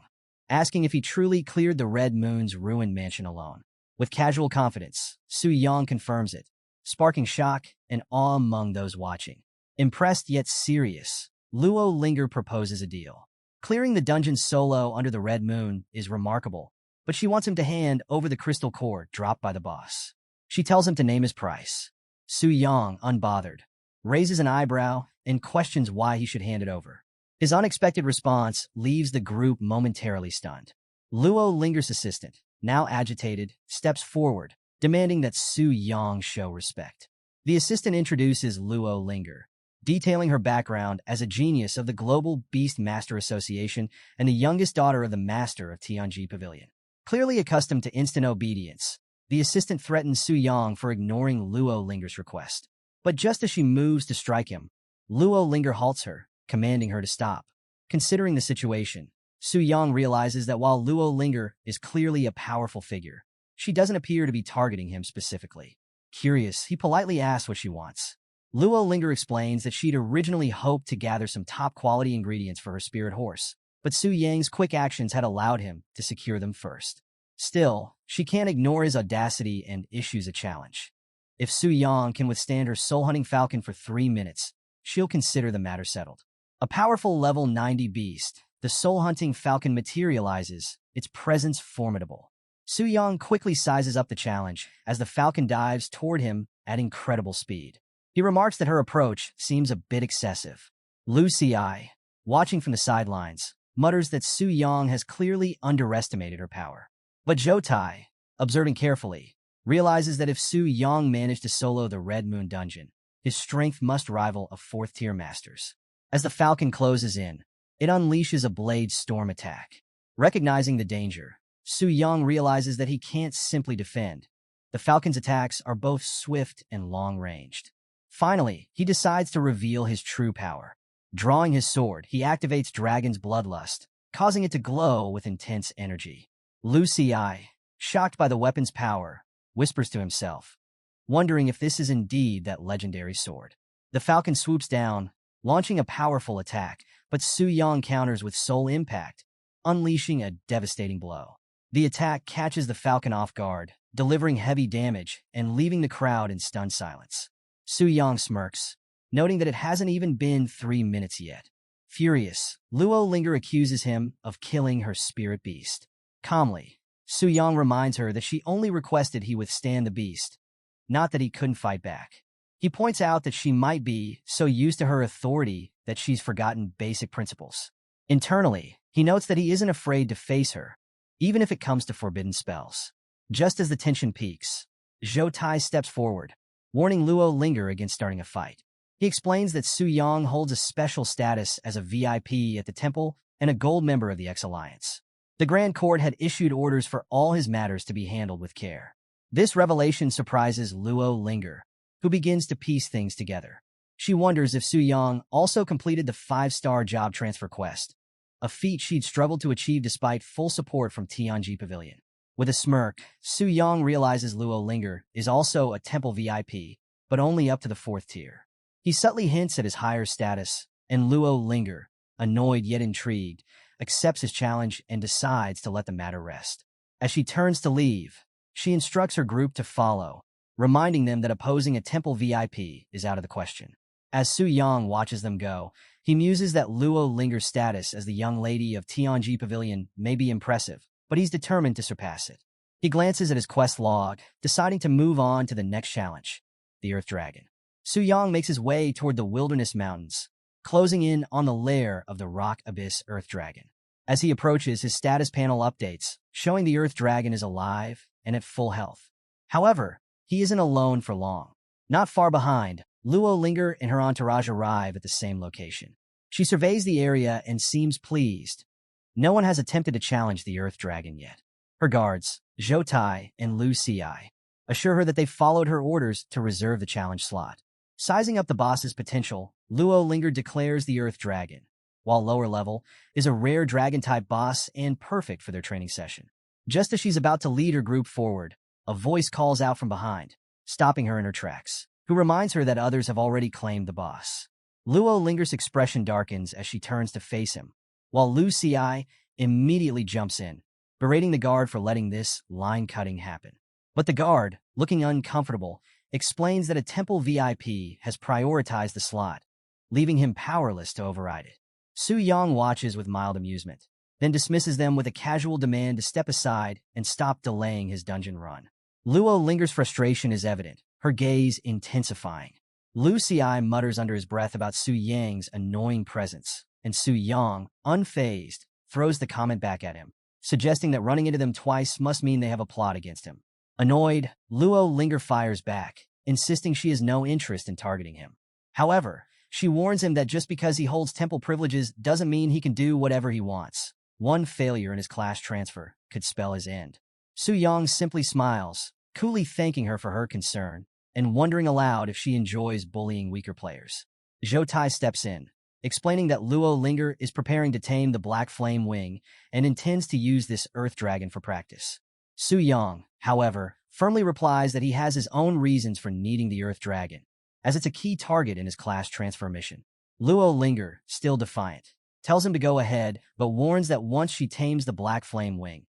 asking if he truly cleared the Red Moon's ruined mansion alone. With casual confidence, Su Yang confirms it, sparking shock and awe among those watching. Impressed yet serious, Luo Linger proposes a deal. Clearing the dungeon solo under the red moon is remarkable, but she wants him to hand over the crystal core dropped by the boss. She tells him to name his price. Su Yang, unbothered, raises an eyebrow and questions why he should hand it over. His unexpected response leaves the group momentarily stunned. Luo Linger's assistant, now agitated, steps forward, demanding that Su Yang show respect. The assistant introduces Luo Linger, detailing her background as a genius of the Global Beast Master Association and the youngest daughter of the master of Tianji Pavilion. Clearly accustomed to instant obedience, the assistant threatens Su Yang for ignoring Luo Linger's request. But just as she moves to strike him, Luo Linger halts her, commanding her to stop. Considering the situation, Su Yang realizes that while Luo Linger is clearly a powerful figure, she doesn't appear to be targeting him specifically. Curious, he politely asks what she wants. Luo Linger explains that she'd originally hoped to gather some top-quality ingredients for her spirit horse, but Su Yang's quick actions had allowed him to secure them first. Still, she can't ignore his audacity and issues a challenge. If Su Yang can withstand her soul-hunting falcon for 3 minutes, she'll consider the matter settled. A powerful level 90 beast, the soul-hunting falcon materializes, its presence formidable. Su Yang quickly sizes up the challenge as the falcon dives toward him at incredible speed. He remarks that her approach seems a bit excessive. Lu Xi, watching from the sidelines, mutters that Su Yang has clearly underestimated her power. But Zhou Tai, observing carefully, realizes that if Su Yang managed to solo the Red Moon dungeon, his strength must rival a 4th-tier master's. As the falcon closes in, it unleashes a blade storm attack. Recognizing the danger, Su Yang realizes that he can't simply defend. The falcon's attacks are both swift and long-ranged. Finally, he decides to reveal his true power. Drawing his sword, he activates Dragon's Bloodlust, causing it to glow with intense energy. Lu Xi, shocked by the weapon's power, whispers to himself, wondering if this is indeed that legendary sword. The falcon swoops down, launching a powerful attack, but Su Yang counters with Soul Impact, unleashing a devastating blow. The attack catches the falcon off guard, delivering heavy damage and leaving the crowd in stunned silence. Su Yang smirks, noting that it hasn't even been 3 minutes yet. Furious, Luo Linger accuses him of killing her spirit beast. Calmly, Su Yang reminds her that she only requested he withstand the beast, not that he couldn't fight back. He points out that she might be so used to her authority that she's forgotten basic principles. Internally, he notes that he isn't afraid to face her, even if it comes to forbidden spells. Just as the tension peaks, Zhou Tai steps forward, warning Luo Linger against starting a fight. He explains that Su Yang holds a special status as a VIP at the temple and a gold member of the X-Alliance. The Grand Court had issued orders for all his matters to be handled with care. This revelation surprises Luo Linger, who begins to piece things together. She wonders if Su Yang also completed the 5-star job transfer quest, a feat she'd struggled to achieve despite full support from Tianji Pavilion. With a smirk, Su Yang realizes Luo Linger is also a temple VIP, but only up to the 4th tier. He subtly hints at his higher status, and Luo Linger, annoyed yet intrigued, accepts his challenge and decides to let the matter rest. As she turns to leave, she instructs her group to follow, reminding them that opposing a temple VIP is out of the question. As Su Yang watches them go, he muses that Luo Linger's status as the young lady of Tianji Pavilion may be impressive, but he's determined to surpass it. He glances at his quest log, deciding to move on to the next challenge, the Earth Dragon. Su Yang makes his way toward the Wilderness Mountains, closing in on the lair of the Rock Abyss Earth Dragon. As he approaches, his status panel updates, showing the Earth Dragon is alive and at full health. However, he isn't alone for long. Not far behind, Luo Linger and her entourage arrive at the same location. She surveys the area and seems pleased. No one has attempted to challenge the Earth Dragon yet. Her guards, Zhou Tai and Lu Xi, assure her that they followed her orders to reserve the challenge slot. Sizing up the boss's potential, Luo Linger declares the Earth Dragon, while lower level, is a rare dragon-type boss and perfect for their training session. Just as she's about to lead her group forward, a voice calls out from behind, stopping her in her tracks, who reminds her that others have already claimed the boss. Luo Linger's expression darkens as she turns to face him, while Lu Xi immediately jumps in, berating the guard for letting this line-cutting happen. But the guard, looking uncomfortable, explains that a temple VIP has prioritized the slot, leaving him powerless to override it. Su Yang watches with mild amusement, then dismisses them with a casual demand to step aside and stop delaying his dungeon run. Luo Linger's frustration is evident, her gaze intensifying. Lu Xi mutters under his breath about Su Yang's annoying presence, and Su Yang, unfazed, throws the comment back at him, suggesting that running into them twice must mean they have a plot against him. Annoyed, Luo Linger fires back, insisting she has no interest in targeting him. However, she warns him that just because he holds temple privileges doesn't mean he can do whatever he wants. One failure in his class transfer could spell his end. Su Yang simply smiles, coolly thanking her for her concern, and wondering aloud if she enjoys bullying weaker players. Zhou Tai steps in, explaining that Luo Linger is preparing to tame the Black Flame Wing and intends to use this Earth Dragon for practice. Su Yang, however, firmly replies that he has his own reasons for needing the Earth Dragon, as it's a key target in his class transfer mission. Luo Linger, still defiant, tells him to go ahead, but warns that once she tames the Black Flame Wing,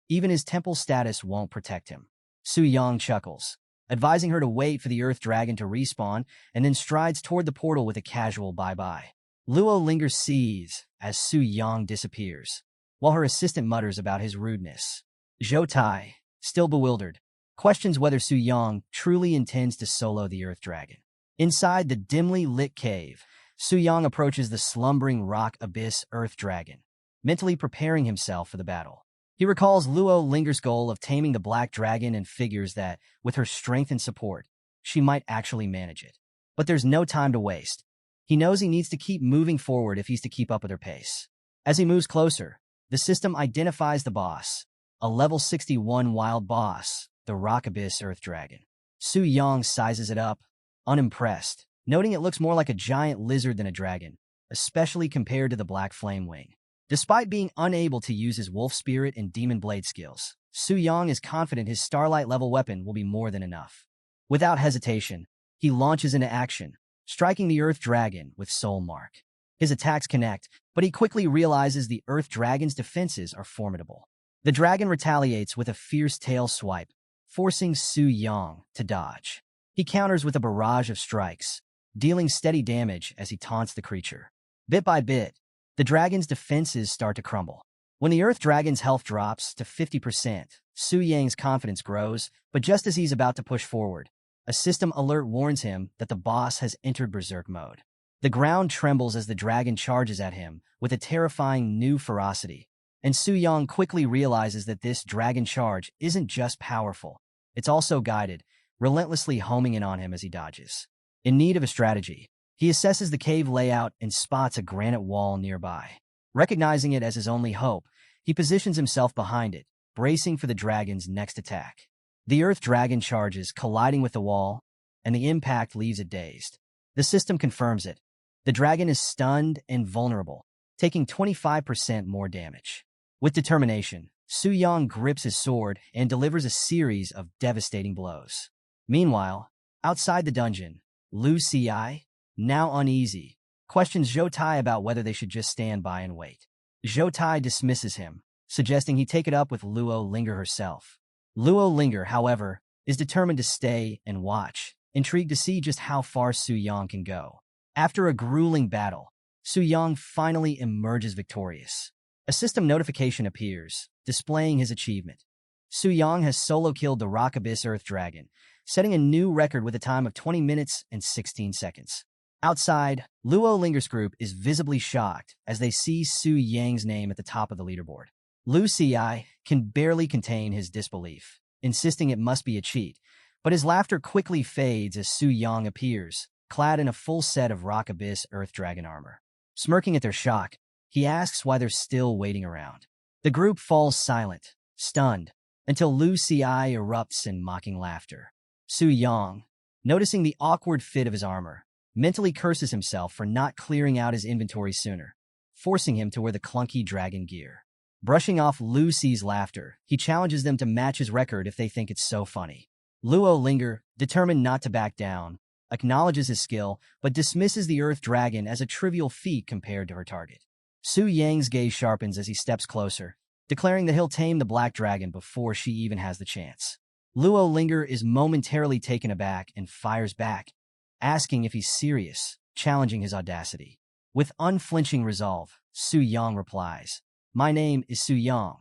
even his temple status won't protect him. Su Yang chuckles, advising her to wait for the Earth Dragon to respawn, and then strides toward the portal with a casual bye-bye. Luo Linger sees as Su Yang disappears, while her assistant mutters about his rudeness. Zhou Tai, still bewildered, questions whether Su Yang truly intends to solo the Earth Dragon. Inside the dimly lit cave, Su Yang approaches the slumbering rock abyss Earth Dragon, mentally preparing himself for the battle. He recalls Luo Linger's goal of taming the Black Dragon and figures that, with her strength and support, she might actually manage it. But there's no time to waste. He knows he needs to keep moving forward if he's to keep up with her pace. As he moves closer, the system identifies the boss, a level 61 wild boss, the Rock Abyss Earth Dragon. Su Yang sizes it up, unimpressed, noting it looks more like a giant lizard than a dragon, especially compared to the Black Flame Wing. Despite being unable to use his Wolf Spirit and Demon Blade skills, Su Yang is confident his Starlight-level weapon will be more than enough. Without hesitation, he launches into action, striking the Earth Dragon with Soul Mark. His attacks connect, but he quickly realizes the Earth Dragon's defenses are formidable. The dragon retaliates with a fierce tail swipe, forcing Su Yang to dodge. He counters with a barrage of strikes, dealing steady damage as he taunts the creature. Bit by bit, the dragon's defenses start to crumble. When the Earth Dragon's health drops to 50%, Su Yang's confidence grows, but just as he's about to push forward, a system alert warns him that the boss has entered Berserk mode. The ground trembles as the dragon charges at him with a terrifying new ferocity, and Su Yang quickly realizes that this dragon charge isn't just powerful, it's also guided, relentlessly homing in on him as he dodges. In need of a strategy, he assesses the cave layout and spots a granite wall nearby. Recognizing it as his only hope, he positions himself behind it, bracing for the dragon's next attack. The Earth Dragon charges, colliding with the wall, and the impact leaves it dazed. The system confirms it. The dragon is stunned and vulnerable, taking 25% more damage. With determination, Su Yang grips his sword and delivers a series of devastating blows. Meanwhile, outside the dungeon, Lu Xi, now uneasy, questions Zhou Tai about whether they should just stand by and wait. Zhou Tai dismisses him, suggesting he take it up with Luo Linger herself. Luo Linger, however, is determined to stay and watch, intrigued to see just how far Su Yang can go. After a grueling battle, Su Yang finally emerges victorious. A system notification appears, displaying his achievement. Su Yang has solo killed the Rock Abyss Earth Dragon, setting a new record with a time of 20 minutes and 16 seconds. Outside, Luo Linger's group is visibly shocked as they see Su Yang's name at the top of the leaderboard. Lu Xi can barely contain his disbelief, insisting it must be a cheat, but his laughter quickly fades as Su Yang appears, clad in a full set of Rock Abyss Earth Dragon armor. Smirking at their shock, he asks why they're still waiting around. The group falls silent, stunned, until Lu Xi erupts in mocking laughter. Su Yang, noticing the awkward fit of his armor, mentally curses himself for not clearing out his inventory sooner, forcing him to wear the clunky dragon gear. Brushing off Lu Xi's laughter, he challenges them to match his record if they think it's so funny. Luo Linger, determined not to back down, acknowledges his skill, but dismisses the Earth Dragon as a trivial feat compared to her target. Su Yang's gaze sharpens as he steps closer, declaring that he'll tame the Black Dragon before she even has the chance. Luo Linger is momentarily taken aback and fires back, asking if he's serious, challenging his audacity. With unflinching resolve, Su Yang replies, "My name is Su Yang.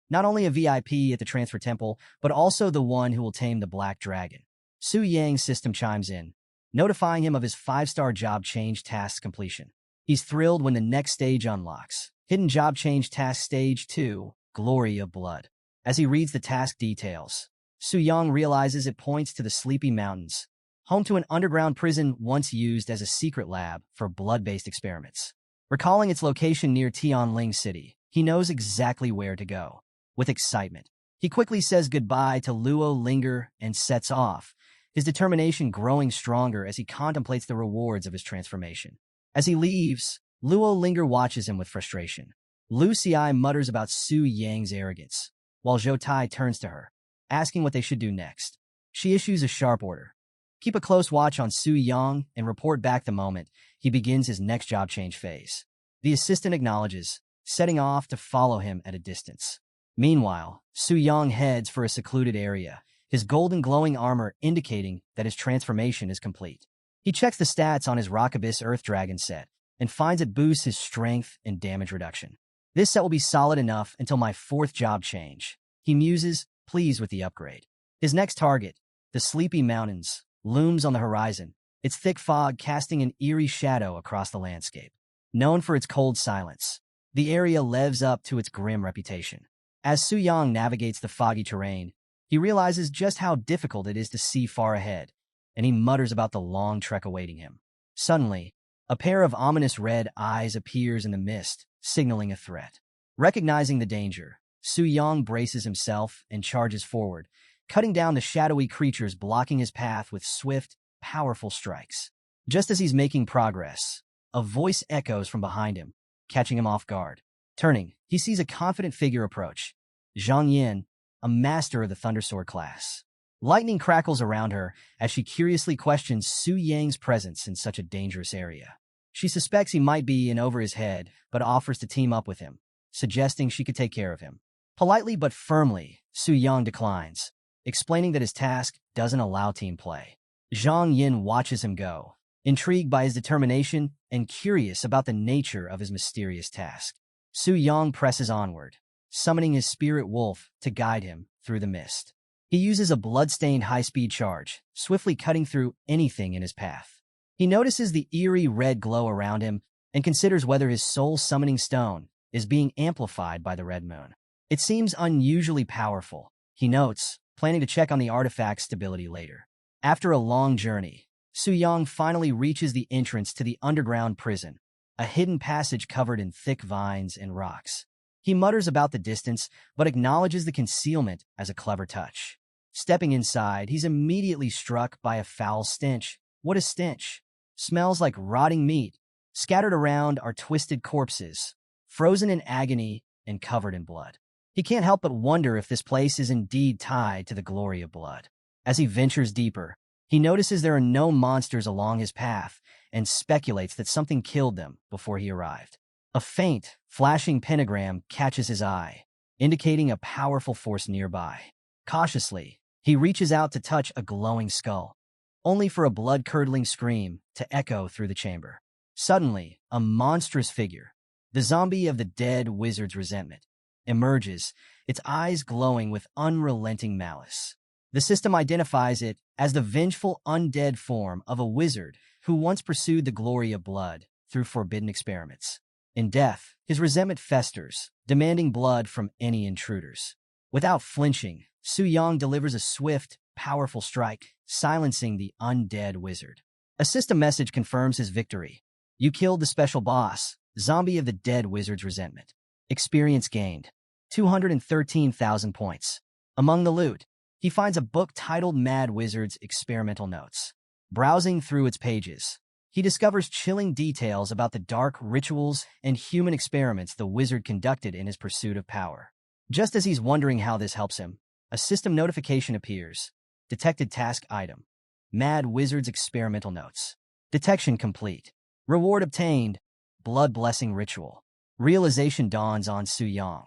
Not only a VIP at the Transfer Temple, but also the one who will tame the Black Dragon." Su Yang's system chimes in, notifying him of his 5-star job change task completion. He's thrilled when the next stage unlocks. Hidden Job Change Task Stage 2, Glory of Blood. As he reads the task details, Su Yang realizes it points to the Sleepy Mountains, home to an underground prison once used as a secret lab for blood-based experiments. Recalling its location near Tianling City, he knows exactly where to go. With excitement, he quickly says goodbye to Luo Linger and sets off, his determination growing stronger as he contemplates the rewards of his transformation. As he leaves, Luo Linger watches him with frustration. Lu Xi mutters about Su Yang's arrogance, while Zhou Tai turns to her, asking what they should do next. She issues a sharp order. Keep a close watch on Su Yang and report back the moment he begins his next job change phase. The assistant acknowledges, setting off to follow him at a distance. Meanwhile, Su Yang heads for a secluded area, his golden glowing armor indicating that his transformation is complete. He checks the stats on his Rock Abyss Earth Dragon set and finds it boosts his strength and damage reduction. This set will be solid enough until my 4th job change, he muses, pleased with the upgrade. His next target, the Sleepy Mountains, looms on the horizon, its thick fog casting an eerie shadow across the landscape. Known for its cold silence, the area lives up to its grim reputation. As Su Yang navigates the foggy terrain, he realizes just how difficult it is to see far ahead, and he mutters about the long trek awaiting him. Suddenly, a pair of ominous red eyes appears in the mist, signaling a threat. Recognizing the danger, Su Yang braces himself and charges forward, cutting down the shadowy creatures blocking his path with swift, powerful strikes. Just as he's making progress, a voice echoes from behind him, catching him off guard. Turning, he sees a confident figure approach, Zhang Yin, a master of the Thundersword class. Lightning crackles around her as she curiously questions Su Yang's presence in such a dangerous area. She suspects he might be in over his head, but offers to team up with him, suggesting she could take care of him. Politely but firmly, Su Yang declines, explaining that his task doesn't allow team play. Zhang Yin watches him go, intrigued by his determination and curious about the nature of his mysterious task. Su Yang presses onward, summoning his spirit wolf to guide him through the mist. He uses a blood-stained high-speed charge, swiftly cutting through anything in his path. He notices the eerie red glow around him and considers whether his soul-summoning stone is being amplified by the red moon. It seems unusually powerful, he notes, planning to check on the artifact's stability later. After a long journey, Su Yang finally reaches the entrance to the underground prison, a hidden passage covered in thick vines and rocks. He mutters about the distance, but acknowledges the concealment as a clever touch. Stepping inside, he's immediately struck by a foul stench. What a stench! Smells like rotting meat. Scattered around are twisted corpses, frozen in agony and covered in blood. He can't help but wonder if this place is indeed tied to the glory of blood. As he ventures deeper, he notices there are no monsters along his path and speculates that something killed them before he arrived. A faint, flashing pentagram catches his eye, indicating a powerful force nearby. Cautiously, he reaches out to touch a glowing skull, only for a blood-curdling scream to echo through the chamber. Suddenly, a monstrous figure, the zombie of the dead wizard's resentment, emerges, its eyes glowing with unrelenting malice. The system identifies it as the vengeful undead form of a wizard who once pursued the glory of blood through forbidden experiments. In death, his resentment festers, demanding blood from any intruders. Without flinching, Su Yang delivers a swift, powerful strike, silencing the undead wizard. A system message confirms his victory. You killed the special boss, zombie of the dead wizard's resentment. Experience gained, 213,000 points. Among the loot, he finds a book titled Mad Wizard's Experimental Notes. Browsing through its pages, he discovers chilling details about the dark rituals and human experiments the wizard conducted in his pursuit of power. Just as he's wondering how this helps him, a system notification appears. Detected task item. Mad Wizard's Experimental Notes. Detection complete. Reward obtained. Blood Blessing Ritual. Realization dawns on Su Yang.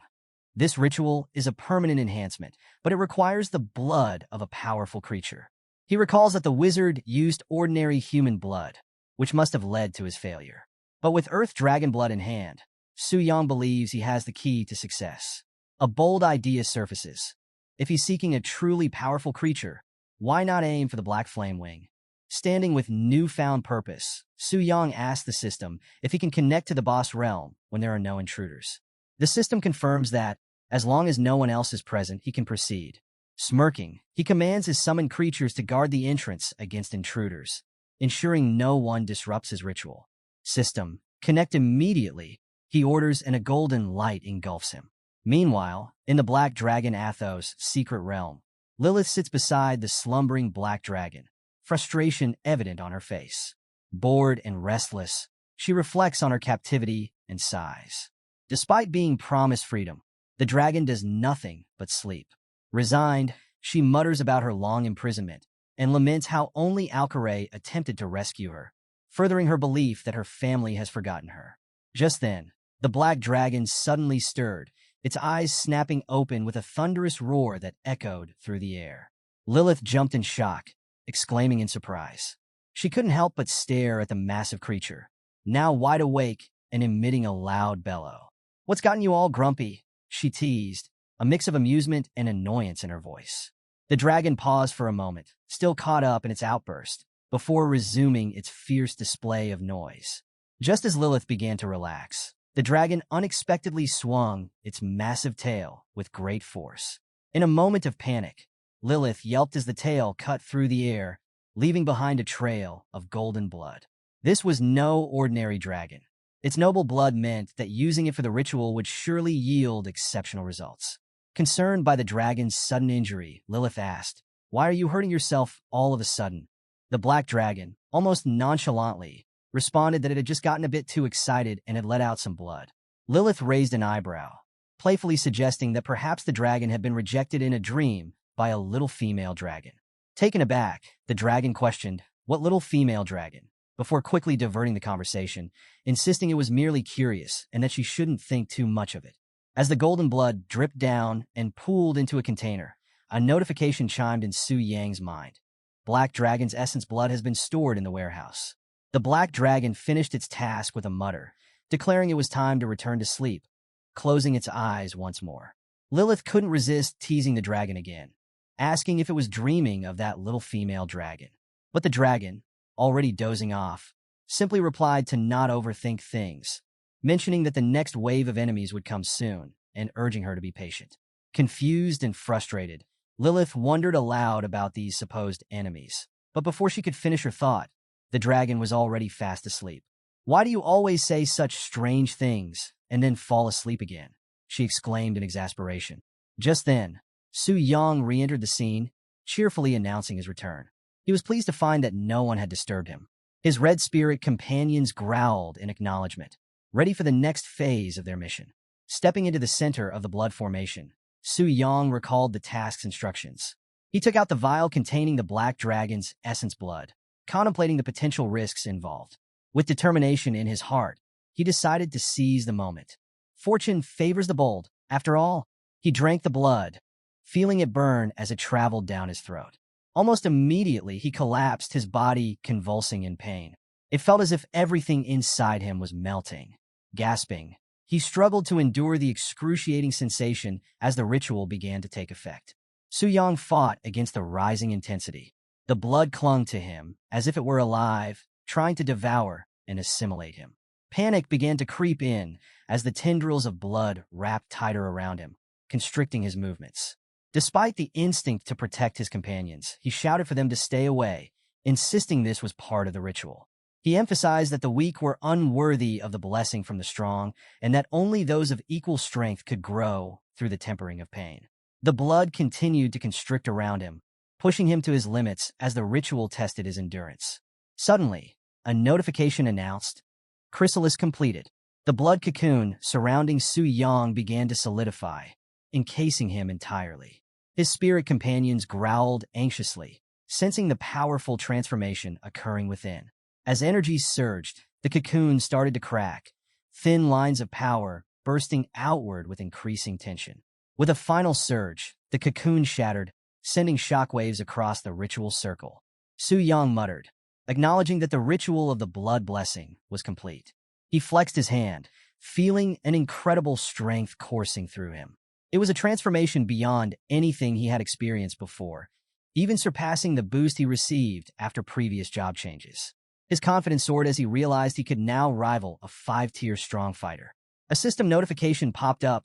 This ritual is a permanent enhancement, but it requires the blood of a powerful creature. He recalls that the wizard used ordinary human blood, which must have led to his failure. But with Earth Dragon blood in hand, Su Yang believes he has the key to success. A bold idea surfaces. If he's seeking a truly powerful creature, why not aim for the Black Flame Wing? Standing with newfound purpose, Su Yang asks the system if he can connect to the boss realm when there are no intruders. The system confirms that, as long as no one else is present, he can proceed. Smirking, he commands his summoned creatures to guard the entrance against intruders, ensuring no one disrupts his ritual. System, connect immediately, he orders, and a golden light engulfs him. Meanwhile, in the Black Dragon Athos' secret realm, Lilith sits beside the slumbering Black Dragon, frustration evident on her face. Bored and restless, she reflects on her captivity and sighs. Despite being promised freedom, the dragon does nothing but sleep. Resigned, she mutters about her long imprisonment and laments how only Alcaray attempted to rescue her, furthering her belief that her family has forgotten her. Just then, the Black Dragon suddenly stirred, its eyes snapping open with a thunderous roar that echoed through the air. Lilith jumped in shock, exclaiming in surprise. She couldn't help but stare at the massive creature, now wide awake and emitting a loud bellow. "What's gotten you all grumpy?" she teased, a mix of amusement and annoyance in her voice. The dragon paused for a moment, still caught up in its outburst, before resuming its fierce display of noise. Just as Lilith began to relax, the dragon unexpectedly swung its massive tail with great force. In a moment of panic, Lilith yelped as the tail cut through the air, leaving behind a trail of golden blood. This was no ordinary dragon. Its noble blood meant that using it for the ritual would surely yield exceptional results. Concerned by the dragon's sudden injury, Lilith asked, "Why are you hurting yourself all of a sudden?" The Black Dragon, almost nonchalantly, responded that it had just gotten a bit too excited and had let out some blood. Lilith raised an eyebrow, playfully suggesting that perhaps the dragon had been rejected in a dream by a little female dragon. Taken aback, the dragon questioned, "What little female dragon?" before quickly diverting the conversation, insisting it was merely curious and that she shouldn't think too much of it. As the golden blood dripped down and pooled into a container, a notification chimed in Su Yang's mind. Black Dragon's essence blood has been stored in the warehouse. The Black Dragon finished its task with a mutter, declaring it was time to return to sleep, closing its eyes once more. Lilith couldn't resist teasing the dragon again, asking if it was dreaming of that little female dragon. But the dragon, already dozing off, simply replied to not overthink things, mentioning that the next wave of enemies would come soon and urging her to be patient. Confused and frustrated, Lilith wondered aloud about these supposed enemies, but before she could finish her thought, the dragon was already fast asleep. "Why do you always say such strange things and then fall asleep again?" she exclaimed in exasperation. Just then, Su Yang re-entered the scene, cheerfully announcing his return. He was pleased to find that no one had disturbed him. His red spirit companions growled in acknowledgement, ready for the next phase of their mission. Stepping into the center of the blood formation, Su Yang recalled the task's instructions. He took out the vial containing the Black Dragon's essence blood, contemplating the potential risks involved. With determination in his heart, he decided to seize the moment. Fortune favors the bold. After all, he drank the blood, feeling it burn as it traveled down his throat. Almost immediately, he collapsed, his body convulsing in pain. It felt as if everything inside him was melting. Gasping, he struggled to endure the excruciating sensation as the ritual began to take effect. Su Yang fought against the rising intensity. The blood clung to him as if it were alive, trying to devour and assimilate him. Panic began to creep in as the tendrils of blood wrapped tighter around him, constricting his movements. Despite the instinct to protect his companions, he shouted for them to stay away, insisting this was part of the ritual. He emphasized that the weak were unworthy of the blessing from the strong, and that only those of equal strength could grow through the tempering of pain. The blood continued to constrict around him, pushing him to his limits as the ritual tested his endurance. Suddenly, a notification announced, "Chrysalis completed." The blood cocoon surrounding Su Yang began to solidify, encasing him entirely. His spirit companions growled anxiously, sensing the powerful transformation occurring within. As energy surged, the cocoon started to crack, thin lines of power bursting outward with increasing tension. With a final surge, the cocoon shattered, sending shockwaves across the ritual circle. Su Yang muttered, acknowledging that the ritual of the blood blessing was complete. He flexed his hand, feeling an incredible strength coursing through him. It was a transformation beyond anything he had experienced before, even surpassing the boost he received after previous job changes. His confidence soared as he realized he could now rival a 5-tier strong fighter. A system notification popped up,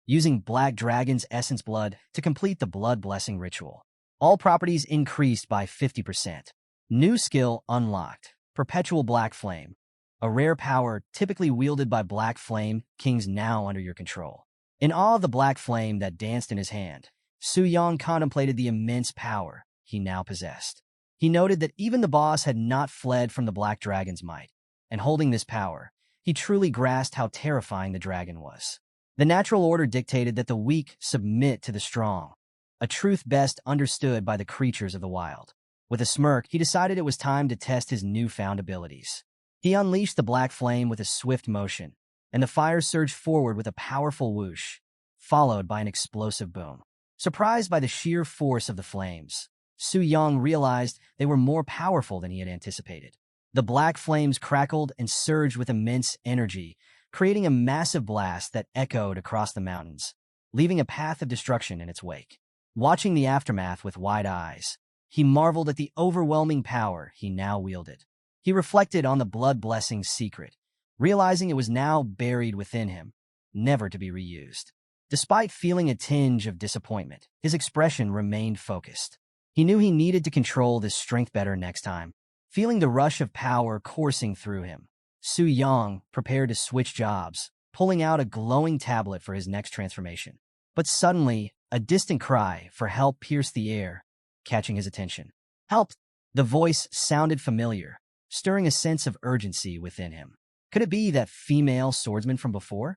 using Black Dragon's essence blood to complete the blood blessing ritual. All properties increased by 50%. New skill unlocked, Perpetual Black Flame, a rare power typically wielded by Black Flame Kings now under your control. In awe of the black flame that danced in his hand, Su Yang contemplated the immense power he now possessed. He noted that even the boss had not fled from the Black Dragon's might, and holding this power, he truly grasped how terrifying the dragon was. The natural order dictated that the weak submit to the strong, a truth best understood by the creatures of the wild. With a smirk, he decided it was time to test his newfound abilities. He unleashed the black flame with a swift motion, and the fire surged forward with a powerful whoosh, followed by an explosive boom. Surprised by the sheer force of the flames, Su Yang realized they were more powerful than he had anticipated. The black flames crackled and surged with immense energy, creating a massive blast that echoed across the mountains, leaving a path of destruction in its wake. Watching the aftermath with wide eyes, he marveled at the overwhelming power he now wielded. He reflected on the blood blessing's secret, realizing it was now buried within him, never to be reused. Despite feeling a tinge of disappointment, his expression remained focused. He knew he needed to control this strength better next time. Feeling the rush of power coursing through him, Su Yang prepared to switch jobs, pulling out a glowing tablet for his next transformation. But suddenly, a distant cry for help pierced the air, catching his attention. "Help!" The voice sounded familiar, stirring a sense of urgency within him. Could it be that female swordsman from before?